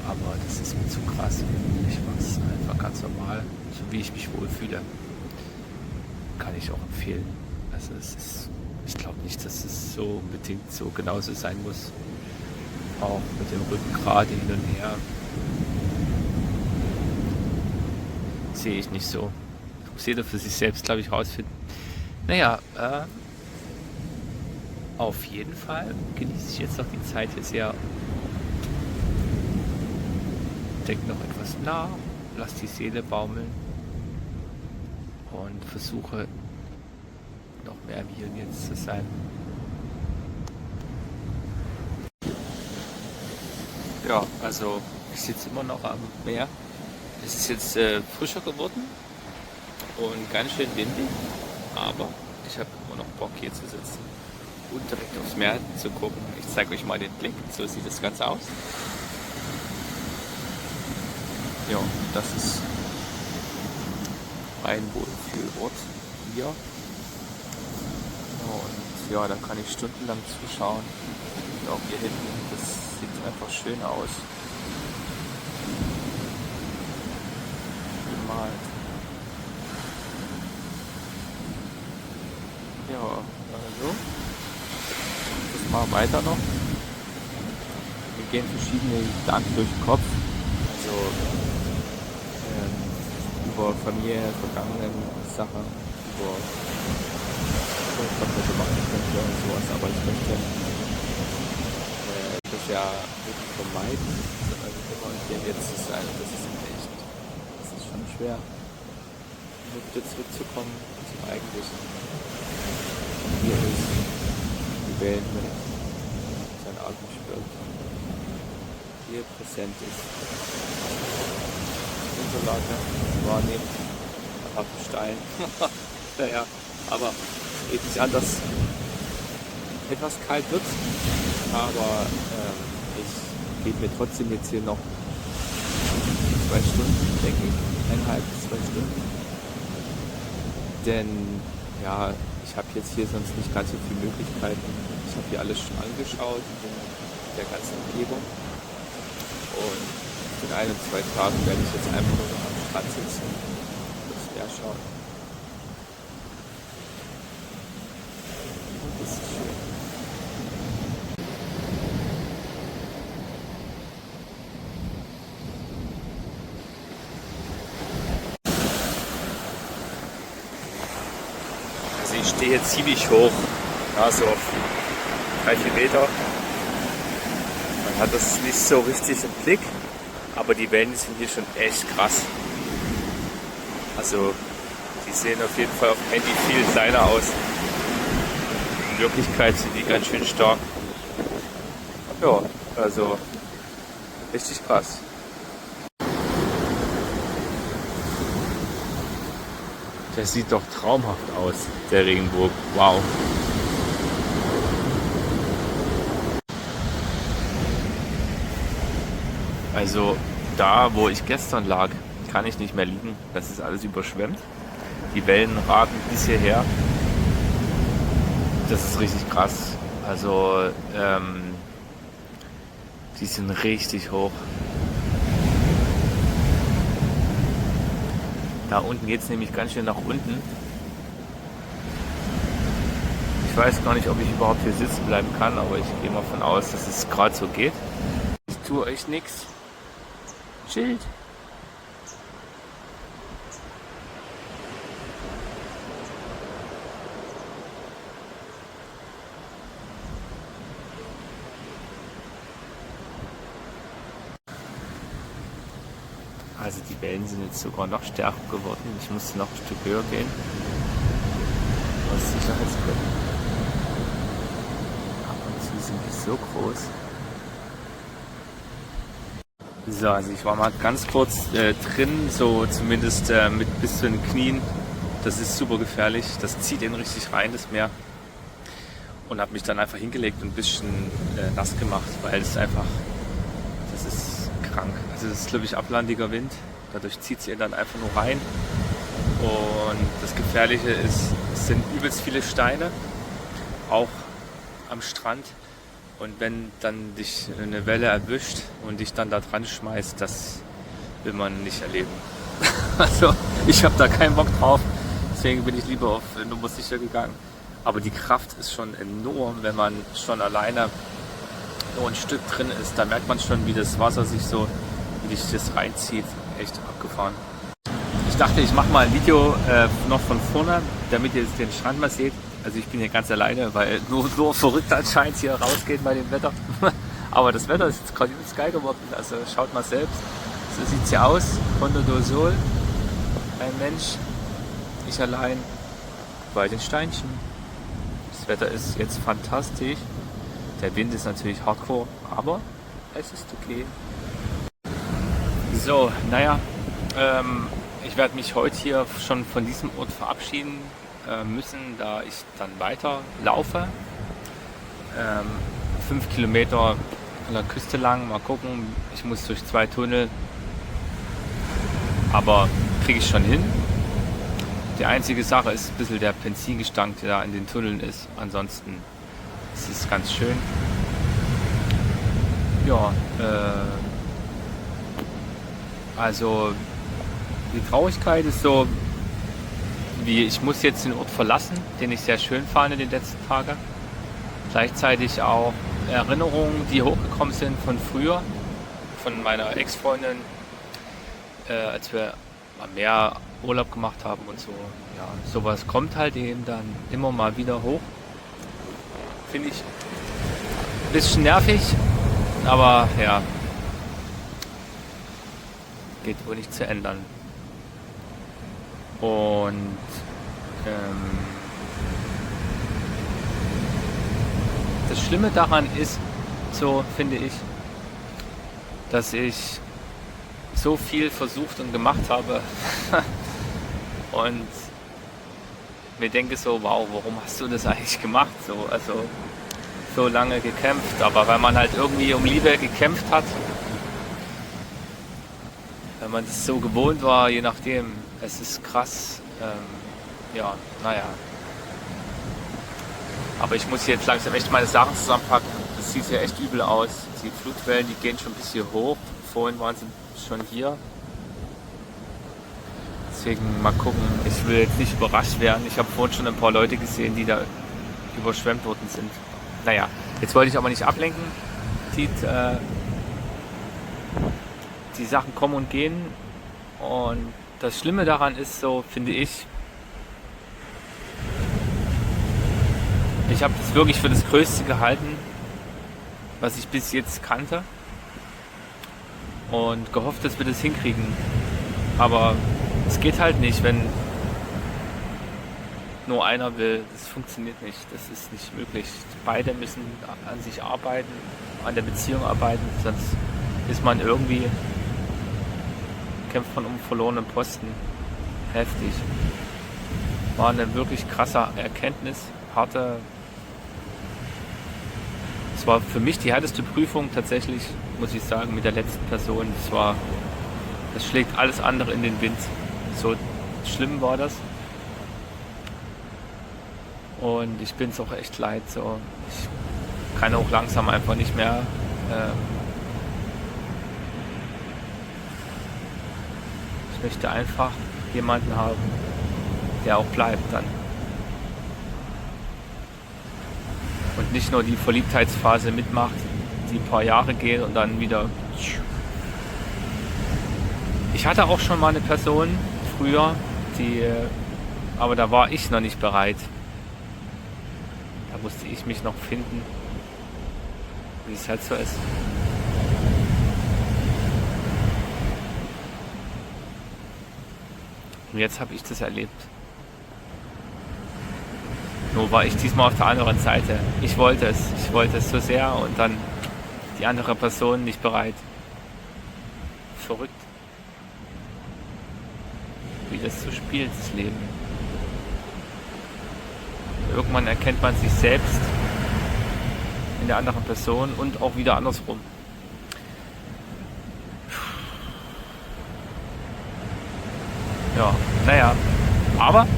Aber das ist mir zu krass. Ich mache es einfach ganz normal, so wie ich mich wohlfühle. Kann ich auch empfehlen. Also ich glaube nicht, dass es so unbedingt so genauso sein muss. Auch mit dem Rücken gerade hin und her. Sehe ich nicht so. Muss jeder für sich selbst, glaube ich, rausfinden. Naja, auf jeden Fall genieße ich jetzt noch die Zeit hier sehr. Denk noch etwas nach, lass die Seele baumeln und versuche noch mehr im Hier und Jetzt zu sein. Ja, also ich sitze immer noch am Meer. Es ist jetzt frischer geworden und ganz schön windig, aber ich habe immer noch Bock hier zu sitzen und direkt aufs Meer zu gucken. Ich zeige euch mal den Blick, so sieht das Ganze aus. Ja, das ist mein Wohlfühlort hier. Und ja, da kann ich stundenlang zuschauen. Und auch hier hinten, das sieht einfach schön aus. Gemalt. Ja, also. Das machen wir weiter noch. Wir gehen verschiedene Gedanken durch den Kopf. Also über Familie, vergangenen Sachen, über was man so machen könnte und sowas, aber ich möchte das ja wirklich vermeiden, sondern immer hier jetzt zu sein. Und das ist schon schwer, nur wieder zurückzukommen zum Eigentlichen. Und hier ist die Welt mit seinen Atem spürt, hier präsent ist. Unterlage wahrnehmen, auf dem Stein. Naja, aber geht nicht anders. Etwas kalt wird, aber ich gebe mir trotzdem jetzt hier noch 2 Stunden, denke ich, 1,5 bis 2 Stunden. Denn ja, ich habe jetzt hier sonst nicht ganz so viele Möglichkeiten. Ich habe hier alles schon angeschaut in der ganzen Umgebung. Und in 1 und 2 Tagen werde ich jetzt einfach nur noch am Strand sitzen und das Meer schauen. Und das ist schön. Also ich stehe jetzt ziemlich hoch, ja, so auf 3-4 Meter. Man hat das nicht so richtig im Blick. Aber die Wellen sind hier schon echt krass. Also die sehen auf jeden Fall auf dem Handy viel kleiner aus. In Wirklichkeit sind die ganz schön stark. Ja, also richtig krass. Der sieht doch traumhaft aus, der Regenbogen. Wow. Also da, wo ich gestern lag, kann ich nicht mehr liegen. Das ist alles überschwemmt. Die Wellen ragen bis hierher. Das ist richtig krass. Also die sind richtig hoch. Da unten geht es nämlich ganz schön nach unten. Ich weiß gar nicht, ob ich überhaupt hier sitzen bleiben kann, aber ich gehe mal von aus, dass es gerade so geht. Ich tue euch nichts. Schild. Also die Wellen sind jetzt sogar noch stärker geworden. Ich musste noch ein Stück höher gehen. Aus Sicherheitsgründen. Ab und zu sind die so groß. So, also ich war mal ganz kurz drin, so zumindest mit bis zu den Knien. Das ist super gefährlich. Das zieht ihn richtig rein, das Meer. Und habe mich dann einfach hingelegt und ein bisschen nass gemacht, weil es einfach, das ist krank. Also das ist, glaube ich, ablandiger Wind. Dadurch zieht es ihn dann einfach nur rein. Und das Gefährliche ist, es sind übelst viele Steine, auch am Strand. Und wenn dann dich eine Welle erwischt und dich dann da dran schmeißt, das will man nicht erleben. Also ich habe da keinen Bock drauf, deswegen bin ich lieber auf Nummer sicher gegangen. Aber die Kraft ist schon enorm, wenn man schon alleine nur ein Stück drin ist. Da merkt man schon, wie das Wasser sich so, wie sich das reinzieht. Echt abgefahren. Ich dachte, ich mache mal ein Video noch von vorne, damit ihr den Strand mal seht. Also ich bin hier ganz alleine, weil nur verrückt anscheinend hier rausgeht bei dem Wetter. Aber das Wetter ist jetzt gerade übelst geil geworden. Also schaut mal selbst. So sieht es hier aus. Ponta do Sol. Ein Mensch. Ich allein bei den Steinchen. Das Wetter ist jetzt fantastisch. Der Wind ist natürlich hardcore, aber es ist okay. So, naja. Ich werde mich heute hier schon von diesem Ort verabschieden müssen, da ich dann weiter laufe. 5 Kilometer an der Küste lang, mal gucken. Ich muss durch 2 Tunnel, aber kriege ich schon hin. Die einzige Sache ist ein bisschen der Benzingestank, der da in den Tunneln ist. Ansonsten ist es ganz schön. Ja, also die Traurigkeit ist so, wie ich muss jetzt den Ort verlassen, den ich sehr schön fand in den letzten Tagen. Gleichzeitig auch Erinnerungen, die hochgekommen sind von früher, von meiner Ex-Freundin, als wir mal mehr Urlaub gemacht haben und so. Ja, sowas kommt halt eben dann immer mal wieder hoch. Finde ich ein bisschen nervig, aber ja, geht wohl nicht zu ändern. Und das Schlimme daran ist, so finde ich, dass ich so viel versucht und gemacht habe und mir denke so, wow, warum hast du das eigentlich gemacht? So lange gekämpft, aber weil man halt irgendwie um Liebe gekämpft hat, wenn man das so gewohnt war, je nachdem, es ist krass, ja, naja. Aber ich muss jetzt langsam echt meine Sachen zusammenpacken. Das sieht ja echt übel aus. Die Flutwellen, die gehen schon ein bisschen hoch. Vorhin waren sie schon hier. Deswegen mal gucken. Ich will jetzt nicht überrascht werden. Ich habe vorhin schon ein paar Leute gesehen, die da überschwemmt worden sind. Naja, jetzt wollte ich aber nicht ablenken. Die Sachen kommen und gehen. Und das Schlimme daran ist so, finde ich, ich habe das wirklich für das Größte gehalten, was ich bis jetzt kannte. Und gehofft, dass wir das hinkriegen. Aber es geht halt nicht, wenn nur einer will. Das funktioniert nicht. Das ist nicht möglich. Beide müssen an sich arbeiten, an der Beziehung arbeiten, sonst ist man irgendwie, kämpft man um verlorenen Posten. Heftig. War eine wirklich krasse Erkenntnis. Harte Es war für mich die härteste Prüfung tatsächlich, muss ich sagen, mit der letzten Person. Das schlägt alles andere in den Wind. So schlimm war das. Und ich bin es auch echt leid. So. Ich kann auch langsam einfach nicht mehr. Ich möchte einfach jemanden haben, der auch bleibt dann. Und nicht nur die Verliebtheitsphase mitmacht, die ein paar Jahre geht und dann wieder. Ich hatte auch schon mal eine Person früher, aber da war ich noch nicht bereit. Da musste ich mich noch finden, wie es halt so ist. Und jetzt habe ich das erlebt. Nur war ich diesmal auf der anderen Seite. Ich wollte es so sehr und dann die andere Person nicht bereit. Verrückt. Wie das so spielt, das Leben. Irgendwann erkennt man sich selbst in der anderen Person und auch wieder andersrum. Ja, naja. Aber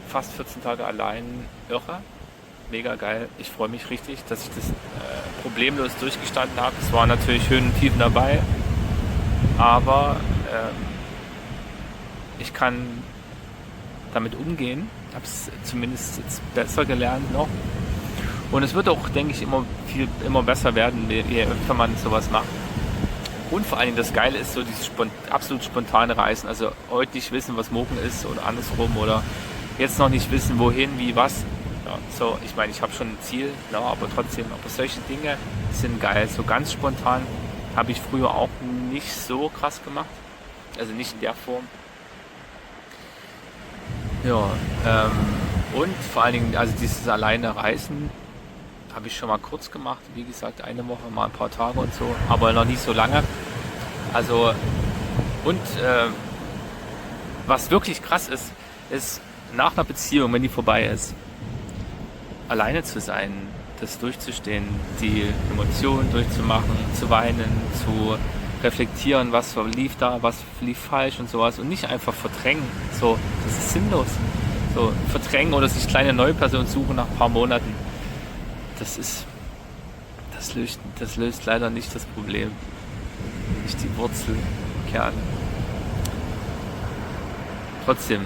fast 14 Tage allein, irre. Mega geil. Ich freue mich richtig, dass ich das problemlos durchgestanden habe. Es waren natürlich Höhen und Tiefen dabei. Aber ich kann damit umgehen. Habe es zumindest jetzt besser gelernt noch. Und es wird auch, denke ich, immer besser werden, je öfter man sowas macht. Und vor allen Dingen das Geile ist so dieses absolut spontane Reisen. Also heute nicht wissen, was morgen ist oder andersrum oder jetzt noch nicht wissen, wohin, wie, was. Ja, so, ich meine, ich habe schon ein Ziel, ja, aber trotzdem, aber solche Dinge sind geil. So ganz spontan habe ich früher auch nicht so krass gemacht. Also nicht in der Form. Ja, und vor allen Dingen, also dieses alleine Reisen habe ich schon mal kurz gemacht, wie gesagt, eine Woche, mal ein paar Tage und so, aber noch nicht so lange. Also, und was wirklich krass ist nach einer Beziehung, wenn die vorbei ist, alleine zu sein, das durchzustehen, die Emotionen durchzumachen, zu weinen, zu reflektieren, was lief da, was lief falsch und sowas und nicht einfach verdrängen. So, das ist sinnlos. So, verdrängen oder sich kleine neue Personen suchen nach ein paar Monaten. Das löst leider nicht das Problem. Nicht die Wurzelkerne. Trotzdem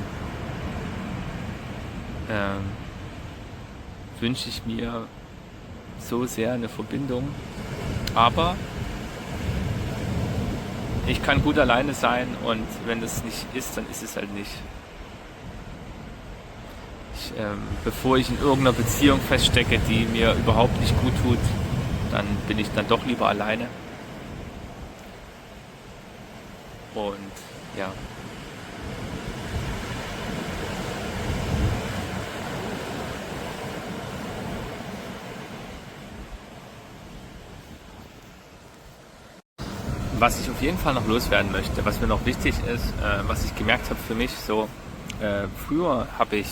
wünsche ich mir so sehr eine Verbindung. Aber ich kann gut alleine sein und wenn es nicht ist, dann ist es halt nicht. Bevor ich in irgendeiner Beziehung feststecke, die mir überhaupt nicht gut tut, dann bin ich dann doch lieber alleine. Und ja. Was ich auf jeden Fall noch loswerden möchte, was mir noch wichtig ist, was ich gemerkt habe für mich, so früher habe ich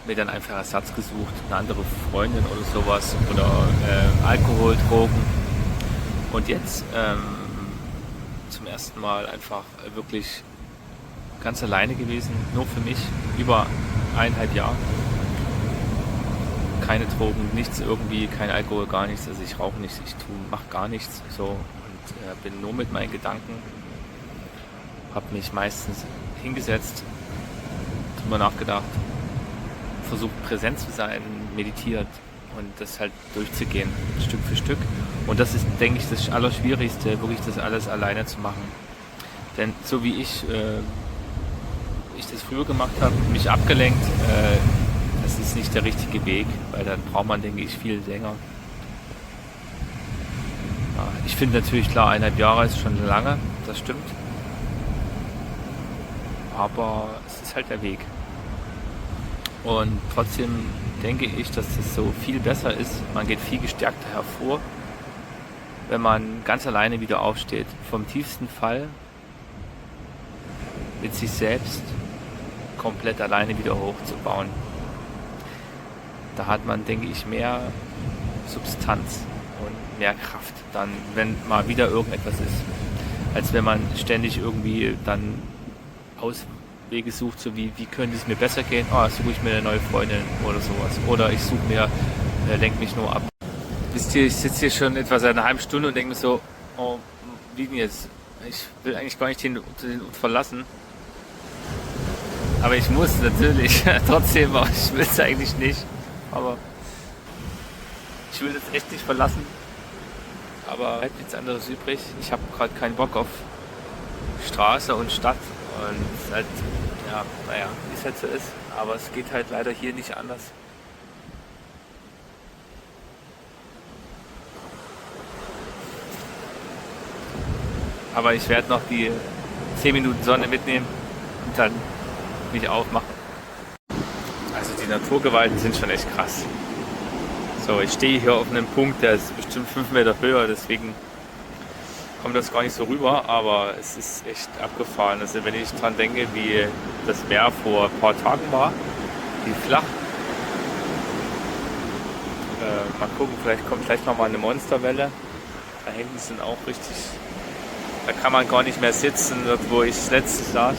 mir dann einfach Ersatz gesucht, eine andere Freundin oder sowas oder Alkohol, Drogen und jetzt zum ersten Mal einfach wirklich ganz alleine gewesen, nur für mich, über 1,5 Jahre. Keine Drogen, nichts irgendwie, kein Alkohol, gar nichts, also ich rauche nichts, mache gar nichts so und bin nur mit meinen Gedanken, habe mich meistens hingesetzt, drüber nachgedacht, versucht präsent zu sein, meditiert und das halt durchzugehen, Stück für Stück. Und das ist, denke ich, das Allerschwierigste, wirklich das alles alleine zu machen. Denn so wie ich das früher gemacht habe, mich abgelenkt, das ist nicht der richtige Weg, weil dann braucht man, denke ich, viel länger. Ja, ich finde natürlich klar, 1,5 Jahre ist schon lange, das stimmt. Aber es ist halt der Weg. Und trotzdem denke ich, dass das so viel besser ist. Man geht viel gestärkter hervor, wenn man ganz alleine wieder aufsteht. Vom tiefsten Fall mit sich selbst komplett alleine wieder hochzubauen. Da hat man, denke ich, mehr Substanz und mehr Kraft, dann, wenn mal wieder irgendetwas ist, als wenn man ständig irgendwie dann Auswege sucht, so wie könnte es mir besser gehen? Suche ich mir eine neue Freundin oder sowas. Oder ich suche mir, lenke mich nur ab. Wisst ihr, ich sitze hier schon etwa seit einer halben Stunde und denke mir so, wie denn jetzt? Ich will eigentlich gar nicht den Ort verlassen. Aber ich muss natürlich trotzdem, aber ich will es eigentlich nicht. Aber ich will das echt nicht verlassen. Aber bleibt nichts anderes übrig. Ich habe gerade keinen Bock auf Straße und Stadt. Und es ist halt, ja, naja, wie es halt so ist. Aber es geht halt leider hier nicht anders. Aber ich werde noch die 10 Minuten Sonne mitnehmen und dann mich aufmachen. Also die Naturgewalten sind schon echt krass. So, ich stehe hier auf einem Punkt, der ist bestimmt 5 Meter höher, deswegen kommt das gar nicht so rüber, aber es ist echt abgefahren. Also wenn ich dran denke, wie das Meer vor ein paar Tagen war, wie flach. Mal gucken, vielleicht kommt gleich nochmal eine Monsterwelle. Da hinten sind auch richtig... Da kann man gar nicht mehr sitzen, dort wo ich letztens saß.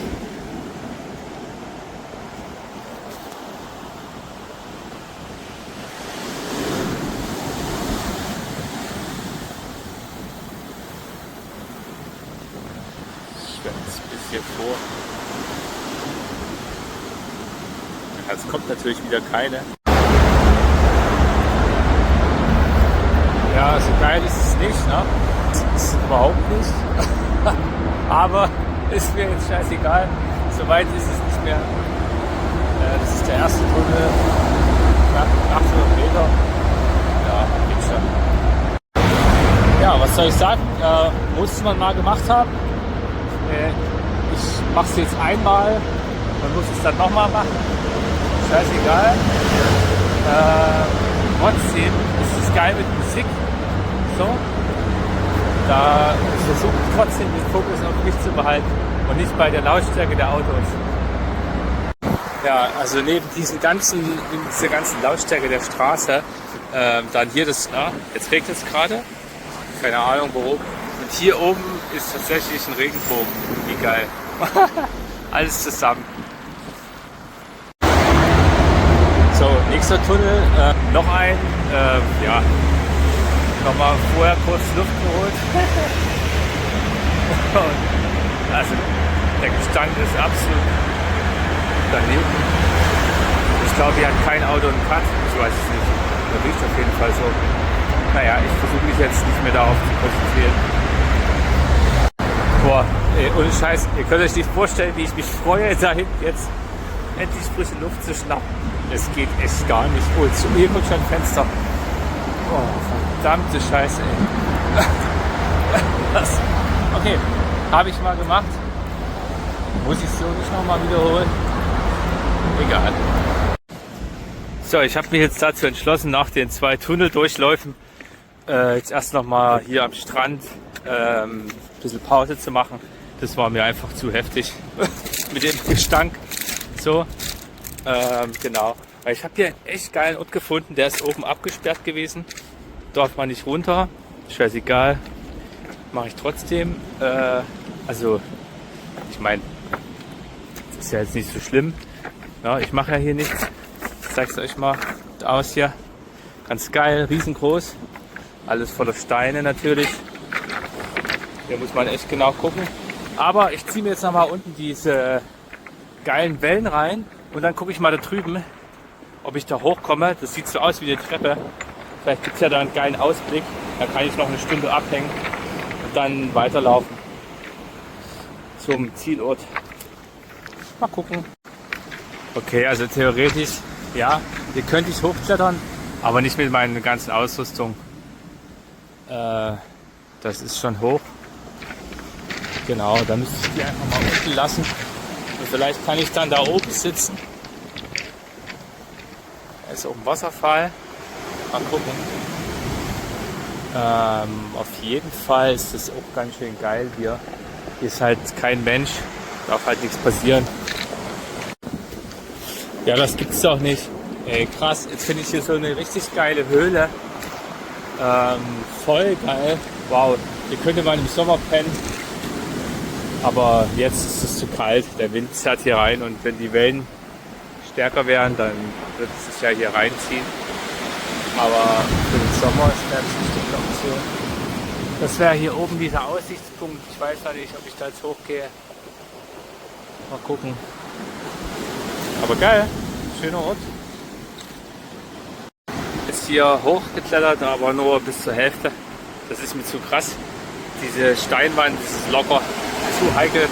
Ich werde jetzt ein bisschen vor. Jetzt kommt natürlich wieder keine. Ja, so geil ist es nicht, ne? Das ist überhaupt nicht. Aber ist mir jetzt scheißegal. So weit ist es nicht mehr. Das ist der erste Tunnel. 800 Meter. Ja, geht schon. Ja, was soll ich sagen? Muss man mal gemacht haben. Ich mache es jetzt einmal. Man muss es dann nochmal machen. Scheißegal. Trotzdem ist es geil mit Musik. So. Da versuche ich trotzdem den Fokus auf mich zu behalten und nicht bei der Lautstärke der Autos. Ja, also neben dieser ganzen Lautstärke der Straße, dann hier das, jetzt regnet es gerade, keine Ahnung warum. Und hier oben ist tatsächlich ein Regenbogen. Wie geil. Alles zusammen. So, nächster Tunnel, noch ein, ja. Nochmal vorher kurz Luft geholt. Also der Gestank ist absolut daneben. Ich glaube, hier hat kein Auto einen Cut. Ich weiß es nicht. Da riecht auf jeden Fall so. Naja, ich versuche mich jetzt nicht mehr darauf zu konzentrieren. Boah, ohne Scheiß, ihr könnt euch nicht vorstellen, wie ich mich freue, da hinten jetzt endlich frische Luft zu schnappen. Es geht echt gar nicht. Oh, hier kommt schon ein Fenster. Oh, verdammte Scheiße, ey. Okay, habe ich mal gemacht. Muss ich so nicht nochmal wiederholen? Egal. So, ich habe mich jetzt dazu entschlossen, nach den 2 Tunneldurchläufen jetzt erst nochmal hier am Strand ein bisschen Pause zu machen. Das war mir einfach zu heftig mit dem Gestank. So, genau. Weil ich habe hier einen echt geilen Ort gefunden, der ist oben abgesperrt gewesen. Darf man nicht runter, scheißegal, mache ich trotzdem. Also, ich meine, das ist ja jetzt nicht so schlimm. Ja, ich mache ja hier nichts. Ich zeige es euch mal aus hier. Ganz geil, riesengroß. Alles voller Steine natürlich. Hier muss man echt genau gucken. Aber ich ziehe mir jetzt nochmal unten diese geilen Wellen rein und dann gucke ich mal da drüben, ob ich da hochkomme. Das sieht so aus wie eine Treppe. Vielleicht gibt es ja da einen geilen Ausblick. Da kann ich noch eine Stunde abhängen und dann weiterlaufen zum Zielort. Mal gucken. Okay, also theoretisch, ja, hier könnte ich hochklettern, aber nicht mit meiner ganzen Ausrüstung. Das ist schon hoch. Genau, da müsste ich die einfach mal unten lassen. Und vielleicht kann ich dann da oben sitzen. Da ist auch ein Wasserfall. Mal gucken. Auf jeden Fall ist das auch ganz schön geil hier. Hier ist halt kein Mensch. Darf halt nichts passieren. Ja, das gibt's doch nicht. Ey, krass, jetzt finde ich hier so eine richtig geile Höhle. Voll geil. Wow, hier könnte man im Sommer pennen. Aber jetzt ist es zu kalt. Der Wind zerrt hier rein und wenn die Wellen stärker wären, dann wird es sich ja hier reinziehen. Aber für den Sommer ist das bestimmt eine Option. Das wäre hier oben dieser Aussichtspunkt. Ich weiß noch nicht, ob ich da jetzt hochgehe. Mal gucken. Aber geil, schöner Ort. Ist hier hochgeklettert, aber nur bis zur Hälfte. Das ist mir zu krass. Diese Steinwand ist locker zu heikel.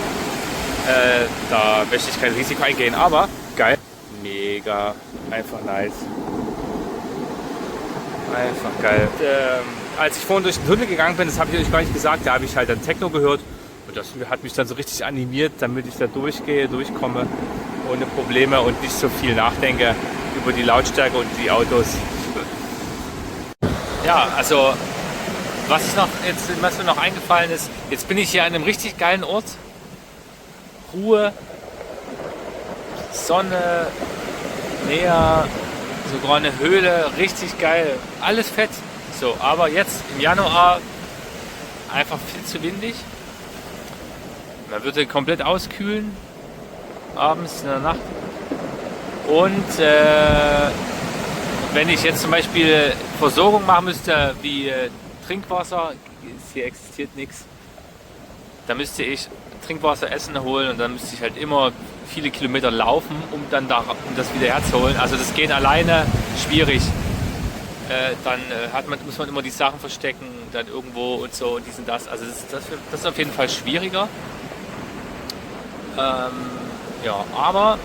Da möchte ich kein Risiko eingehen, aber geil. Mega, einfach nice. Einfach geil. Als ich vorhin durch den Tunnel gegangen bin, das habe ich euch gar nicht gesagt, da habe ich halt dann Techno gehört. Und das hat mich dann so richtig animiert, damit ich da durchkomme, ohne Probleme und nicht so viel nachdenke über die Lautstärke und die Autos. Ja, also was mir noch eingefallen ist, jetzt bin ich hier an einem richtig geilen Ort. Ruhe, Sonne, Meer, sogar eine Höhle, richtig geil, alles fett. So, aber jetzt im Januar einfach viel zu windig. Man würde komplett auskühlen, abends in der Nacht. Und wenn ich jetzt zum Beispiel Versorgung machen müsste, wie Trinkwasser, hier existiert nichts, dann müsste ich Trinkwasser, Essen holen und dann müsste ich halt immer viele Kilometer laufen, um das wieder herzuholen. Also das geht alleine schwierig. Dann muss man immer die Sachen verstecken, dann irgendwo und so und dies und das. Also das ist auf jeden Fall schwieriger. Ja, aber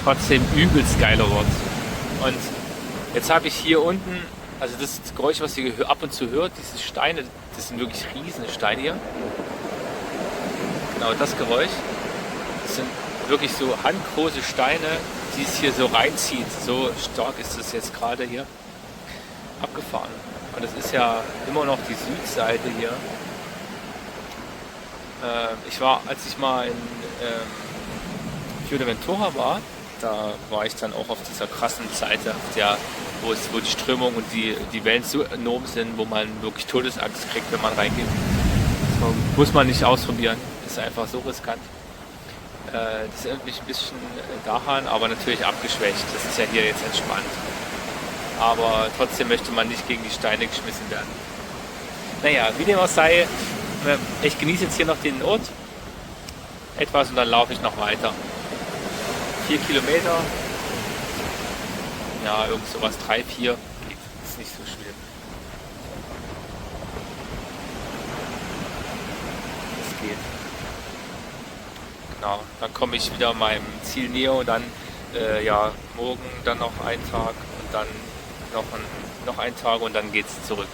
trotzdem übelst geiler Ort. Und jetzt habe ich hier unten, also das Geräusch, was ihr ab und zu hört, diese Steine, das sind wirklich riesen Steine hier. Genau das Geräusch. Das sind wirklich so handgroße Steine, die es hier so reinzieht. So stark ist es jetzt gerade hier abgefahren. Und das ist ja immer noch die Südseite hier. Als ich mal in Fuerteventura war, da war ich dann auch auf dieser krassen Seite, wo die Strömung und die Wellen so enorm sind, wo man wirklich Todesangst kriegt, wenn man reingeht. Das muss man nicht ausprobieren, ist einfach so riskant. Das erinnert mich ein bisschen daran, aber natürlich abgeschwächt. Das ist ja hier jetzt entspannt. Aber trotzdem möchte man nicht gegen die Steine geschmissen werden. Naja, wie dem auch sei, ich genieße jetzt hier noch den Ort etwas und dann laufe ich noch weiter. 4 Kilometer, ja, irgend sowas, 3, 4, ist nicht so schlimm. Das geht. Genau, dann komme ich wieder meinem Ziel näher und dann, morgen dann noch einen Tag und dann noch einen Tag und dann geht's zurück.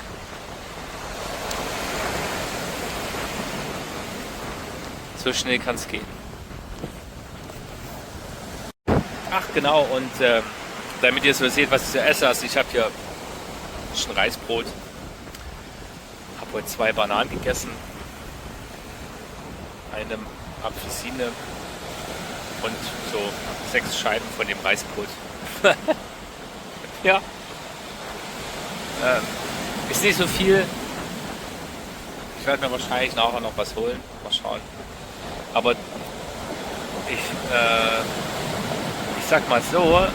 So schnell kann es gehen. Ach genau, und damit ihr so seht, was ich so esse, also ich habe hier ein Reisbrot, habe heute 2 Bananen gegessen, eine Apfelsine und so 6 Scheiben von dem Reisbrot. Ja. Ist nicht so viel. Ich werde mir wahrscheinlich nachher noch was holen. Mal schauen. Aber ich sag mal so,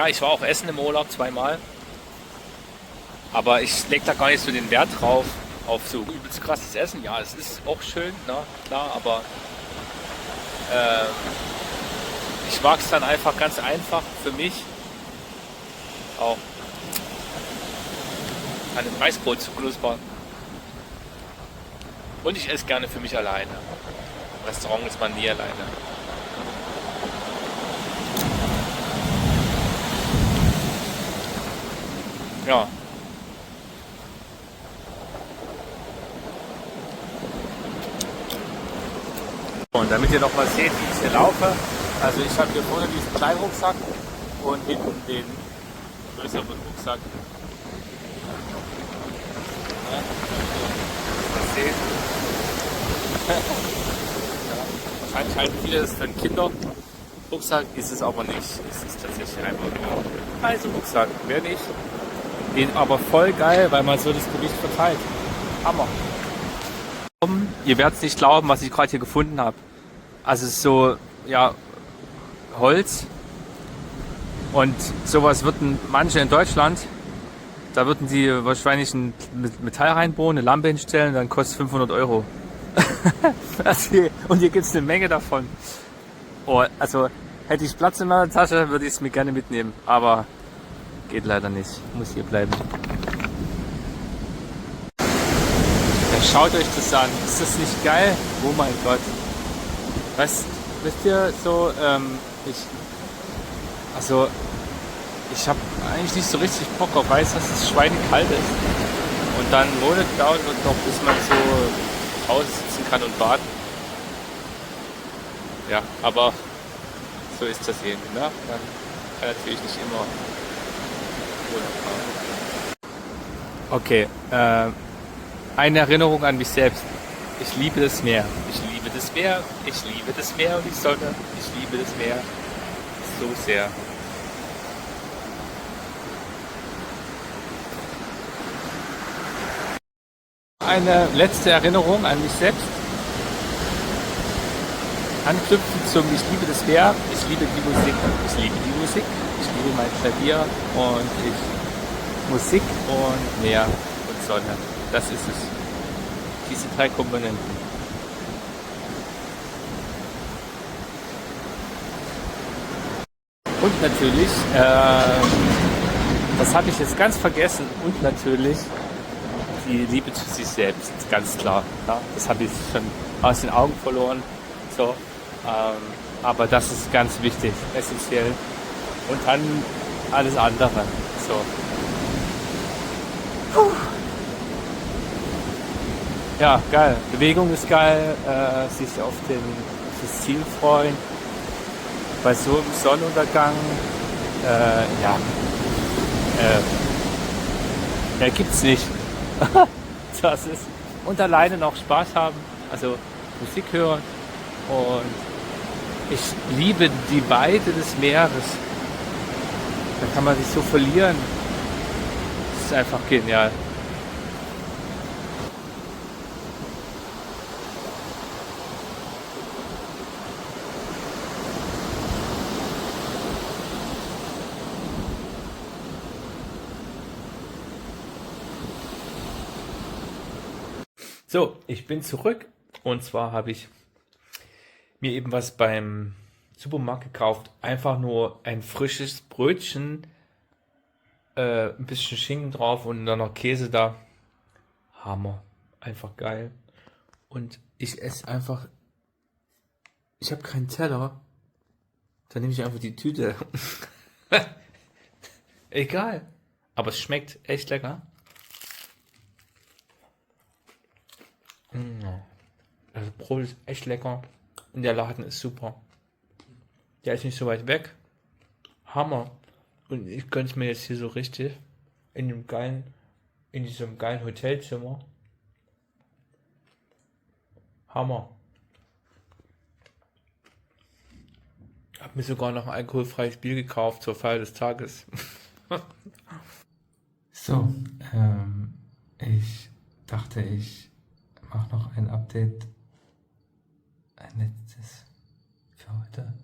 ich war auch essen im Urlaub 2-mal. Aber ich lege da gar nicht so den Wert drauf, auf so übelst krasses Essen. Ja, es ist auch schön, na klar, aber ich mag es dann einfach ganz einfach für mich auch an dem Reisbrot zu knuspern. Und ich esse gerne für mich alleine. Im Restaurant ist man nie alleine. Ja. Und damit ihr noch mal seht, wie ich hier laufe, also ich habe hier vorne diesen kleinen Rucksack und hinten den größeren Rucksack. Ja, das seht. Anscheinend viele das für einen Kinderrucksack, ist es aber nicht. Es ist tatsächlich einfach nur ein Reiserucksack. Mehr nicht. Den aber voll geil, weil man so das Gewicht verteilt. Hammer. Ihr werdet es nicht glauben, was ich gerade hier gefunden habe. Also es ist so, ja, Holz. Und sowas würden manche in Deutschland, da würden sie wahrscheinlich ein Metall reinbohren, eine Lampe hinstellen, dann kostet 500 Euro. Und hier gibt es eine Menge davon. Oh, also hätte ich Platz in meiner Tasche, würde ich es mir gerne mitnehmen. Aber geht leider nicht. Muss hier bleiben. Ja, schaut euch das an. Ist das nicht geil? Oh mein Gott. Wisst ihr so, ich habe eigentlich nicht so richtig Bock auf Eis, dass es schweinekalt ist. Und dann Monate dauert es noch, bis man so draußen sitzen kann und baden. Ja, aber so ist das eben. Ne? Man kann natürlich nicht immer. Okay, eine Erinnerung an mich selbst. Ich liebe das Meer. Ich liebe das Meer. Ich liebe das Meer und die Sonne. Ich liebe das Meer so sehr. Eine letzte Erinnerung an mich selbst. Anknüpfend zum Ich liebe das Meer. Ich liebe die Musik. Ich liebe die Musik. Ich liebe mein Klavier und Musik und Meer und Sonne. Das ist es. Diese 3 Komponenten. Und natürlich, das habe ich jetzt ganz vergessen, und natürlich die Liebe zu sich selbst, ganz klar. Ja, das habe ich schon aus den Augen verloren. So, aber das ist ganz wichtig, essentiell. Und dann alles andere. So. Ja, geil. Bewegung ist geil, sich auf das Ziel freuen. Bei so einem Sonnenuntergang, gibt's nicht. Das ist. Und alleine noch Spaß haben, also Musik hören. Und ich liebe die Weite des Meeres. Da kann man sich so verlieren. Das ist einfach genial. So, ich bin zurück und zwar habe ich mir eben was beim Supermarkt gekauft. Einfach nur ein frisches Brötchen, ein bisschen Schinken drauf und dann noch Käse da. Hammer, einfach geil. Und ich esse einfach, ich habe keinen Teller, dann nehme ich einfach die Tüte. Egal, aber es schmeckt echt lecker. Also Brot ist echt lecker und der Laden ist super. Der ist nicht so weit weg. Hammer. Und ich gönne es mir jetzt hier so richtig in diesem geilen Hotelzimmer. Hammer. Hab mir sogar noch ein alkoholfreies Bier gekauft zur Feier des Tages. So, ich dachte, ich mache noch ein Update, ein letztes für heute.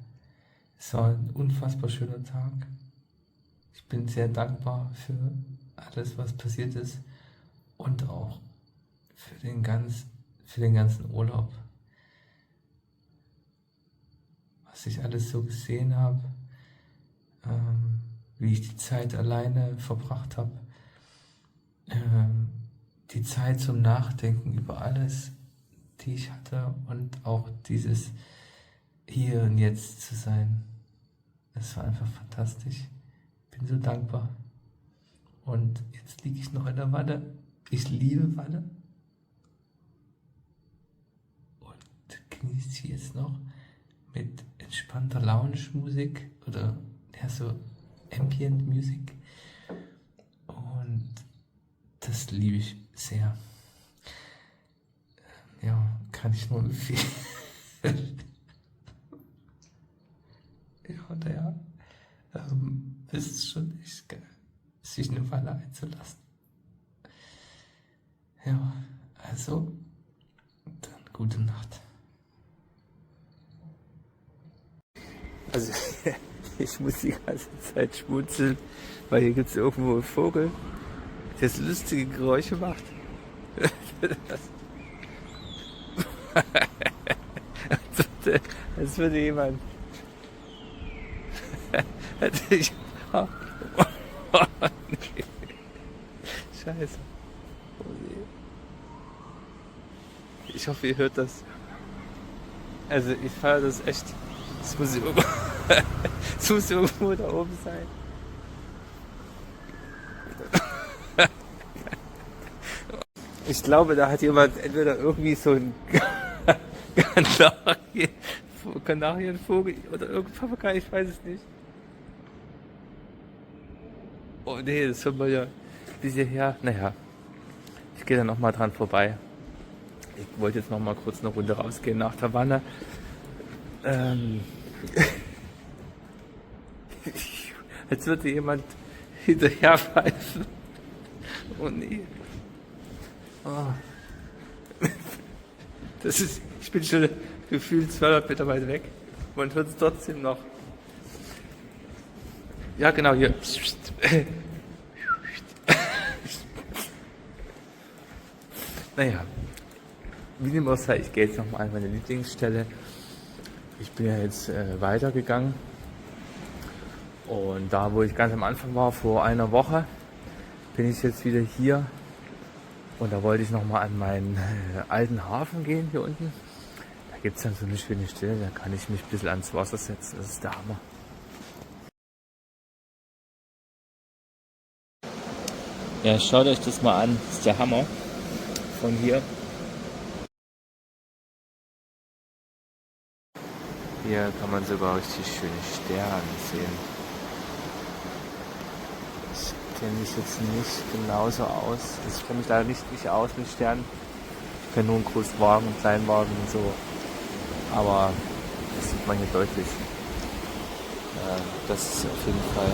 Es war ein unfassbar schöner Tag. Ich bin sehr dankbar für alles, was passiert ist und auch für den ganzen Urlaub. Was ich alles so gesehen habe, wie ich die Zeit alleine verbracht habe, die Zeit zum Nachdenken über alles, die ich hatte und auch dieses Hier und Jetzt zu sein. Das war einfach fantastisch. Ich bin so dankbar. Und jetzt liege ich noch in der Wanne. Ich liebe Wanne. Und genieße sie jetzt noch mit entspannter Lounge-Musik oder ja, so Ambient Music. Und das liebe ich sehr. Ja, kann ich nur empfehlen. schon echt geil, sich eine Weile einzulassen. Ja, also, dann gute Nacht. Also, ich muss die ganze Zeit schmunzeln, weil hier gibt es irgendwo einen Vogel, der so lustige Geräusche macht. Als würde jemand... Oh, nee. Scheiße. Oh, nee. Ich hoffe, ihr hört das. Also, ich feiere das echt. Es muss irgendwo da oben sein. Ich glaube, da hat jemand entweder irgendwie so ein Kanarienvogel oder irgendein Papagei, ich weiß es nicht. Oh nee, das hört man ja bis hierher. Naja, ich gehe da nochmal dran vorbei. Ich wollte jetzt nochmal kurz eine Runde rausgehen nach der Wanne. Als würde jemand hinterher pfeifen. Oh nee. Oh. Ich bin schon gefühlt 200 Meter weit weg. Man hört es trotzdem noch. Ja, genau, hier. Naja, wie dem auch sei, ich gehe jetzt nochmal an meine Lieblingsstelle. Ich bin ja jetzt weitergegangen. Und da, wo ich ganz am Anfang war, vor einer Woche, bin ich jetzt wieder hier. Und da wollte ich nochmal an meinen alten Hafen gehen, hier unten. Da gibt es dann so eine schöne Stelle, da kann ich mich ein bisschen ans Wasser setzen. Das ist der Hammer. Ja, schaut euch das mal an. Das ist der Hammer. Von hier. Hier kann man sogar richtig schöne Sterne sehen. Ich kenne mich jetzt nicht genauso aus. Ich kenne mich leider nicht aus mit Sternen. Ich kenne nur einen Großwagen und Kleinwagen und so. Aber das sieht man hier deutlich. Das ist auf jeden Fall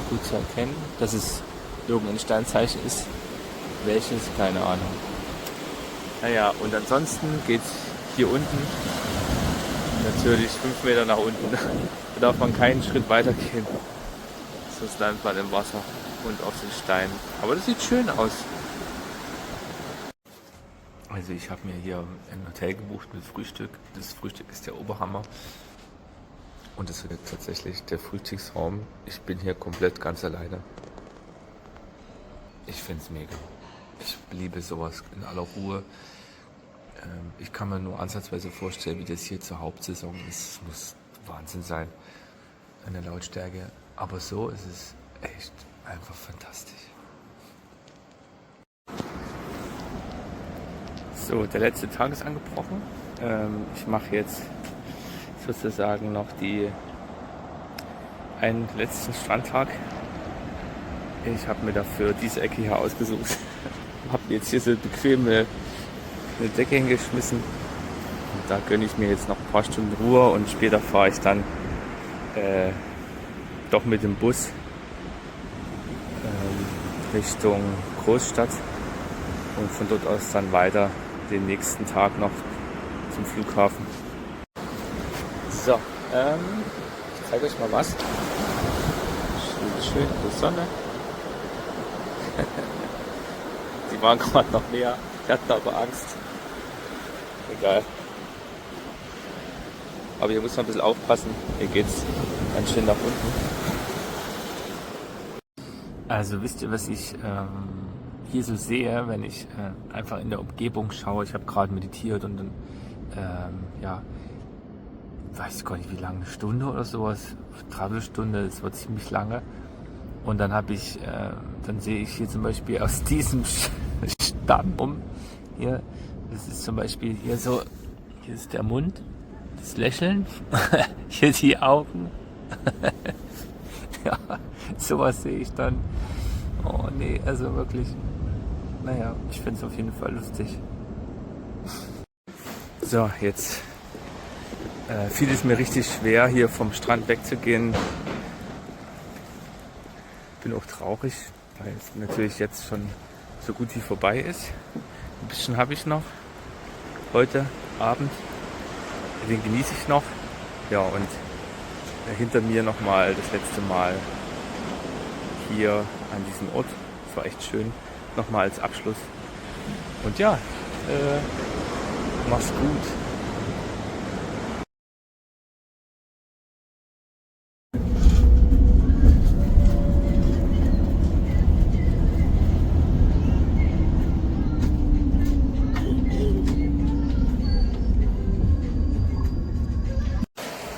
gut zu erkennen. Dass es irgendein Sternzeichen ist. Welches? Keine Ahnung. Naja, und ansonsten geht es hier unten natürlich 5 Meter nach unten. Da darf man keinen Schritt weiter gehen. Sonst landet man im Wasser und auf den Steinen. Aber das sieht schön aus. Also ich habe mir hier ein Hotel gebucht mit Frühstück. Das Frühstück ist der Oberhammer. Und das wird tatsächlich der Frühstücksraum. Ich bin hier komplett ganz alleine. Ich finde es mega. Ich liebe sowas in aller Ruhe. Ich kann mir nur ansatzweise vorstellen, wie das hier zur Hauptsaison ist. Es muss Wahnsinn sein an der Lautstärke. Aber so ist es echt einfach fantastisch. So, der letzte Tag ist angebrochen. Ich mache jetzt sozusagen noch einen letzten Strandtag. Ich habe mir dafür diese Ecke hier ausgesucht. Habe jetzt hier so bequeme eine Decke hingeschmissen. Und da gönne ich mir jetzt noch ein paar Stunden Ruhe und später fahre ich dann doch mit dem Bus Richtung Großstadt und von dort aus dann weiter den nächsten Tag noch zum Flughafen. So, ich zeige euch mal was. Schön in der Sonne. Die waren gerade noch näher, die hatten aber Angst. Egal. Aber hier muss man ein bisschen aufpassen. Hier geht's ganz schön nach unten. Also wisst ihr, was ich hier so sehe, wenn ich einfach in der Umgebung schaue? Ich habe gerade meditiert und dann, weiß gar nicht wie lange, eine Stunde oder sowas, Dreiviertelstunde, das war ziemlich lange. Und dann dann sehe ich hier zum Beispiel aus diesem Stamm hier, das ist zum Beispiel hier so, hier ist der Mund, das Lächeln, hier die Augen. Ja, sowas sehe ich dann. Oh nee, also wirklich. Naja, ich finde es auf jeden Fall lustig. So, jetzt fiel es mir richtig schwer, hier vom Strand wegzugehen. bin auch traurig, weil es natürlich jetzt schon so gut wie vorbei ist. Ein bisschen habe ich noch heute Abend, den genieße ich noch. Ja, und hinter mir nochmal das letzte Mal hier an diesem Ort. Das war echt schön, nochmal als Abschluss. Und ja, mach's gut.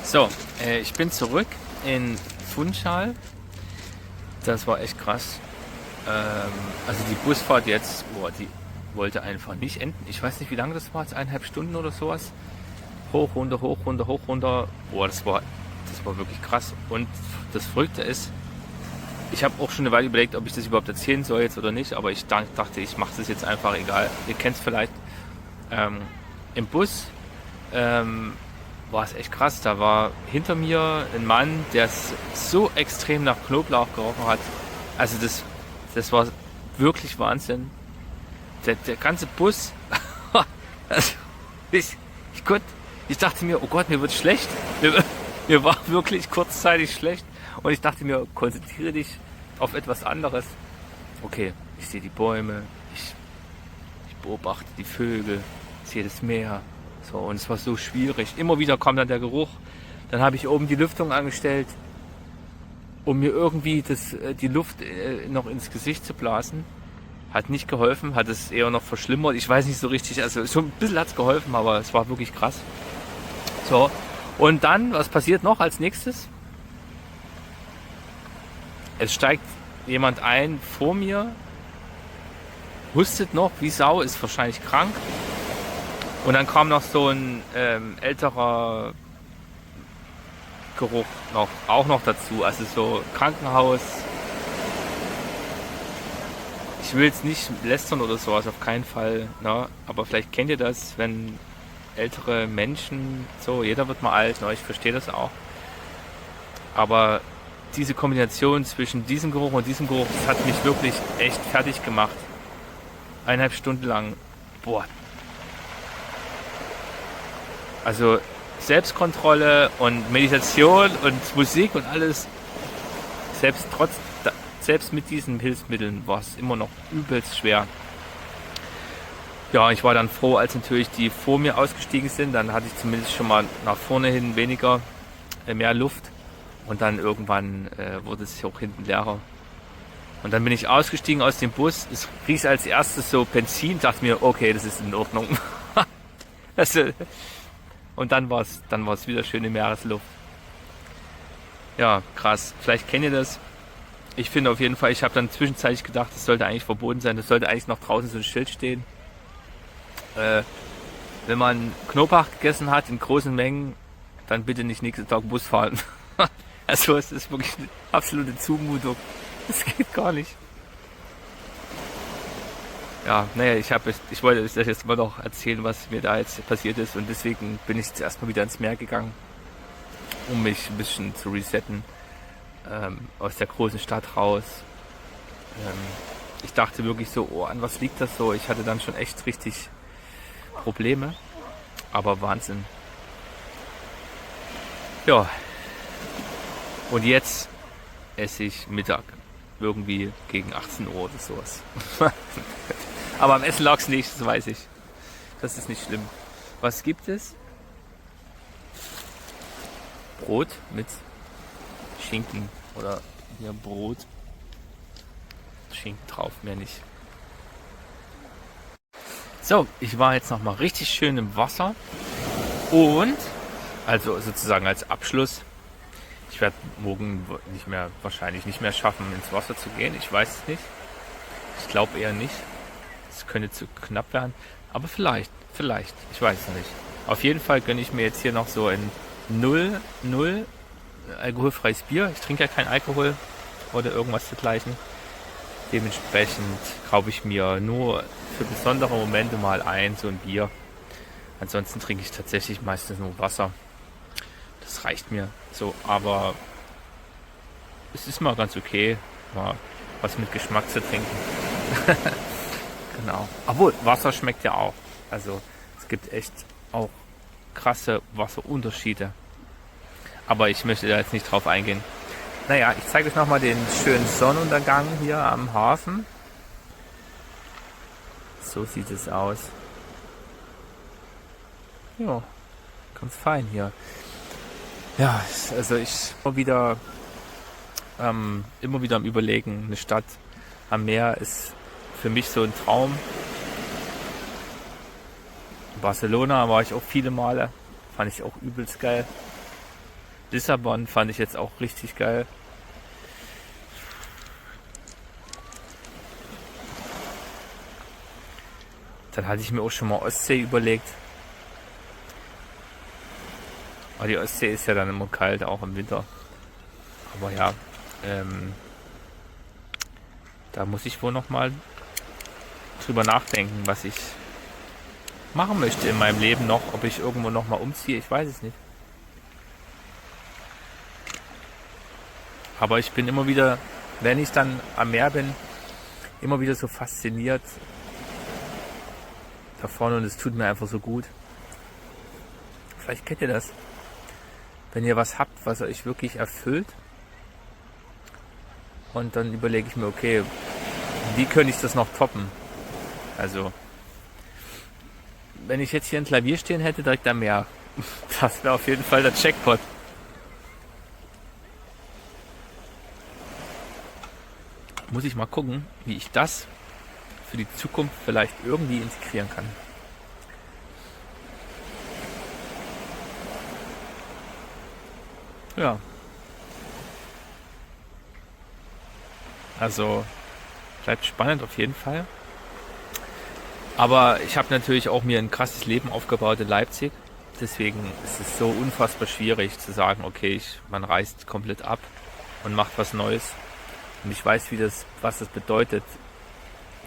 So, ich bin zurück in Funchal. Das war echt krass. Also die Busfahrt jetzt, die wollte einfach nicht enden. Ich weiß nicht, wie lange das war, jetzt 1,5 Stunden oder sowas. Hoch, runter, hoch, runter, hoch, runter. Das war wirklich krass. Und das Verrückte ist, ich habe auch schon eine Weile überlegt, ob ich das überhaupt erzählen soll jetzt oder nicht, aber ich dachte, ich mache das jetzt einfach, egal. Ihr kennt es vielleicht. Im Bus war es echt krass. Da war hinter mir ein Mann, der so extrem nach Knoblauch gerochen hat. Also das war wirklich Wahnsinn. Der ganze Bus, also ich dachte mir, oh Gott, mir wird schlecht. Mir war wirklich kurzzeitig schlecht. Und ich dachte mir, konzentriere dich auf etwas anderes. Okay, ich sehe die Bäume, ich beobachte die Vögel, sehe das Meer. So, und es war so schwierig. Immer wieder kam dann der Geruch. Dann habe ich oben die Lüftung angestellt, um mir irgendwie die Luft noch ins Gesicht zu blasen. Hat nicht geholfen, hat es eher noch verschlimmert. Ich weiß nicht so richtig, also so ein bisschen hat es geholfen, aber es war wirklich krass. So, und dann, was passiert noch als nächstes? Es steigt jemand ein vor mir, hustet noch wie Sau, ist wahrscheinlich krank. Und dann kam noch so ein älterer Geruch auch noch dazu, also so Krankenhaus. Ich will jetzt nicht lästern oder sowas, auf keinen Fall, ne? Aber vielleicht kennt ihr das, wenn ältere Menschen, so, jeder wird mal alt, ne? Ich verstehe das auch. Aber diese Kombination zwischen diesem Geruch und diesem Geruch, das hat mich wirklich echt fertig gemacht. 1,5 Stunden lang. Boah. Also Selbstkontrolle und Meditation und Musik und alles. Selbst mit diesen Hilfsmitteln war es immer noch übelst schwer. Ja, ich war dann froh, als natürlich die vor mir ausgestiegen sind. Dann hatte ich zumindest schon mal nach vorne hin mehr Luft. Und dann irgendwann wurde es auch hinten leerer. Und dann bin ich ausgestiegen aus dem Bus. Es riecht als erstes so Benzin. Dachte mir, okay, das ist in Ordnung. Und dann war es wieder schöne Meeresluft. Ja, krass. Vielleicht kennt ihr das. Ich finde auf jeden Fall, ich habe dann zwischenzeitlich gedacht, das sollte eigentlich verboten sein. Das sollte eigentlich noch draußen so ein Schild stehen. Wenn man Knoblauch gegessen hat in großen Mengen, dann bitte nicht nächsten Tag Bus fahren. Also es ist wirklich eine absolute Zumutung. Das geht gar nicht. Ja, naja, ich wollte euch das jetzt mal noch erzählen, was mir da jetzt passiert ist. Und deswegen bin ich jetzt erstmal wieder ins Meer gegangen, um mich ein bisschen zu resetten. Aus der großen Stadt raus. Ich dachte wirklich so, oh, an was liegt das so? Ich hatte dann schon echt richtig Probleme. Aber Wahnsinn. Ja. Und jetzt esse ich Mittag. Irgendwie gegen 18 Uhr oder sowas. Aber am Essen lag es nicht, das weiß ich. Das ist nicht schlimm. Was gibt es? Brot mit Schinken oder hier Brot. Schinken drauf, mehr nicht. So, ich war jetzt nochmal richtig schön im Wasser. Und, also sozusagen als Abschluss, ich werde morgen wahrscheinlich nicht mehr schaffen, ins Wasser zu gehen. Ich weiß es nicht. Ich glaube eher nicht. Es könnte zu knapp werden. Aber vielleicht. Ich weiß es nicht. Auf jeden Fall gönne ich mir jetzt hier noch so ein 0 alkoholfreies Bier. Ich trinke ja kein Alkohol oder irgendwas dergleichen. Dementsprechend kaufe ich mir nur für besondere Momente mal so ein Bier. Ansonsten trinke ich tatsächlich meistens nur Wasser. Das reicht mir so, aber es ist mal ganz okay. mal was mit Geschmack zu trinken. Genau. Obwohl, Wasser schmeckt ja auch. Also es gibt echt auch krasse Wasserunterschiede. Aber ich möchte da jetzt nicht drauf eingehen. Naja, ich zeige euch nochmal den schönen Sonnenuntergang hier am Hafen. So sieht es aus. Ja, ganz fein hier. Ja, also ich immer wieder am Überlegen. Eine Stadt am Meer ist für mich so ein Traum. In Barcelona war ich auch viele Male. Fand ich auch übelst geil. Lissabon fand ich jetzt auch richtig geil. Dann hatte ich mir auch schon mal Ostsee überlegt. Aber die Ostsee ist ja dann immer kalt, auch im Winter. Aber ja, da muss ich wohl nochmal drüber nachdenken, was ich machen möchte in meinem Leben noch. Ob ich irgendwo nochmal umziehe, ich weiß es nicht. Aber ich bin immer wieder, wenn ich dann am Meer bin, immer wieder so fasziniert davon und es tut mir einfach so gut. Vielleicht kennt ihr das. Wenn ihr was habt, was euch wirklich erfüllt und dann überlege ich mir, okay, wie könnte ich das noch toppen? Also, wenn ich jetzt hier ein Klavier stehen hätte, direkt am Meer, das wäre auf jeden Fall der Jackpot. Muss ich mal gucken, wie ich das für die Zukunft vielleicht irgendwie integrieren kann. Ja. Also bleibt spannend auf jeden Fall. Aber ich habe natürlich auch mir ein krasses Leben aufgebaut in Leipzig. Deswegen ist es so unfassbar schwierig zu sagen, okay, man reist komplett ab und macht was Neues. Und ich weiß, was das bedeutet,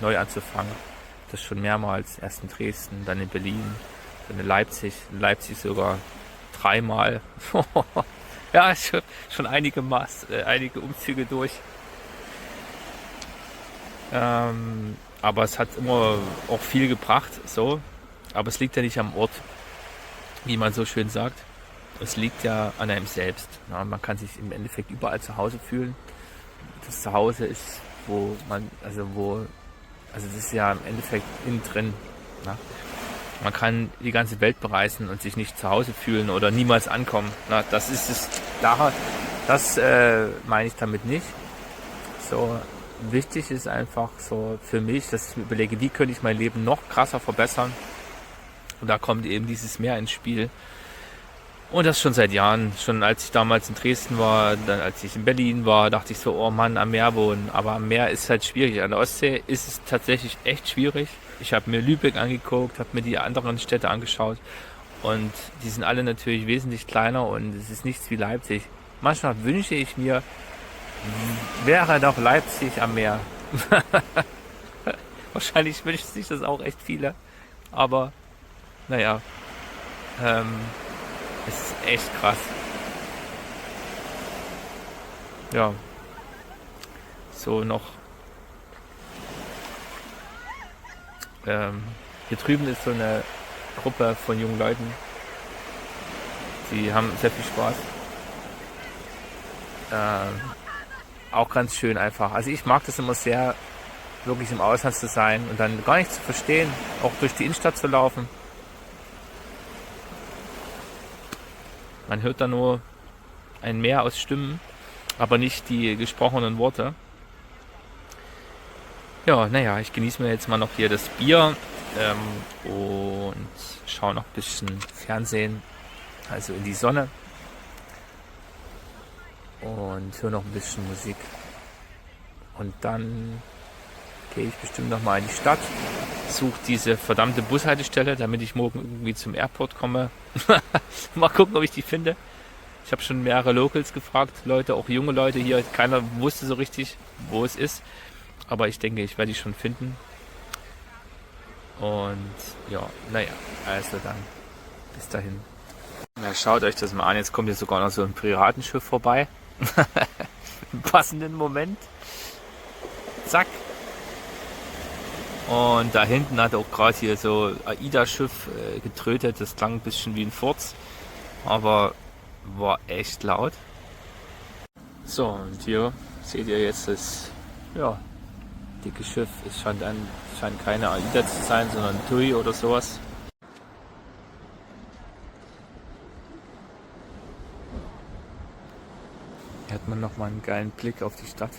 neu anzufangen. Das schon mehrmals. Erst in Dresden, dann in Berlin, dann in Leipzig. In Leipzig sogar 3-mal. Ja, schon einige Umzüge durch. Aber es hat immer auch viel gebracht, so. Aber es liegt ja nicht am Ort, wie man so schön sagt. Es liegt ja an einem selbst. Ja, man kann sich im Endeffekt überall zu Hause fühlen. Das Zuhause ist, also das ist ja im Endeffekt innen drin. Ja. Man kann die ganze Welt bereisen und sich nicht zu Hause fühlen oder niemals ankommen. Na, das ist es. Das meine ich damit nicht. So, wichtig ist einfach so für mich, dass ich mir überlege, wie könnte ich mein Leben noch krasser verbessern. Und da kommt eben dieses Meer ins Spiel. Und das schon seit Jahren. Schon als ich damals in Dresden war, dann als ich in Berlin war, dachte ich so, oh Mann, am Meer wohnen. Aber am Meer ist halt schwierig. An der Ostsee ist es tatsächlich echt schwierig. Ich habe mir Lübeck angeguckt, habe mir die anderen Städte angeschaut. Und die sind alle natürlich wesentlich kleiner und es ist nichts wie Leipzig. Manchmal wünsche ich mir, wäre doch Leipzig am Meer. Wahrscheinlich wünschen sich das auch echt viele. Aber, naja, es ist echt krass. Ja. So noch. Hier drüben ist so eine Gruppe von jungen Leuten. Die haben sehr viel Spaß. Auch ganz schön einfach. Also ich mag das immer sehr, wirklich im Ausland zu sein und dann gar nicht zu verstehen, auch durch die Innenstadt zu laufen. Man hört da nur ein Meer aus Stimmen, aber nicht die gesprochenen Worte. Ja, naja, ich genieße mir jetzt mal noch hier das Bier und schaue noch ein bisschen Fernsehen, also in die Sonne. Und höre noch ein bisschen Musik. Und dann gehe ich bestimmt noch mal in die Stadt, suche diese verdammte Bushaltestelle, damit ich morgen irgendwie zum Airport komme. Mal gucken, ob ich die finde. Ich habe schon mehrere Locals gefragt, Leute, auch junge Leute hier. Keiner wusste so richtig, wo es ist. Aber ich denke, ich werde die schon finden. Und ja, naja, also dann bis dahin. Ja, schaut euch das mal an. Jetzt kommt hier sogar noch so ein Piratenschiff vorbei. Im passenden Moment. zack. Und da hinten hat auch gerade hier so AIDA-Schiff getrötet. Das klang ein bisschen wie ein Furz, aber war echt laut. So, und hier seht ihr jetzt das dicke Schiff. Es scheint keine AIDA zu sein, sondern TUI oder sowas. Hier hat man nochmal einen geilen Blick auf die Stadt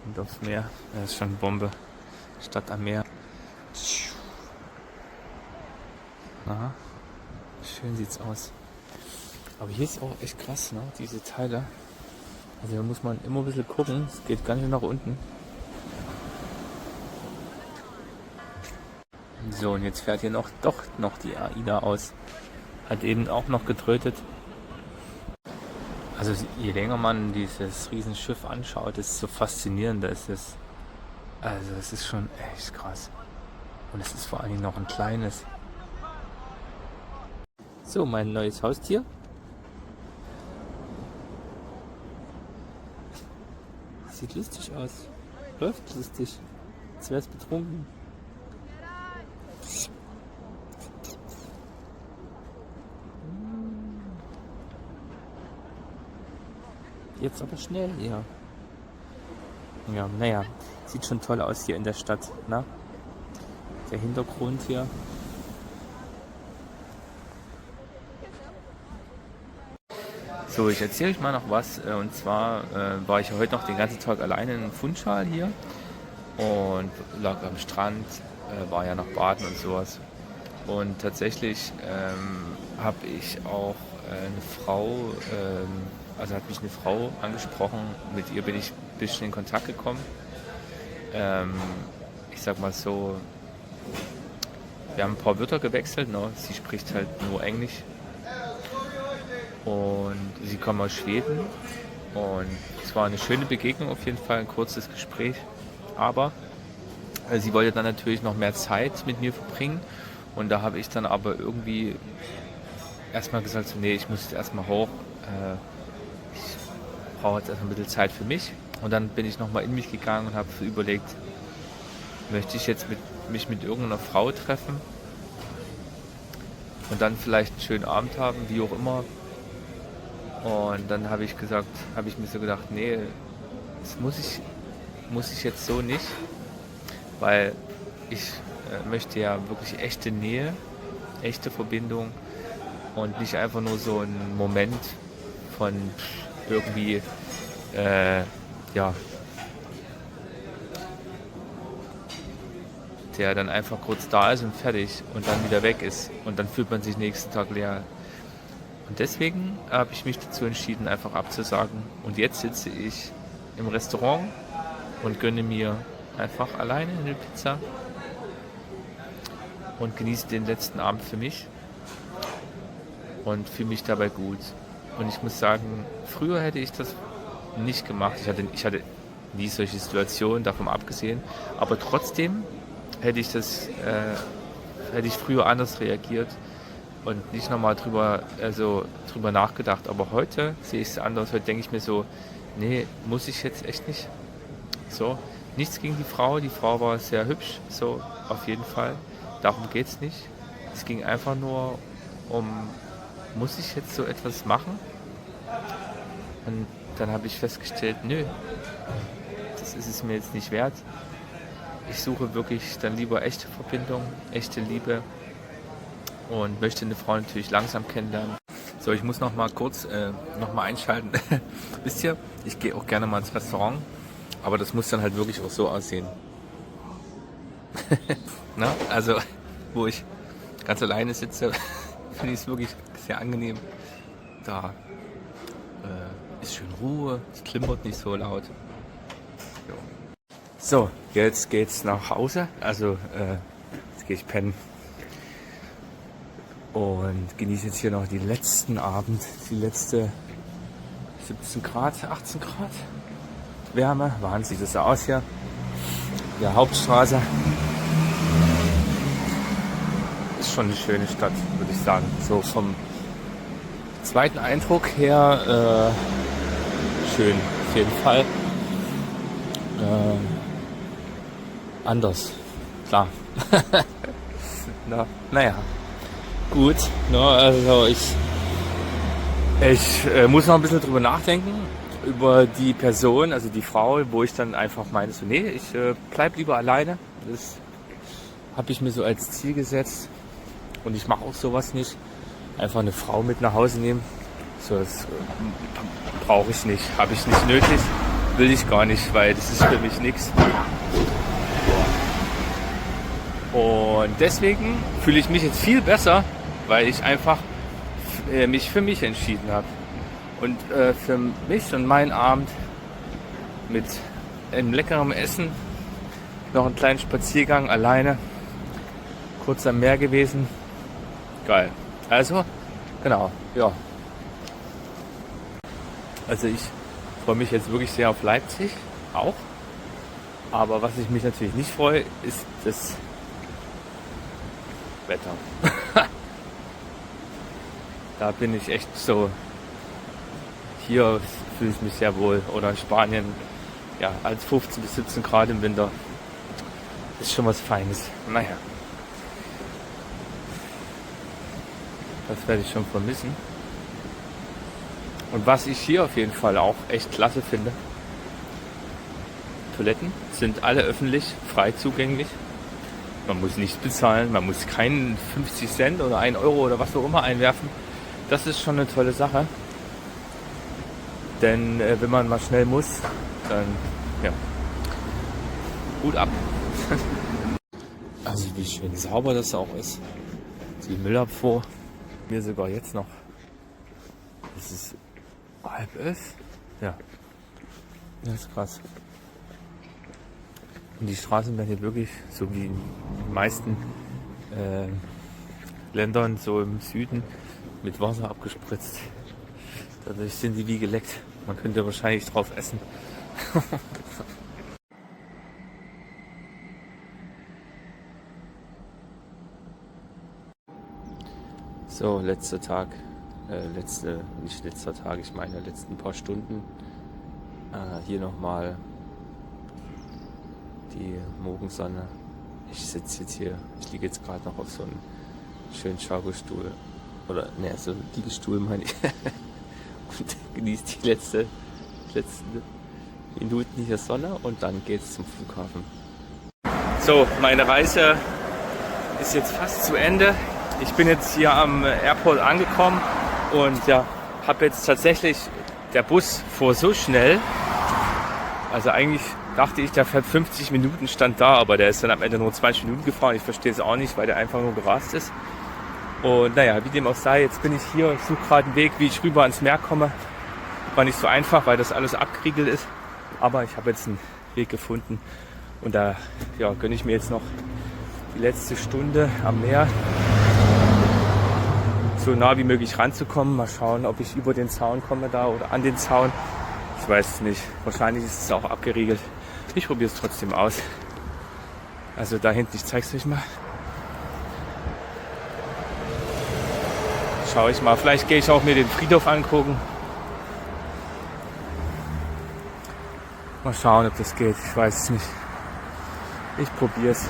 und aufs Meer. Das ist schon Bombe. Stadt am Meer. Aha. Schön sieht's aus. Aber hier ist auch echt krass, ne? Diese Teile. Also da muss man immer ein bisschen gucken. Es geht ganz schön nach unten. So, und jetzt fährt hier doch noch die AIDA aus. Hat eben auch noch getrötet. Also je länger man dieses Riesenschiff anschaut, desto faszinierender ist es. Also es ist schon echt krass. Und es ist vor allen Dingen noch ein kleines. So, mein neues Haustier. Sieht lustig aus. Läuft lustig. Als wäre es betrunken. Jetzt aber schnell, ja. Ja, naja, sieht schon toll aus hier in der Stadt, ne? Der Hintergrund hier. So, ich erzähle euch mal noch was. Und zwar war ich heute noch den ganzen Tag alleine in Funchal hier und lag am Strand, war ja noch baden und sowas. Und tatsächlich habe ich auch eine Frau, also hat mich eine Frau angesprochen, mit ihr bin ich ein bisschen in Kontakt gekommen. Ich sag mal so, wir haben ein paar Wörter gewechselt, ne? Sie spricht halt nur Englisch und sie kommt aus Schweden und es war eine schöne Begegnung, auf jeden Fall ein kurzes Gespräch, aber sie wollte dann natürlich noch mehr Zeit mit mir verbringen und da habe ich dann aber irgendwie erstmal gesagt, so, nee, ich muss jetzt erstmal hoch, ich brauche jetzt erstmal ein bisschen Zeit für mich. Und dann bin ich nochmal in mich gegangen und habe überlegt, möchte ich jetzt mich mit irgendeiner Frau treffen und dann vielleicht einen schönen Abend haben, wie auch immer. Und dann habe ich mir so gedacht, nee, das muss ich jetzt so nicht, weil ich möchte ja wirklich echte Nähe, echte Verbindung und nicht einfach nur so einen Moment von irgendwie, der dann einfach kurz da ist und fertig und dann wieder weg ist und dann fühlt man sich nächsten Tag leer. Und deswegen habe ich mich dazu entschieden, einfach abzusagen. Und jetzt sitze ich im Restaurant und gönne mir einfach alleine eine Pizza und genieße den letzten Abend für mich und fühle mich dabei gut. Und ich muss sagen, früher hätte ich das nicht gemacht. Ich hatte nie solche Situationen, davon abgesehen. Aber trotzdem hätte ich früher anders reagiert und nicht nochmal drüber nachgedacht. Aber heute sehe ich es anders. Heute denke ich mir so, nee, muss ich jetzt echt nicht. So, nichts gegen die Frau. Die Frau war sehr hübsch, so auf jeden Fall. Darum geht es nicht. Es ging einfach nur um, muss ich jetzt so etwas machen? Und dann habe ich festgestellt, nö, das ist es mir jetzt nicht wert. Ich suche wirklich dann lieber echte Verbindung, echte Liebe und möchte eine Frau natürlich langsam kennenlernen. So, ich muss noch mal kurz einschalten. Wisst ihr, ich gehe auch gerne mal ins Restaurant, aber das muss dann halt wirklich auch so aussehen. Na, also, wo ich ganz alleine sitze, finde ich es wirklich sehr angenehm. Da ist schön Ruhe, es klimpert nicht so laut. Jo. So, jetzt geht's nach Hause. Also, jetzt gehe ich pennen. Und genieße jetzt hier noch die letzten Abend, die letzte 17 Grad, 18 Grad Wärme. Wahnsinn, sieht das so aus hier. Der Hauptstraße. Ist schon eine schöne Stadt, würde ich sagen. So vom zweiten Eindruck her schön, auf jeden Fall. anders. Klar. Naja. Gut. Also ich muss noch ein bisschen drüber nachdenken. Über die Person, also die Frau, wo ich dann einfach meine, so nee, ich bleib lieber alleine. Das habe ich mir so als Ziel gesetzt. Und ich mache auch sowas nicht. Einfach eine Frau mit nach Hause nehmen. So, das brauche ich nicht. Habe ich nicht nötig. Will ich gar nicht, weil das ist für mich nichts. Und deswegen fühle ich mich jetzt viel besser, weil ich einfach mich für mich entschieden habe. Und für mich und meinen Abend mit einem leckeren Essen, noch einen kleinen Spaziergang alleine, kurz am Meer gewesen. Geil. Also, genau, ja. Also ich freue mich jetzt wirklich sehr auf Leipzig, auch. Aber was ich mich natürlich nicht freue, ist das Wetter. Da bin ich echt so, hier fühle ich mich sehr wohl. Oder in Spanien, ja, als 15 bis 17 Grad im Winter. Ist schon was Feines. Naja. Das werde ich schon vermissen. Und was ich hier auf jeden Fall auch echt klasse finde, Toiletten sind alle öffentlich, frei zugänglich. Man muss nichts bezahlen, man muss keinen 50 Cent oder 1 Euro oder was auch immer einwerfen. Das ist schon eine tolle Sache. Denn wenn man mal schnell muss, dann ja, Hut ab. Also wie schön sauber das auch ist. Die Müllabfuhr. Mir sogar jetzt noch. Es ist 10:30. Ja. Das ist krass. Und die Straßen werden hier wirklich, so wie in den meisten Ländern, so im Süden, mit Wasser abgespritzt. Dadurch sind die wie geleckt. Man könnte wahrscheinlich drauf essen. So, letzter Tag. Nicht letzter Tag, ich meine letzten paar Stunden. Hier nochmal die Morgensonne. Ich sitze jetzt hier, ich liege jetzt gerade noch auf so einem schönen Schaukelstuhl. Oder, ne, so einen Liegestuhl meine ich. Und genieße die letzten Minuten hier Sonne und dann geht's zum Flughafen. So, meine Reise ist jetzt fast zu Ende. Ich bin jetzt hier am Airport angekommen und ja, habe jetzt tatsächlich, der Bus fuhr so schnell. Also eigentlich dachte ich, der fährt 50 Minuten, stand da, aber der ist dann am Ende nur 20 Minuten gefahren. Ich verstehe es auch nicht, weil der einfach nur gerast ist. Und naja, wie dem auch sei, jetzt bin ich hier und suche gerade einen Weg, wie ich rüber ans Meer komme. War nicht so einfach, weil das alles abgeriegelt ist. Aber ich habe jetzt einen Weg gefunden. Und da ja, gönne ich mir jetzt noch die letzte Stunde am Meer, so nah wie möglich ranzukommen. Mal schauen, ob ich über den Zaun komme da oder an den Zaun. Ich weiß es nicht. Wahrscheinlich ist es auch abgeriegelt. Ich probiere es trotzdem aus. Also da hinten, ich zeige es euch mal. Schaue ich mal. Vielleicht gehe ich auch mir den Friedhof angucken. Mal schauen, ob das geht. Ich weiß es nicht. Ich probiere es.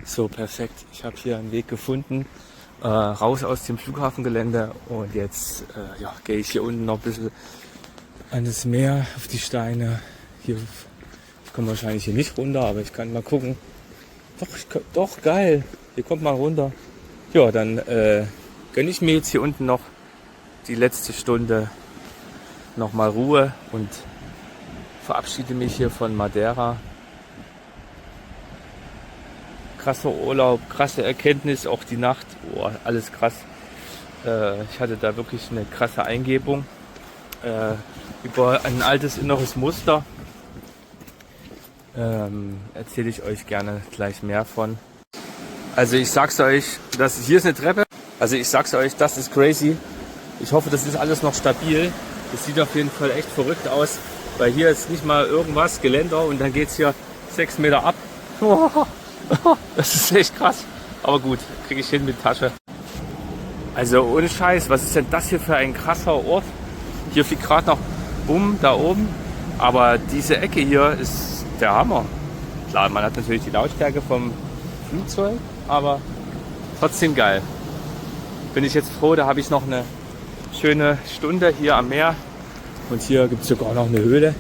So, perfekt. Ich habe hier einen Weg gefunden. Raus aus dem Flughafengelände. Und jetzt ja, gehe ich hier unten noch ein bisschen an das Meer, auf die Steine. Hier, ich komme wahrscheinlich hier nicht runter, aber ich kann mal gucken. Doch, geil. Hier kommt mal runter. Ja, dann gönne ich mir jetzt hier unten noch die letzte Stunde nochmal Ruhe und verabschiede mich hier von Madeira. Krasser Urlaub, krasse Erkenntnis, auch die Nacht, oh, alles krass. Ich hatte da wirklich eine krasse Eingebung über ein altes inneres Muster. Erzähle ich euch gerne gleich mehr von. Also ich sag's euch, hier ist eine Treppe. Also ich sag's euch, das ist crazy. Ich hoffe, das ist alles noch stabil. Das sieht auf jeden Fall echt verrückt aus, weil hier ist nicht mal irgendwas, Geländer und dann geht's hier 6 Meter ab. Das ist echt krass. Aber gut, kriege ich hin mit Tasche. Also ohne Scheiß, was ist denn das hier für ein krasser Ort? Hier fliegt gerade noch Bumm da oben. Aber diese Ecke hier ist der Hammer. Klar, man hat natürlich die Lautstärke vom Flugzeug, aber trotzdem geil. Bin ich jetzt froh, da habe ich noch eine schöne Stunde hier am Meer. Und hier gibt es sogar noch eine Höhle.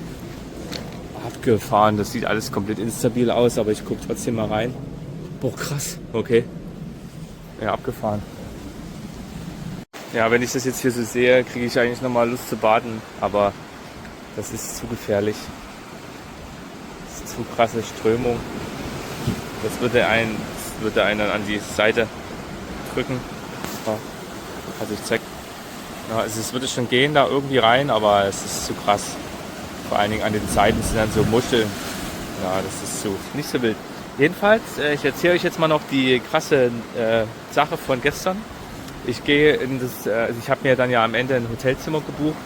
Abgefahren, das sieht alles komplett instabil aus, aber ich gucke trotzdem mal rein. Boah, krass. Okay. Ja, abgefahren. Ja, wenn ich das jetzt hier so sehe, kriege ich eigentlich nochmal Lust zu baden, aber das ist zu gefährlich. Das ist zu krasse Strömung. Das würde einen dann an die Seite drücken. Ja, also ich zeig. Ja, es würde schon gehen da irgendwie rein, aber es ist zu krass. Vor allen Dingen an den Seiten sind dann so Muscheln. Ja, das ist nicht so wild. Jedenfalls, ich erzähle euch jetzt mal noch die krasse Sache von gestern. Ich gehe in das, ich habe mir dann ja am Ende ein Hotelzimmer gebucht.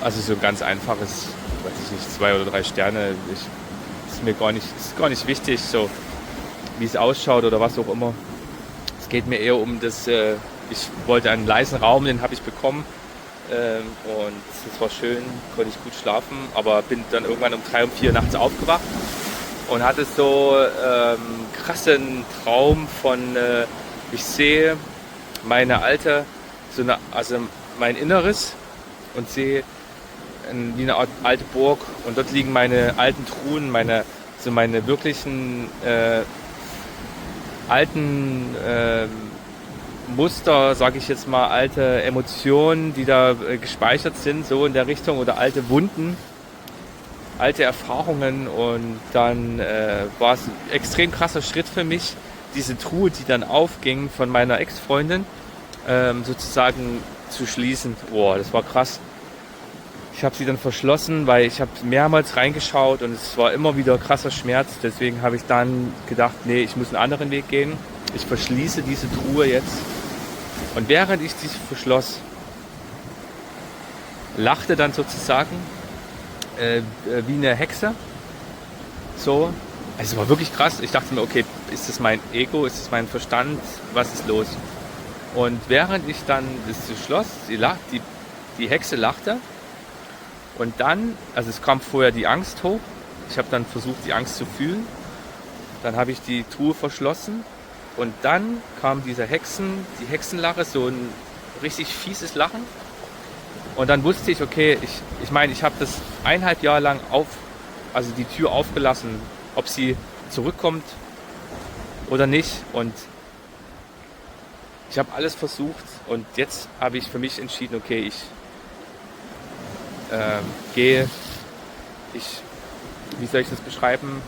Also so ein ganz einfaches, weiß ich nicht, 2 oder 3 Sterne. Ist mir gar nicht wichtig, so wie es ausschaut oder was auch immer. Es geht mir eher um das, ich wollte einen leisen Raum, den habe ich bekommen. Und es war schön, konnte ich gut schlafen, aber bin dann irgendwann um 3, um 4 nachts aufgewacht und hatte so krassen Traum von, ich sehe meine alte, also mein Inneres und sehe wie eine Art alte Burg und dort liegen meine alten Truhen, meine wirklichen alten Muster, sage ich jetzt mal, alte Emotionen, die da gespeichert sind, so in der Richtung, oder alte Wunden, alte Erfahrungen. Und dann war es ein extrem krasser Schritt für mich, diese Truhe, die dann aufging von meiner Ex-Freundin, sozusagen zu schließen. Boah, das war krass. Ich habe sie dann verschlossen, weil ich habe mehrmals reingeschaut und es war immer wieder krasser Schmerz. Deswegen habe ich dann gedacht, nee, ich muss einen anderen Weg gehen. Ich verschließe diese Truhe jetzt. Und während ich sie verschloss, lachte dann sozusagen wie eine Hexe. So. Also es war wirklich krass. Ich dachte mir, okay, ist das mein Ego, ist das mein Verstand? Was ist los? Und während ich dann das schloss, die Hexe lachte. Und dann, also es kam vorher die Angst hoch. Ich habe dann versucht, die Angst zu fühlen. Dann habe ich die Truhe verschlossen. Und dann kam die Hexenlache, so ein richtig fieses Lachen. Und dann wusste ich, okay, ich meine, ich habe das 1,5 Jahre lang also die Tür aufgelassen, ob sie zurückkommt oder nicht. Und ich habe alles versucht und jetzt habe ich für mich entschieden, okay, ich gehe, wie soll ich das beschreiben?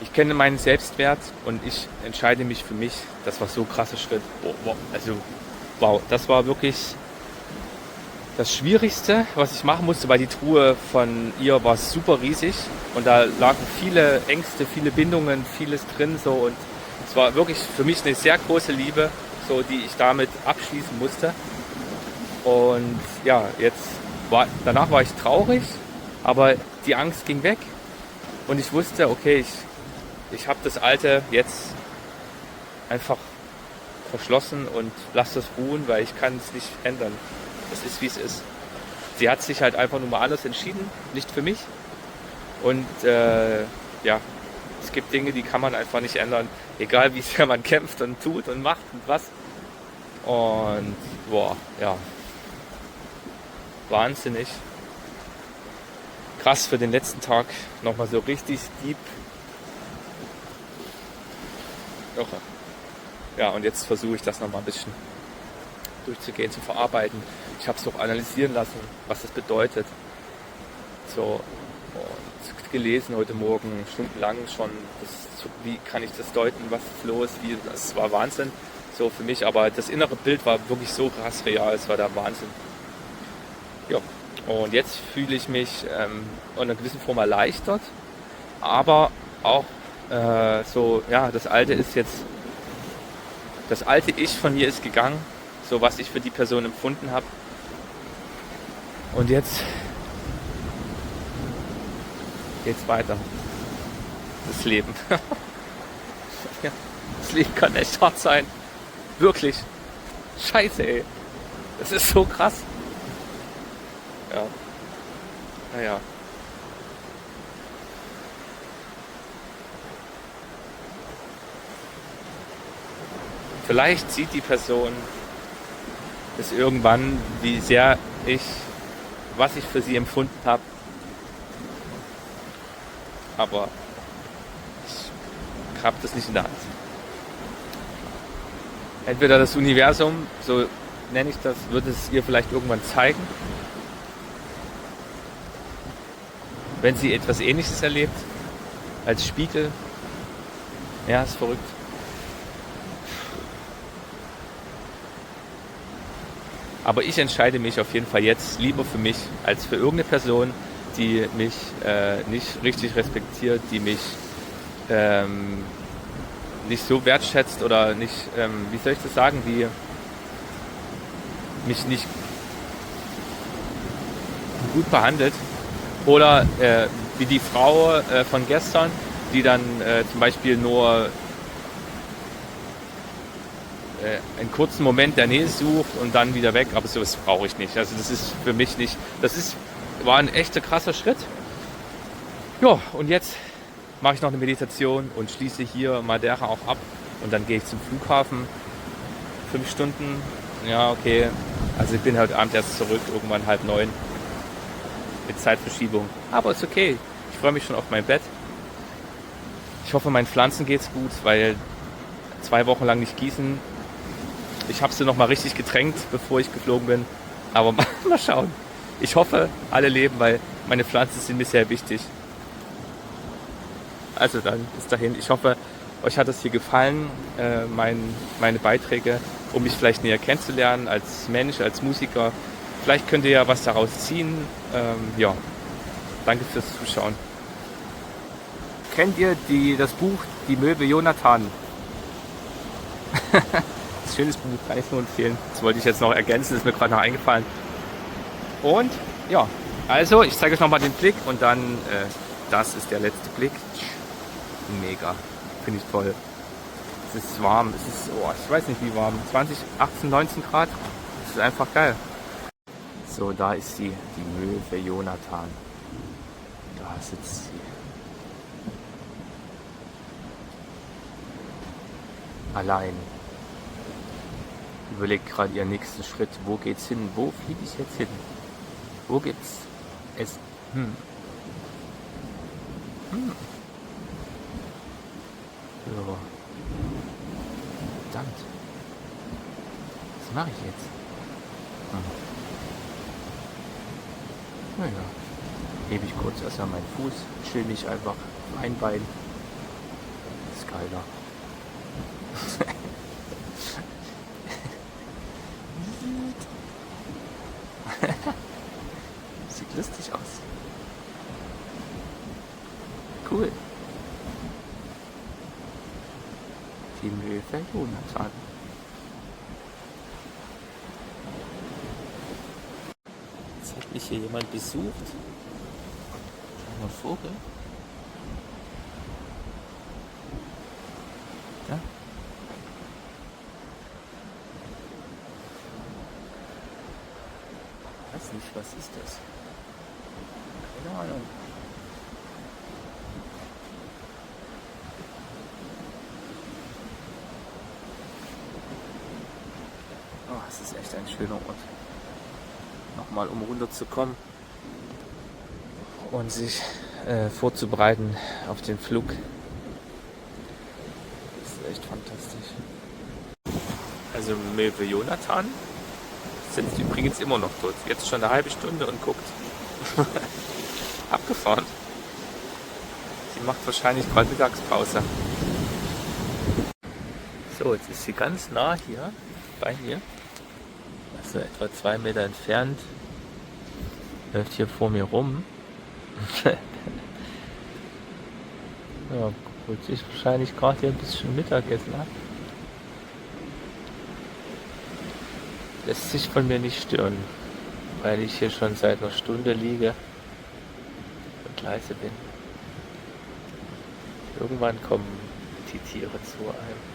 Ich kenne meinen Selbstwert und ich entscheide mich für mich. Das war so ein krasser Schritt. Wow, das war wirklich das Schwierigste, was ich machen musste, weil die Truhe von ihr war super riesig und da lagen viele Ängste, viele Bindungen, vieles drin so, und es war wirklich für mich eine sehr große Liebe, so, die ich damit abschließen musste. Und ja, danach war ich traurig, aber die Angst ging weg und ich wusste, okay, ich habe das Alte jetzt einfach verschlossen und lasse das ruhen, weil ich kann es nicht ändern. Es ist, wie es ist. Sie hat sich halt einfach nur mal anders entschieden, nicht für mich. Und ja, es gibt Dinge, die kann man einfach nicht ändern, egal wie sehr man kämpft und tut und macht und was. Und boah, ja, wahnsinnig. Krass für den letzten Tag, nochmal so richtig deep. Doch. Ja, und jetzt versuche ich das nochmal ein bisschen durchzugehen, zu verarbeiten. Ich habe es auch analysieren lassen, was das bedeutet. So, und gelesen heute Morgen, stundenlang schon, wie kann ich das deuten, was ist los, das war Wahnsinn, so für mich, aber das innere Bild war wirklich so krass real, es war der Wahnsinn. Ja, und jetzt fühle ich mich in einer gewissen Form erleichtert, aber auch so, ja, das alte Ich von mir ist gegangen, so was ich für die Person empfunden habe. Und jetzt geht's weiter. Das Leben. Ja, das Leben kann echt hart sein. Wirklich. Scheiße, ey. Das ist so krass. Ja. Naja. Vielleicht sieht die Person es irgendwann, wie sehr was ich für sie empfunden habe. Aber ich habe das nicht in der Hand. Entweder das Universum, so nenne ich das, wird es ihr vielleicht irgendwann zeigen, wenn sie etwas Ähnliches erlebt, als Spiegel. Ja, ist verrückt. Aber ich entscheide mich auf jeden Fall jetzt lieber für mich, als für irgendeine Person, die mich nicht richtig respektiert, die mich nicht so wertschätzt oder nicht, wie soll ich das sagen, die mich nicht gut behandelt. Oder wie die Frau von gestern, die dann zum Beispiel nur einen kurzen Moment der Nähe sucht und dann wieder weg, aber sowas brauche ich nicht. Also das ist für mich nicht, war ein echter krasser Schritt. Ja, und jetzt mache ich noch eine Meditation und schließe hier Madeira auch ab und dann gehe ich zum Flughafen. 5 Stunden, ja okay, also ich bin heute Abend erst zurück, irgendwann 8:30 mit Zeitverschiebung. Aber ist okay, ich freue mich schon auf mein Bett. Ich hoffe, meinen Pflanzen geht's gut, weil 2 Wochen lang nicht gießen. Ich habe sie noch mal richtig getränkt, bevor ich geflogen bin. Aber mal schauen. Ich hoffe, alle leben, weil meine Pflanzen sind mir sehr wichtig. Also dann bis dahin. Ich hoffe, euch hat es hier gefallen, meine Beiträge, um mich vielleicht näher kennenzulernen als Mensch, als Musiker. Vielleicht könnt ihr ja was daraus ziehen. Ja, danke fürs Zuschauen. Kennt ihr das Buch Die Möwe Jonathan? Das ist ein schönes Buch, kann ich nur empfehlen. Das wollte ich jetzt noch ergänzen, ist mir gerade noch eingefallen. Und ja, also ich zeige euch nochmal den Blick und dann, das ist der letzte Blick. Mega, finde ich toll. Es ist warm, es ist, ich weiß nicht wie warm, 20, 18, 19 Grad. Es ist einfach geil. So, da ist sie, die Möwe Jonathan. Da sitzt sie. Allein. Überlegt gerade ihren nächsten Schritt. Wo geht's hin? Wo fliege ich jetzt hin? Wo gibt's es? So. Verdammt. Was mache ich jetzt? Naja. Hebe ich kurz erstmal meinen Fuß, chill mich einfach ein Bein. Ist geiler. Sieht lustig aus. Cool. Die Möwe Jonathan. Jetzt hat mich hier jemand besucht. Ein Vogel. Ja. Ich weiß nicht, was ist das? Keine Ahnung. Oh, es ist echt ein schöner Ort. Nochmal, um runterzukommen und sich vorzubereiten auf den Flug. Das ist echt fantastisch. Also Möwe Jonathan sitzt übrigens immer noch dort. Jetzt schon eine halbe Stunde und guckt. Abgefahren. Sie macht wahrscheinlich gerade Mittagspause. So, jetzt ist sie ganz nah hier bei mir. Also etwa 2 Meter entfernt. Läuft hier vor mir rum. Ja, holt sich wahrscheinlich gerade hier ein bisschen Mittagessen ab. Lässt sich von mir nicht stören, weil ich hier schon seit einer Stunde liege und leise bin. Irgendwann kommen die Tiere zu einem.